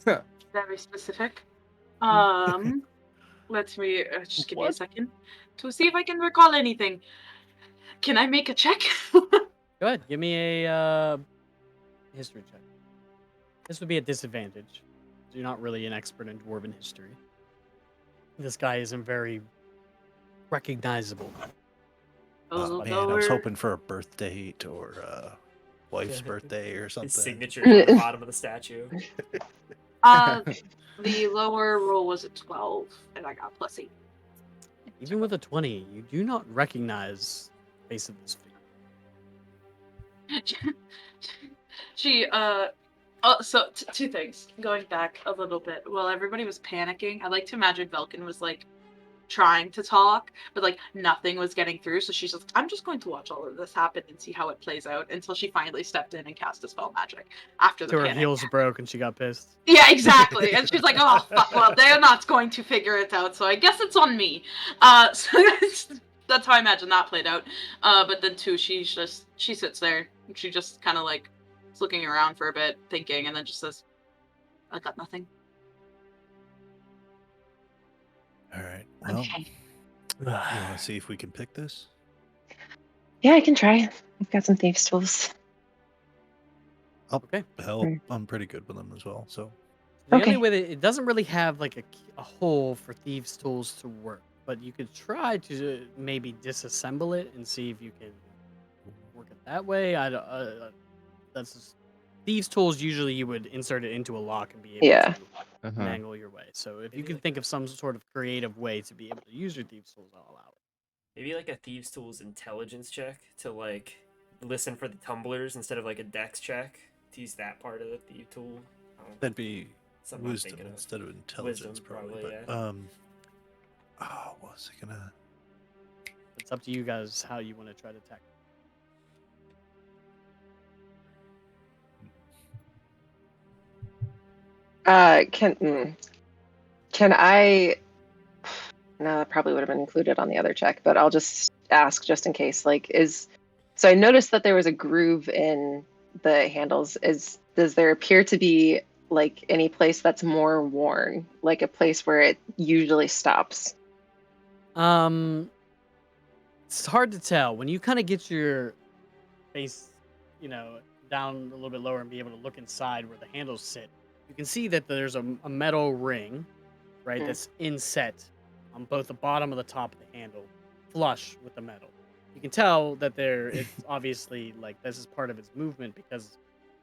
Very specific. Let me just give me a What? second to see if I can recall anything. Can I make a check? Go ahead, give me a history check. This would be a disadvantage. You're not really an expert in dwarven history. This guy isn't very recognizable. Oh man, I was hoping for a birth date or wife's birthday or something. His signature on the bottom of the statue. The lower roll was a 12, and I got +8. Even with a 20, you do not recognize the face of this figure. So two things. Going back a little bit, while everybody was panicking, I like to imagine Velkin was like trying to talk, but like nothing was getting through. So she's just, I'm just going to watch all of this happen and see how it plays out until she finally stepped in and cast a spell magic after the So her panic. heels broke and she got pissed. Yeah, exactly. And she's like, oh, fuck, well, they're not going to figure it out, so I guess it's on me. So that's how I imagine that played out. But then, too, she sits there. She just kind of, like, is looking around for a bit, thinking, and then just says, I got nothing. All right. Well, Okay. you want to see if we can pick this? Yeah, I can try. I've got some thieves' tools. Okay. Hell, I'm pretty good with them as well. So The Okay. only way that it doesn't really have like a hole for thieves' tools to work, but you could try to maybe disassemble it and see if you can work it that way. That's just, thieves' tools. Usually, you would insert it into a lock and be able Yeah. to mangle your way. So if you can think of some sort of creative way to be able to use your thieves' tools, I'll allow it. Maybe like a thieves' tools intelligence check to like listen for the tumblers instead of like a dex check to use that part of the thief tool. I don't- That'd be Something I'm wisdom thinking of. instead of intelligence, Wisdom, probably. probably, But yeah. what was I gonna? It's up to you guys how you want to try to tackle. Can I? No, that probably would have been included on the other check, but I'll just ask just in case. So I noticed that there was a groove in the handles. Does there appear to be like any place that's more worn, like a place where it usually stops? It's hard to tell when you kind of get your face, down a little bit lower and be able to look inside where the handles sit. You can see that there's a metal ring, right, Mm. that's inset on both the bottom and the top of the handle, flush with the metal. You can tell that it's obviously like this is part of its movement because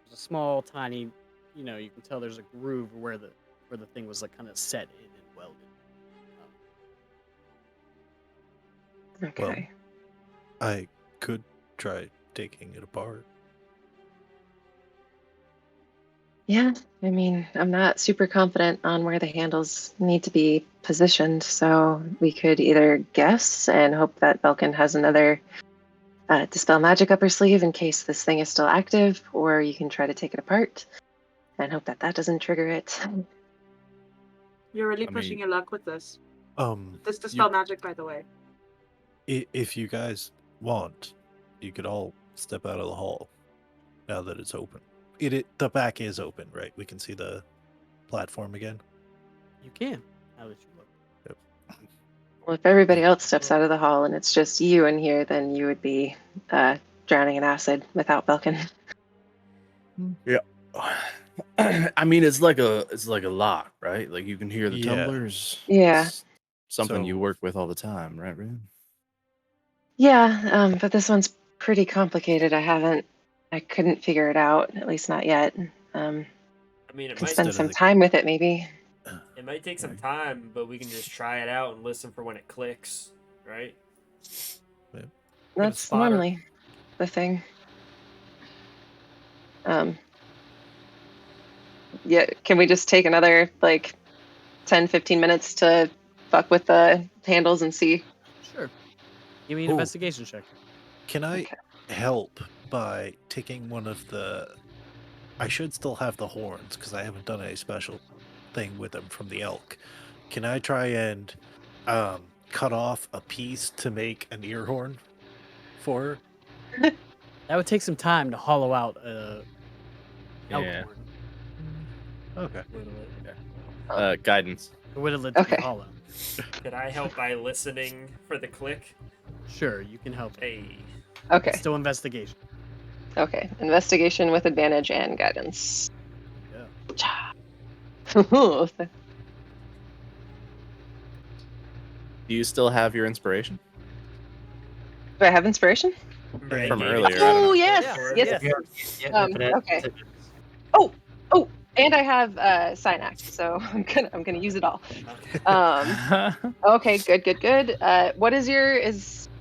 there's a small, tiny, you can tell there's a groove where the thing was like kind of set in and welded. Okay. I could try taking it apart. Yeah, I mean, I'm not super confident on where the handles need to be positioned, so we could either guess and hope that Belkin has another dispel magic up her sleeve in case this thing is still active, or you can try to take it apart and hope that that doesn't trigger it. You're really I pushing mean- your luck with this. This You- dispel magic, by the way. If you guys want, you could all step out of the hall now that it's open. The back is open, right? We can see the platform again. You can. Now that you look. Well, if everybody else steps out of the hall and it's just you in here, then you would be drowning in acid without Belkin. I mean, it's like a lock, right? Like you can hear the Yeah. tumblers. Yeah. It's something you So- work with all the time, right, Rin? Yeah, but this one's pretty complicated. I couldn't figure it out, at least not yet. I mean, Could spend some time with it, maybe. it might take some Okay. time, but we can just try it out and listen for when it clicks, right? That's spotter. normally the thing. Yeah, can we just take another 10, 15 minutes to fuck with the handles and see? Sure. Give me an Ooh. investigation check. Can I Okay. help by taking one of the? I should still have the horns because I haven't done any special thing with them from the elk. Can I try and cut off a piece to make an ear horn for her? That would take some time to hollow out elk Yeah. horn. Okay. Guidance. Whittle it to be Okay. hollow. Could I help by listening for the click? Sure, you can help. Hey. Okay. It's still investigation. Okay. Investigation with advantage and guidance. Yeah. Do Do you still have your inspiration I have inspiration? Right, from gave it earlier? to I don't Oh, know. yes. Yeah. Yes. Yeah, but Okay. And I have Synax, so I'm gonna use it all. Okay. Okay, good. What is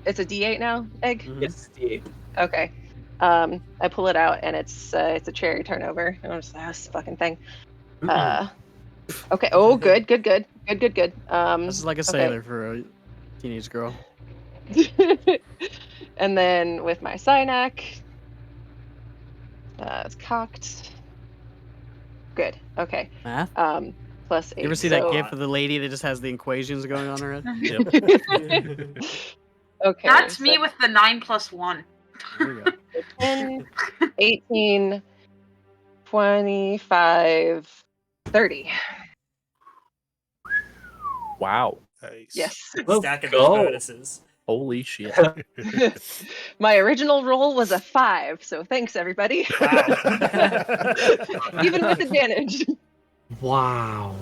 it's a D8 now, Egg? Mhm. Yes, D8. Okay. I pull it out and it's a cherry turnover. And I'm just like, this fucking thing. Okay. Oh, good. This is like a sailor for a teenage girl. And then with my Synac, it's cocked. Good. Okay. Math? Plus 8. You ever see that gif of the lady that just has the equations going on her head? Yep. Okay. That's me with the 9 + 1. There we go. 10, 18, 25, 30. Wow. Nice. Yes. Stacking those go. bonuses. Holy shit. My original roll was a 5, so thanks everybody. Wow. Even with advantage. Wow.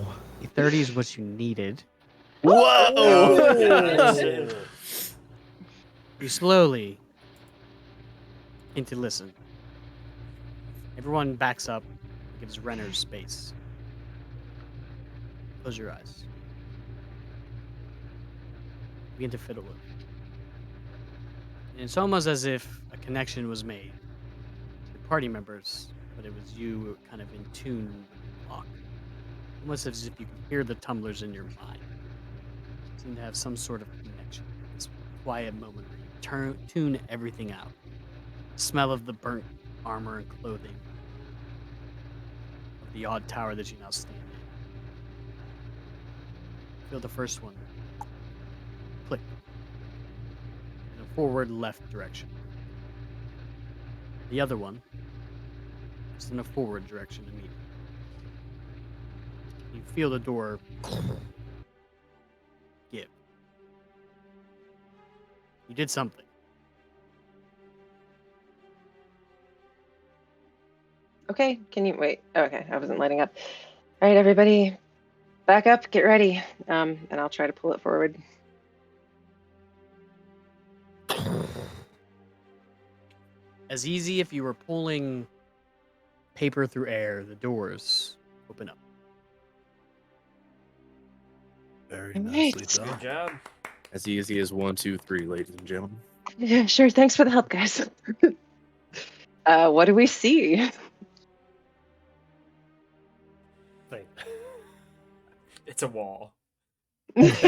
30 is what you needed. Whoa! Oh, You slowly into listen. Everyone backs up, gives Renner's space. Close your eyes. Begin to fiddle with. And it's almost as if a connection was made. Your party members, but it was you kind of in tune with the clock. Almost as if you could hear the tumblers in your mind. You seem to have some sort of connection. This quiet moment where you tune everything out. The smell of the burnt armor and clothing. Of the odd tower that you now stand in. Feel the first one click in a forward left direction. The other one is in a forward direction immediately. You feel the door give. You did something. Okay, can you wait? Okay, I wasn't lighting up. All right, everybody, back up, get ready. And I'll try to pull it forward. As easy if you were pulling paper through air, the doors open up. Very All nicely right. done. Good job. As easy as 1, 2, 3, ladies and gentlemen. Yeah, sure. Thanks for the help, guys. What do we see? Thing. It's a wall. Just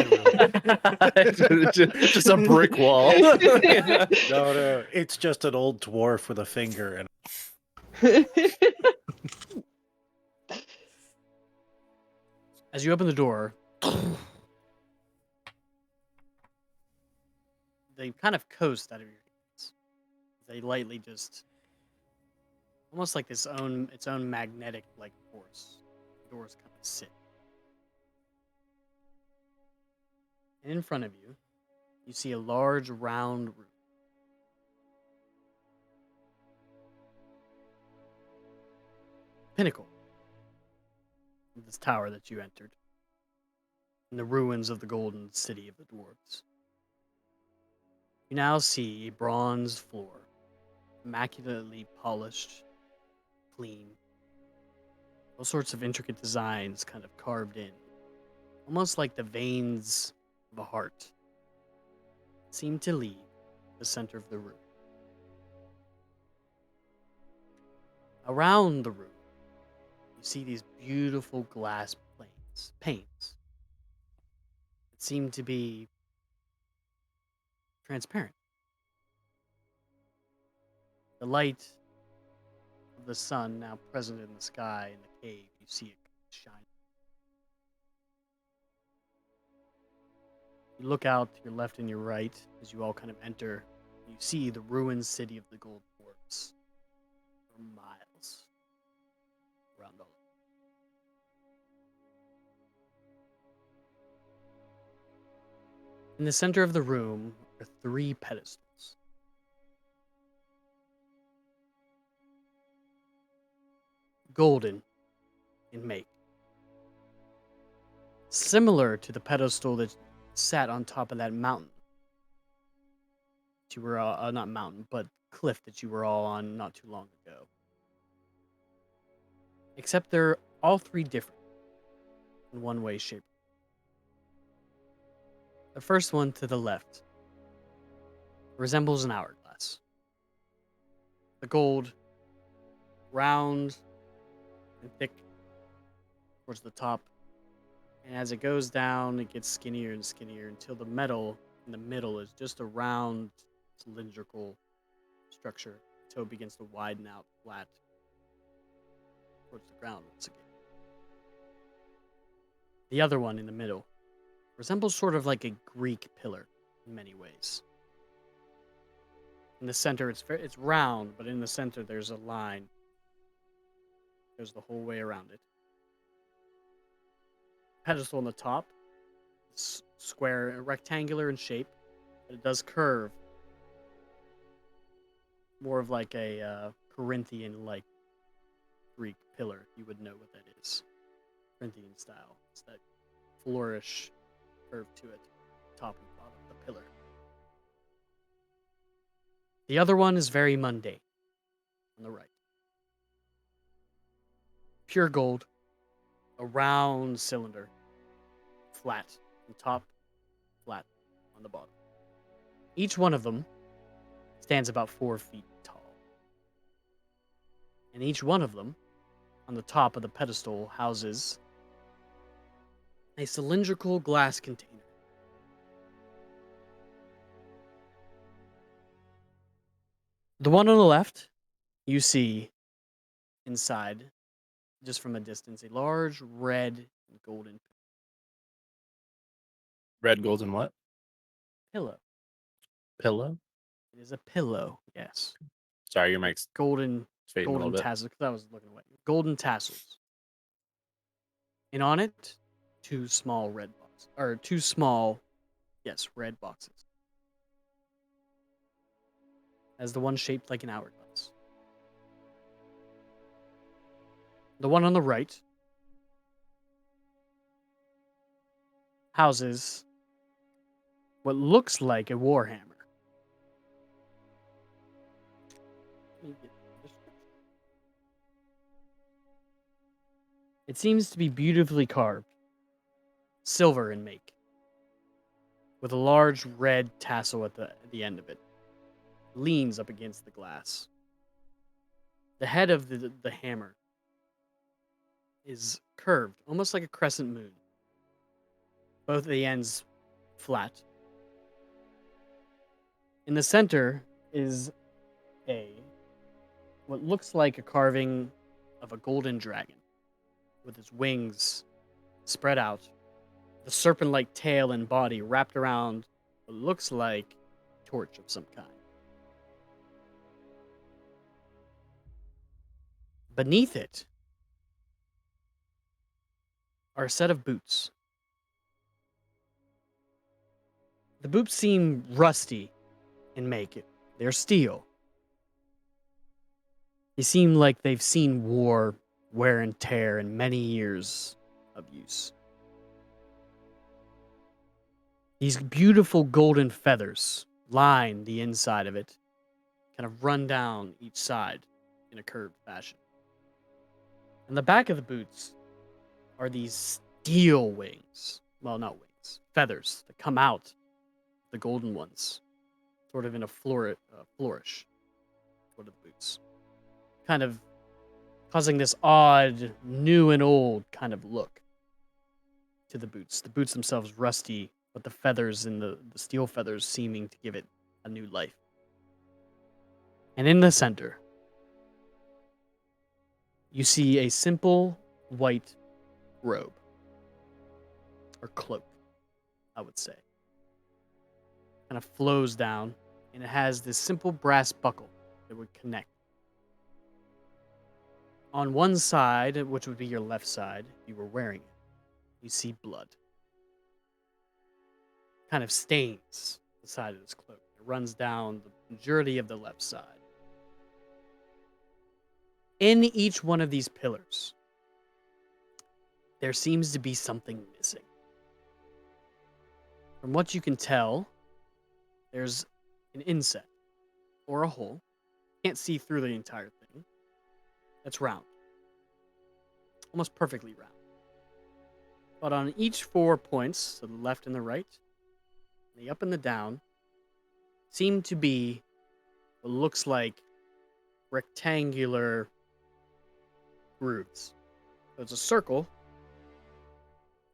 a brick wall. No, it's just an old dwarf with a finger and As you open the door, they kind of coast out of your hands. They lightly just, almost like its own magnetic like force. The doors kind of sit. And in front of you, you see a large round room. Pinnacle of this tower that you entered. In the ruins of the golden city of the dwarves. You now see a bronze floor, immaculately polished, clean. All sorts of intricate designs kind of carved in, almost like the veins of a heart, seem to lead the center of the room. Around the room, you see these beautiful glass panes that seem to be transparent. The light of the sun now present in the sky in the cave, you see it shining. You look out to your left and your right as you all kind of enter. You see the ruined city of the gold dwarfs for miles around all. In the center of the room are 3 pedestals. Golden in make. Similar to the pedestal that sat on top of that mountain. That you were not mountain, but cliff that you were all on not too long ago. Except they're all 3 different in one way, shape. The first one to the left resembles an hourglass. The gold, round and thick towards the top, and as it goes down, it gets skinnier and skinnier until the metal in the middle is just a round, cylindrical structure until it begins to widen out flat towards the ground once again. The other one in the middle resembles sort of like a Greek pillar in many ways. In the center, it's round, but in the center there's a line. Goes the whole way around it. Pedestal on the top, square, rectangular in shape, but it does curve. More of like a Corinthian-like Greek pillar. You would know what that is. Corinthian style. It's that flourish curve to it, top and bottom of the pillar. The other one is very mundane, on the right. Pure gold, a round cylinder, flat on top, flat on the bottom. Each one of them stands about 4 feet tall. And each one of them, on the top of the pedestal, houses a cylindrical glass container. The one on the left, you see inside, just from a distance, a large red and golden Red, gold, and what? pillow. Pillow? It is a pillow, yes. Sorry, your mic's Golden fading a little bit. tassels, because I was looking away. Golden tassels. And on it, two small red boxes. As the one shaped like an hourglass. The one on the right houses what looks like a warhammer. Let me get the description. It seems to be beautifully carved, silver in make, with a large red tassel at the end of it. Leans up against the glass. The head of the hammer is curved, almost like a crescent moon. Both of the ends flat. In the center is what looks like a carving of a golden dragon with its wings spread out, the serpent-like tail and body wrapped around what looks like a torch of some kind. Beneath it are a set of boots. The boots seem rusty in make. They're steel. They seem like they've seen war, wear and tear, and many years of use. These beautiful golden feathers line the inside of it, kind of run down each side in a curved fashion. And the back of the boots are these steel wings. Well, not wings, feathers that come out, the golden ones, sort of in a flourish toward the boots. Kind of causing this odd, new and old kind of look to the boots. The boots themselves rusty, but the feathers and the steel feathers seeming to give it a new life. And in the center, you see a simple white robe. Or cloak, I would say. Kind of flows down, and it has this simple brass buckle that would connect. On one side, which would be your left side, if you were wearing it, you see blood. Kind of stains the side of this cloak. It runs down the majority of the left side. In each one of these pillars, there seems to be something missing. From what you can tell, there's an inset or a hole. Can't see through the entire thing. That's round. Almost perfectly round. But on each 4 points, so the left and the right, the up and the down, seem to be what looks like rectangular grooves. So it's a circle,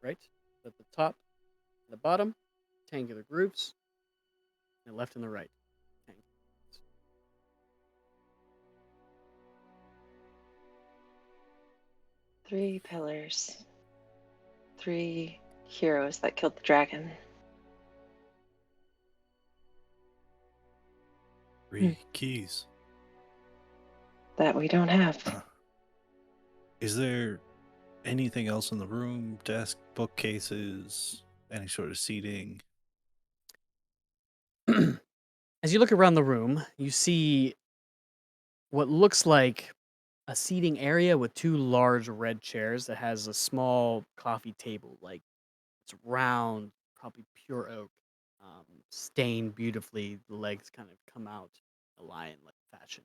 right? At the top and the bottom, rectangular grooves, and the left and the right. 3 pillars. 3 heroes that killed the dragon. 3 keys. That we don't have. Is there anything else in the room? Desk, bookcases, any sort of seating? As you look around the room, you see what looks like a seating area with 2 large red chairs that has a small coffee table. Like, it's round, probably pure oak, stained beautifully. The legs kind of come out a lion-like fashion.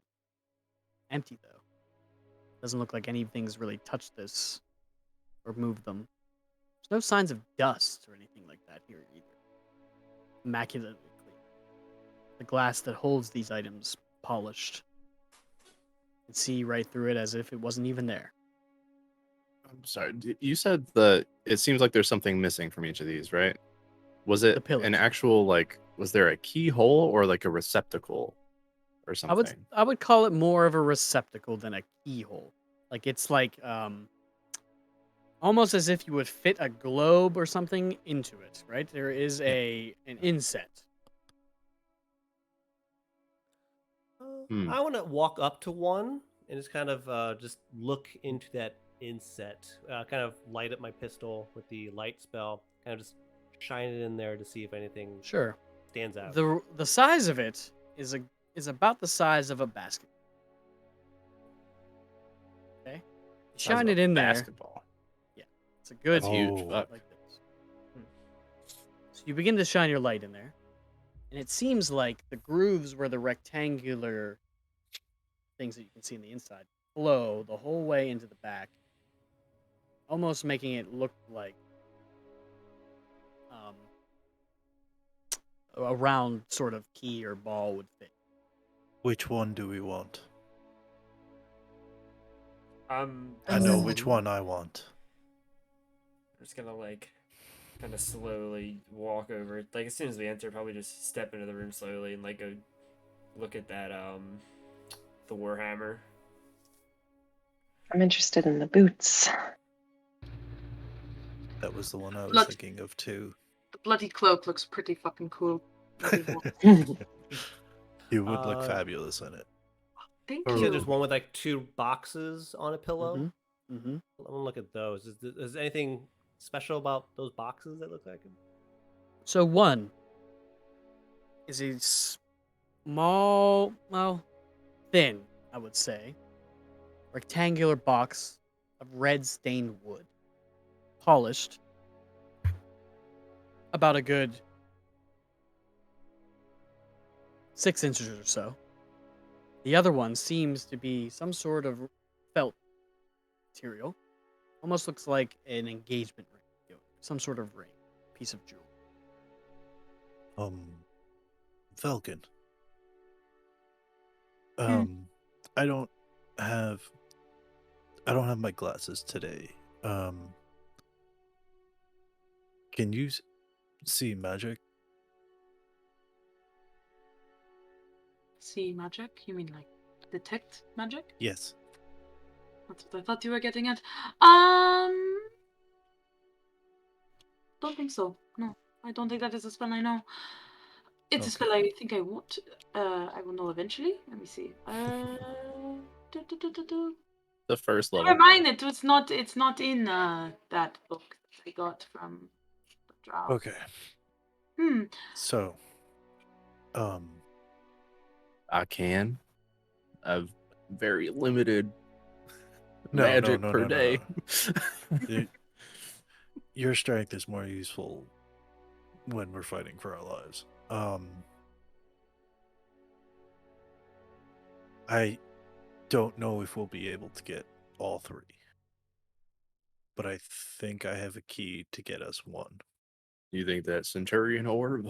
Empty, though. Doesn't look like anything's really touched this or moved them. There's no signs of dust or anything like that here either. Immaculately clean. the glass that holds these items polished. You can see right through it as if it wasn't even there. I'm sorry. You said that it seems like there's something missing from each of these, right? Was it pillars. an actual was there a keyhole or like a receptacle or something? I would call it more of a receptacle than a keyhole. Like it's like almost as if you would fit a globe or something into it, right? There is an inset. I want to walk up to one and just kind of just look into that inset. Kind of light up my pistol with the light spell. Kind of just shine it in there to see if anything Sure. stands out. The size of it is about the size of a basketball. Okay. You shine it in there. Basketball. Yeah. It's a good That's huge. Oh. Fuck. like this. So you begin to shine your light in there. And it seems like the grooves where the rectangular things that you can see in the inside flow the whole way into the back, almost making it look like a round sort of key or ball would fit. Which one do we want? I I'm know which one I want. just gonna kind of slowly walk over. Like as soon as we enter, probably just step into the room slowly and go look at that the warhammer. I'm interested in the boots. That was the one I was Blood. thinking of too. The bloody cloak looks pretty fucking cool. You would look fabulous in it. Thank You you. said there's one with like 2 boxes on a pillow. Mm-hmm. I'm gonna look at those. Is anything special about those boxes that look like them? So one is a small, well, thin, I would say, rectangular box of red stained wood, polished, about a good 6 inches or so. The other one seems to be some sort of felt material. Almost looks like an engagement ring, some sort of ring, piece of jewel. Falcon. Hmm. I don't have my glasses today. Can you see magic? See magic? You mean like detect magic? Yes. That's what I thought you were getting at. Don't think so. No, I don't think that is a spell I know. It's a Okay. spell I think I want. I will know eventually. Let me see. The first level. Never mind. It's not. It's not in that book that I got from the draft. Okay. Hmm. So, I can. I've very limited No, magic no, per no, no, day. your strength is more useful when we're fighting for our lives. I don't know if we'll be able to get all 3, but I think I have a key to get us 1. You think that Centurion orb?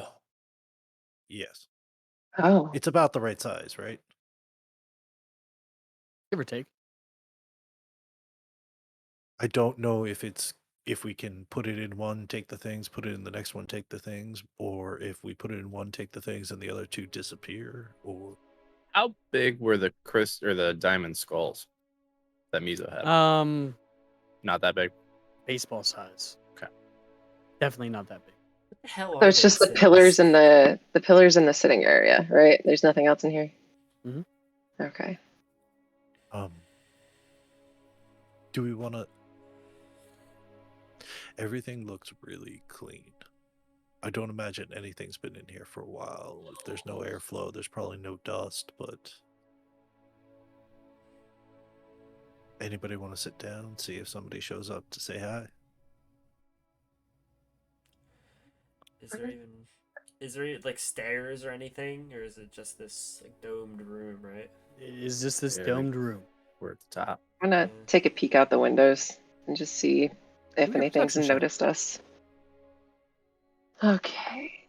Yes. Oh, It's about the right size, right? Give or take. I don't know if we can put it in one, take the things, put it in the next one, take the things, or if we put it in one, take the things, and the other 2 disappear, or How big were the the diamond skulls that Mizo had? Not that big. Baseball size. Okay. Definitely not that big. What the hell so are it's just those the things? pillars in the pillars in the sitting area, right? There's nothing else in here. Mhm. Okay. do we want to? Everything looks really clean. I don't imagine anything's been in here for a while. If there's no airflow, there's probably no dust, but anybody want to sit down, see if somebody shows up to say hi? Is there stairs or anything, or is it just this domed room, right? Is this Yeah, domed room? We're at the top. I'm gonna Yeah. take a peek out the windows and just see if Give me a anything's perception check. noticed us. Okay.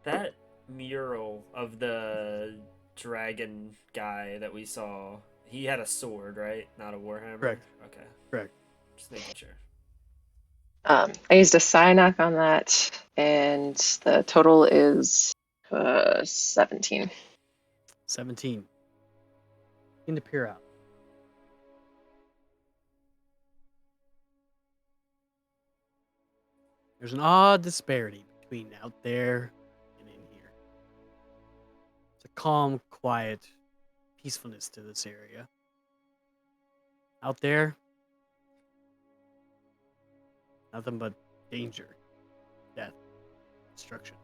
That mural of the dragon guy that we saw, he had a sword, right? Not a warhammer. Correct. Okay. Correct. Just making sure. I used a Psynock on that, and the total is 17. 17. In to peer out. There's an odd disparity between out there and in here. It's a calm, quiet peacefulness to this area. Out there, nothing but danger, death, destruction.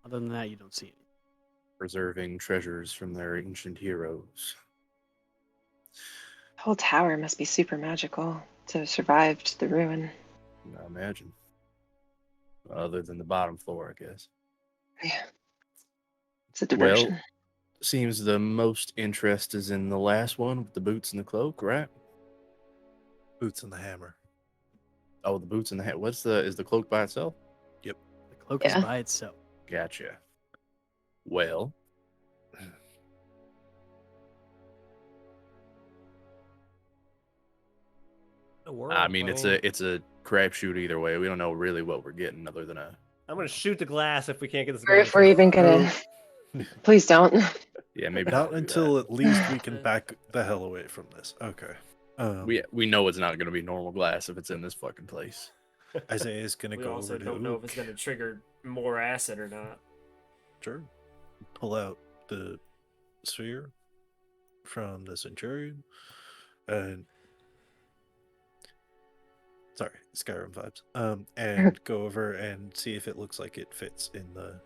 Other than that, you don't see anything. Preserving treasures from their ancient heroes. The whole tower must be super magical to have survived the ruin. I imagine. Other than the bottom floor, I guess. Yeah. It's a diversion. Well, seems the most interest is in the last one with the boots and the cloak, right? Boots and the hammer. Oh, the boots and the hat. Is the cloak by itself? Yep. The cloak Yeah. is by itself. Gotcha. Well, I mean, it's a crapshoot either way. We don't know really what we're getting other than a. I'm gonna shoot the glass if we can't get this. Or if we're even gonna. Please don't. Yeah, maybe Not don't do until that. at least we can back the hell away from this. Okay. We know it's not going to be normal glass if it's in this fucking place. Isaiah is gonna We go also over to don't know if it's Ook. going to trigger more acid or not. Sure. Pull out the sphere from the Centurion and sorry, Skyrim vibes. And go over and see if it looks like it fits in the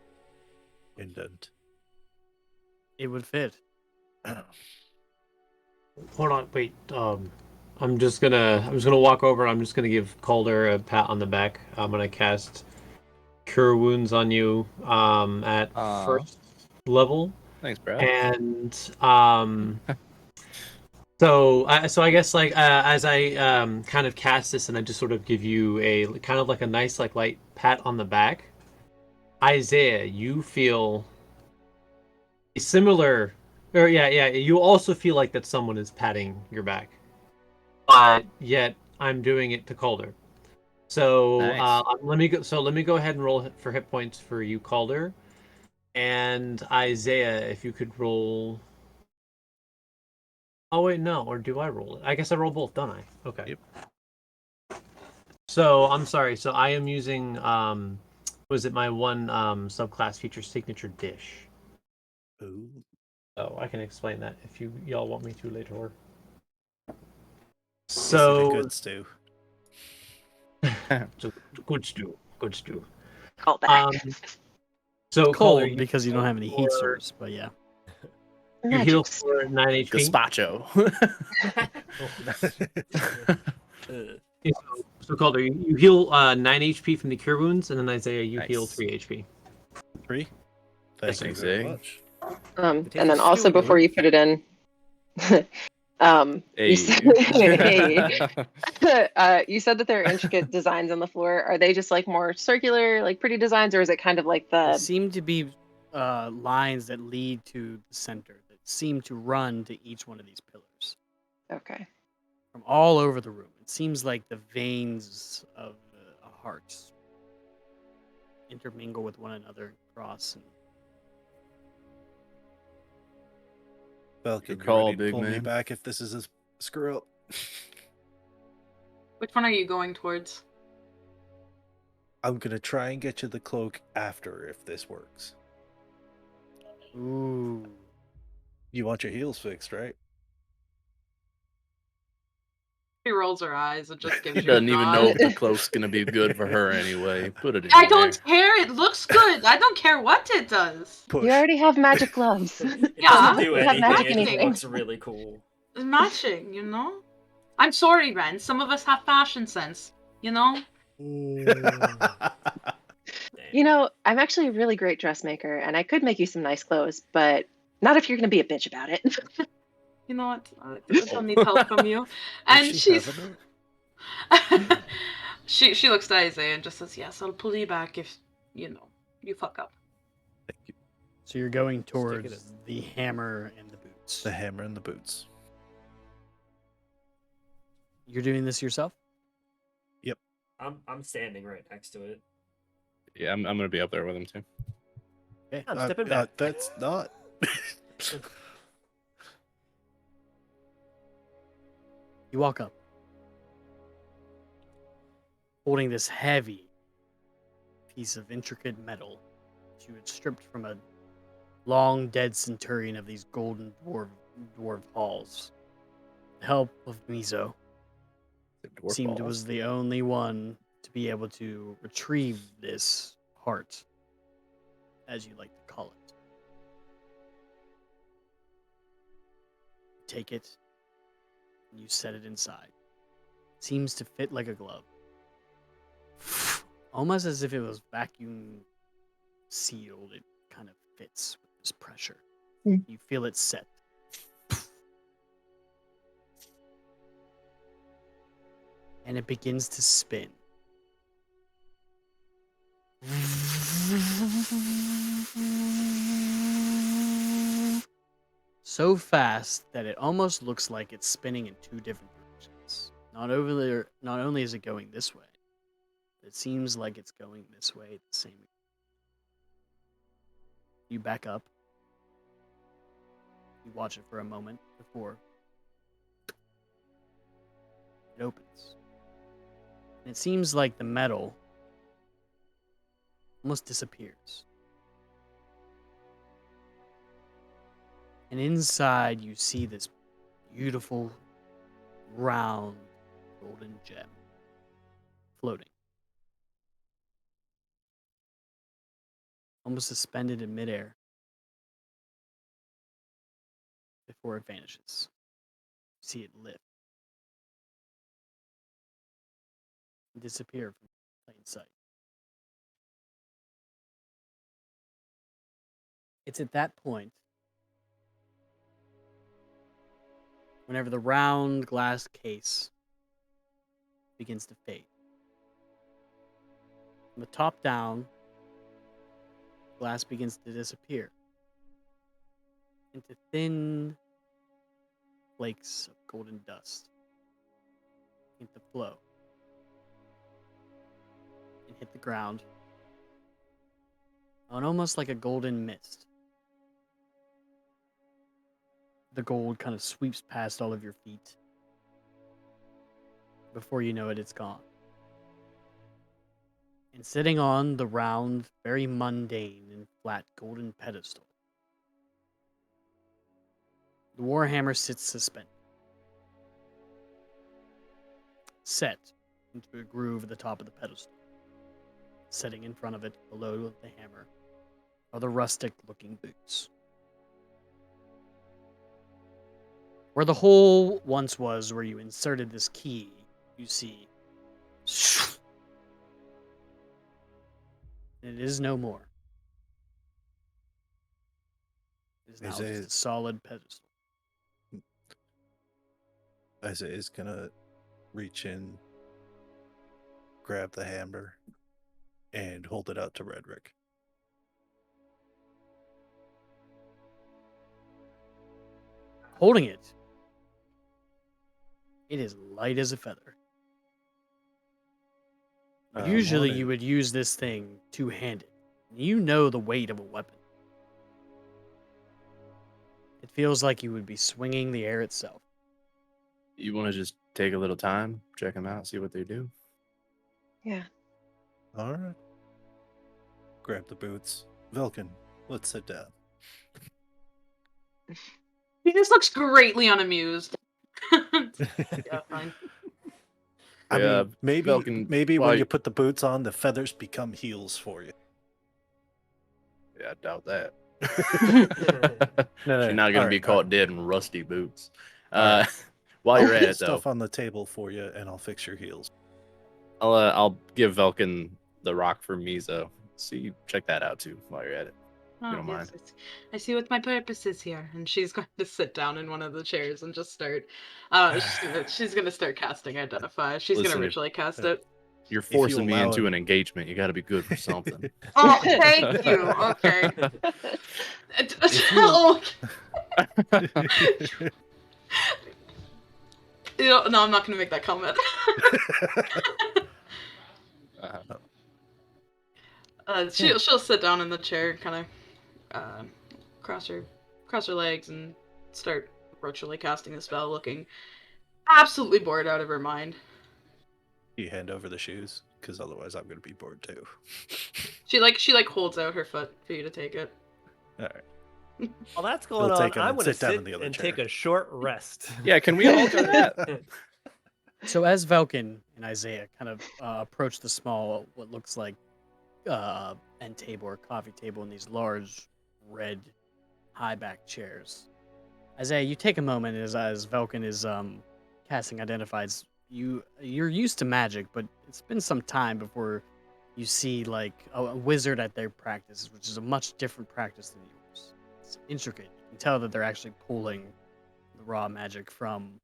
indent. It would fit. Hold on, wait. I'm just gonna walk over. I'm just gonna give Calder a pat on the back. I'm gonna cast Cure Wounds on you. At first level. Thanks, bro. And so I guess like as I kind of cast this and I just sort of give you a kind of like a nice like light pat on the back. Isaiah, you feel a similar, or yeah, you also feel like that someone is patting your back, but yet I'm doing it to Calder. So Nice. let me go. So let me go ahead and roll for hit points for you, Calder, and Isaiah. If you could roll. Oh wait, no, or do I roll it? I guess I roll both, don't I? Okay. Yep. So I'm sorry. So I am using was it my one subclass feature signature dish? Ooh. Oh, I can explain that if y'all want me to later. Is it a So good stew? good stew. Call back. So Cold Calder, you because you don't have any heat for- source, but yeah. You Magic heal sphere. for 9 HP. Gazpacho. So Calder, you heal 9 HP from the cure wounds, and then Isaiah, you heal Nice. 3 HP. 3? Yes, Thank you sir. very much. And Take a then also stew, before dude. you put it in, you said, you said that there are intricate designs on the floor. Are they just like more circular, like pretty designs, or is it kind of like There the? seem to be lines that lead to the center that seem to run to each one of these pillars Okay. from all over the room. It seems like the veins of a heart intermingle with one another, cross. And Falcon, Good you call, ready to big pull me man. back if this is a screw up? Which one are you going towards? I'm gonna try and get you the cloak after if this works. ooh, You want your heels fixed, right? She rolls her eyes and just gives He you a doesn't even know nod. if the cloak's gonna be good for her anyway. Put it in I there. don't care. It looks good. I don't care what it does. Push. You already have magic gloves. It Yeah, doesn't do you have anything. magic It just anything. looks really cool. It's matching, you know. I'm sorry, Ren. Some of us have fashion sense, you know. You know, I'm actually a really great dressmaker, and I could make you some nice clothes, but not if you're going to be a bitch about it. You know what? I don't need help from you. Does And she she's have a note? she looks at Isaiah and just says, "Yes, I'll pull you back if you know you fuck up. Thank you. So you're going it towards the hammer and the boots. The hammer and the boots. You're doing this yourself? I'm standing right next to it. Yeah, I'm gonna be up there with him too. Okay. I'm stepping back. That's not. You walk up, holding this heavy piece of intricate metal that you had stripped from a long dead centurion of these golden dwarf halls. The help of Mizo The dwarf seemed balls. was the only one to be able to retrieve this heart, as you like to call it. Take it, and you set it inside. Seems to fit like a glove. Almost as if it was vacuum sealed, it kind of fits with this pressure. You feel it set. And it begins to spin. So fast that it almost looks like it's spinning in two different directions. Not only is it going this way, but it seems like it's going this way at the same. You back up. You watch it for a moment before it opens. And it seems like the metal almost disappears. And inside you see this beautiful, round, golden gem floating. Almost suspended in midair before it vanishes. You see it lift and disappear from plain sight. It's at that point, whenever the round glass case begins to fade. From the top down, glass begins to disappear into thin flakes of golden dust into flow and hit the ground on almost like a golden mist. The gold kind of sweeps past all of your feet. Before you know it, it's gone. And sitting on the round, very mundane and flat golden pedestal, the Warhammer sits suspended, set into a groove at the top of the pedestal. Sitting in front of it, below the hammer, are the rustic-looking boots. Where the hole once was, where you inserted this key, you see. And it is no more. It is now Isaiah- just a solid pedestal. Isaiah is gonna reach in, grab the hammer, and hold it out to Redrick. Holding it, it is light as a feather. Usually you would use this thing two-handed. You know the weight of a weapon. It feels like you would be swinging the air itself. You want to just take a little time, check them out, see what they do? Yeah. All right. Grab the boots. Velkin, let's sit down. He just looks greatly unamused. Yeah, fine. I Yeah, mean, maybe Velkin, when why- you put the boots on, the feathers become heels for you. Yeah, I doubt that. No, She's not gonna be caught dead in rusty boots. While I'll you're at put it, though, stuff on the table for you, and I'll fix your heels. I'll give Velkin the rock for Mizo. See, check that out too while you're at it. Oh, don't mind. I see what my purpose is here. And she's going to sit down in one of the chairs and just start. She's gonna start casting Identify. She's Listen, gonna if- ritually cast it. You're If you forcing me allow into it. an engagement. You got to be good for something. Oh, thank you. Okay. If you- Oh, no, I'm not gonna make that comment. She'll sit down in the chair, kind of cross her legs, and start virtually casting the spell, looking absolutely bored out of her mind. You hand over the shoes, because otherwise I'm going to be bored too. She holds out her foot for you to take it. All right. While that's He'll going on, take 'em I'm and going to sit down sit in the other and chair. take a short rest. Yeah, can we all do that? So as Velkin and Isaiah kind of approach the small, what looks like end table or coffee table in these large red high back chairs, Isaiah, you take a moment as Velkin is casting Identifies. You're used to magic, but it's been some time before you see like a wizard at their practice, which is a much different practice than yours. It's intricate. You can tell that they're actually pulling the raw magic from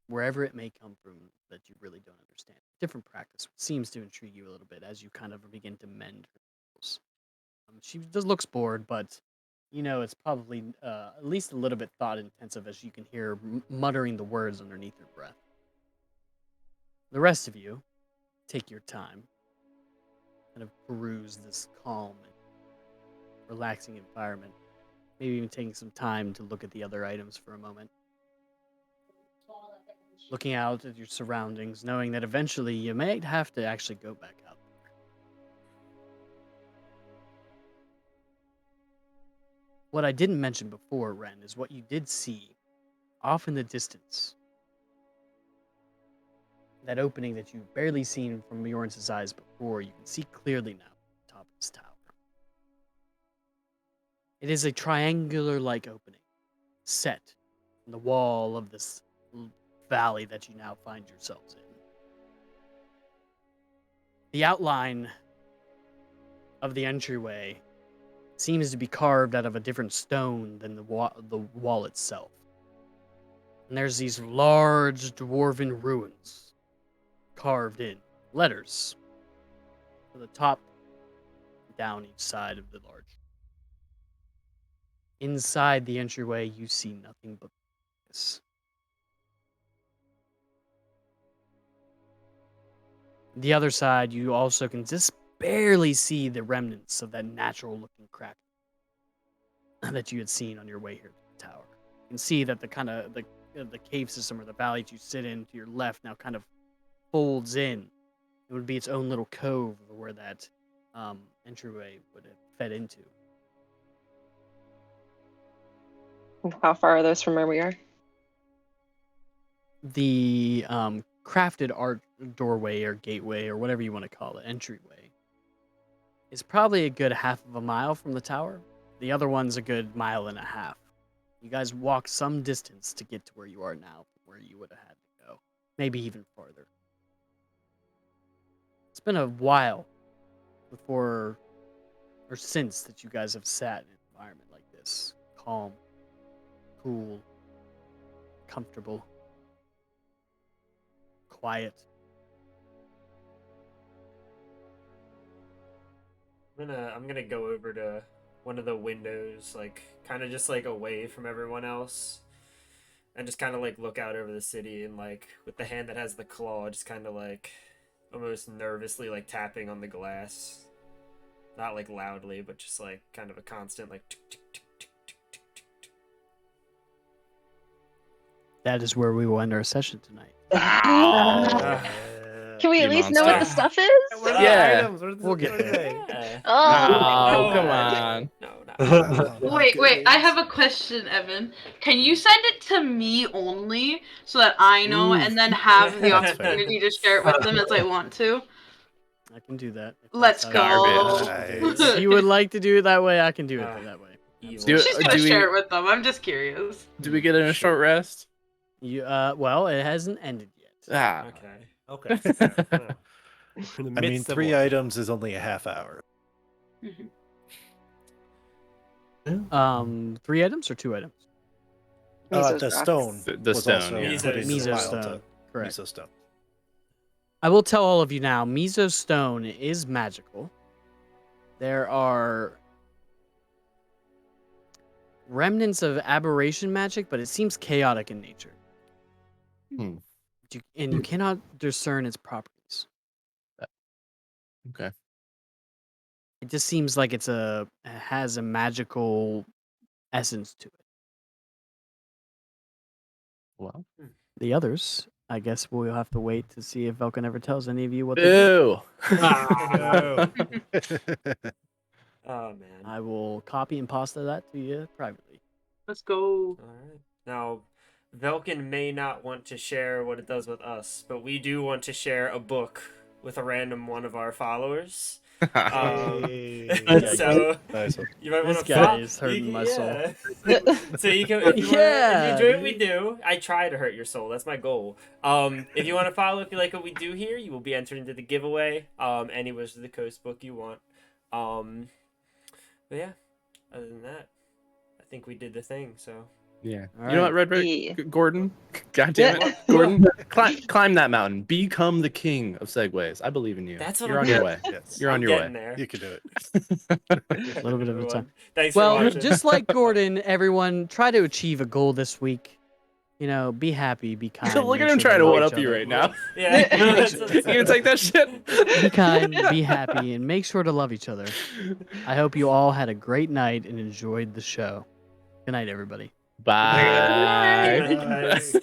wherever it may come from that you really don't understand. Different practice, which seems to intrigue you a little bit as you kind of begin to mend her nails. She just looks bored, but you know it's probably at least a little bit thought intensive as you can hear her muttering the words underneath her breath. The rest of you take your time, kind of peruse this calm and relaxing environment, maybe even taking some time to look at the other items for a moment. Looking out at your surroundings, knowing that eventually you may have to actually go back out there. What I didn't mention before, Ren, is what you did see off in the distance. That opening that you've barely seen from Bjorn's eyes before, you can see clearly now at the top of this tower. It is a triangular-like opening, set in the wall of this valley that you now find yourselves in. The outline of the entryway seems to be carved out of a different stone than the wall itself. And there's these large dwarven ruins carved in letters to the top and down each side of the large. Inside the entryway, you see nothing but this. The other side, you also can just barely see the remnants of that natural-looking crack that you had seen on your way here to the tower. You can see that the kind of the cave system or the valley that you sit in to your left now kind of folds in. It would be its own little cove where that entryway would have fed into. How far are those from where we are? The crafted art doorway or gateway or whatever you want to call it, entryway, is probably a good half of a mile from the tower. The other one's a good mile and a half. You guys walk some distance to get to where you are now, from where you would have had to go. Maybe even farther. It's been a while before or since that you guys have sat in an environment like this. Calm, cool, comfortable, quiet. I'm gonna go over to one of the windows, like kind of just like away from everyone else, and just kind of like look out over the city, and like with the hand that has the claw, just kind of like almost nervously like tapping on the glass, not like loudly, but just like kind of a constant like tick, tick, tick, tick, tick, tick, tick, tick. That is where we will end our session tonight. Can we You at least know what the monster. stuff is? What are the Yeah. items? What are the, We'll get what are there. they? Yeah. Oh. Oh, come on. No, not. Oh, my Wait, I goodness. have a question, Evan. Can you send it to me only so that I know and then have the That's fair. opportunity to share it with them as I want to? I can do that. if Let's that's how you go. want to do it. Nice. If you would like to do it that way, I can do it that way. Evil. Do- She's gonna do we- share it with them. I'm just curious. Do we get in a short rest? You well, it hasn't ended yet. Ah. Okay. Okay. Fair. Well, we're in the I mean, midst of 3 one. items is only a half hour. 3 items or 2 items? Meso's The rocks. stone The was stone, also yeah. put in the Meso pile stone, to correct. Meso stone. I will tell all of you now, Mizo Stone is magical. There are remnants of aberration magic, but it seems chaotic in nature. Hmm. And you cannot discern its properties. Okay. It just seems like it has a magical essence to it. Well. The others, I guess we'll have to wait to see if Velkin ever tells any of you what they do. Ew. Oh man. I will copy and pasta that to you privately. Let's go. All right. Now, Velkin may not want to share what it does with us, but we do want to share a book with a random one of our followers. Hey. So Nice one. you might want This to guy is hurting my soul. So you can, if you Yeah, enjoy what we dude. do, I try to hurt your soul. That's my goal. If you want to follow, if you like what we do here, you will be entered into the giveaway. Any Wizards of the Coast book you want. But yeah, other than that, I think we did the thing. So Yeah. All You know what, right. Red Yeah. Gordon? God damn it. Gordon, climb that mountain. Become the king of segways. I believe in you. That's what You're I'm on your doing. way. Yes. You're on I'm your getting way. there. You can do it. A little bit at a time. Thanks for Well, watching. just like Gordon, everyone try to achieve a goal this week. You know, be happy, be kind. Look make at him sure trying to love one each up you other. right now. Yeah. You gonna take that shit? Be kind, be happy, and make sure to love each other. I hope you all had a great night and enjoyed the show. Good night, everybody. Bye. Good night, guys.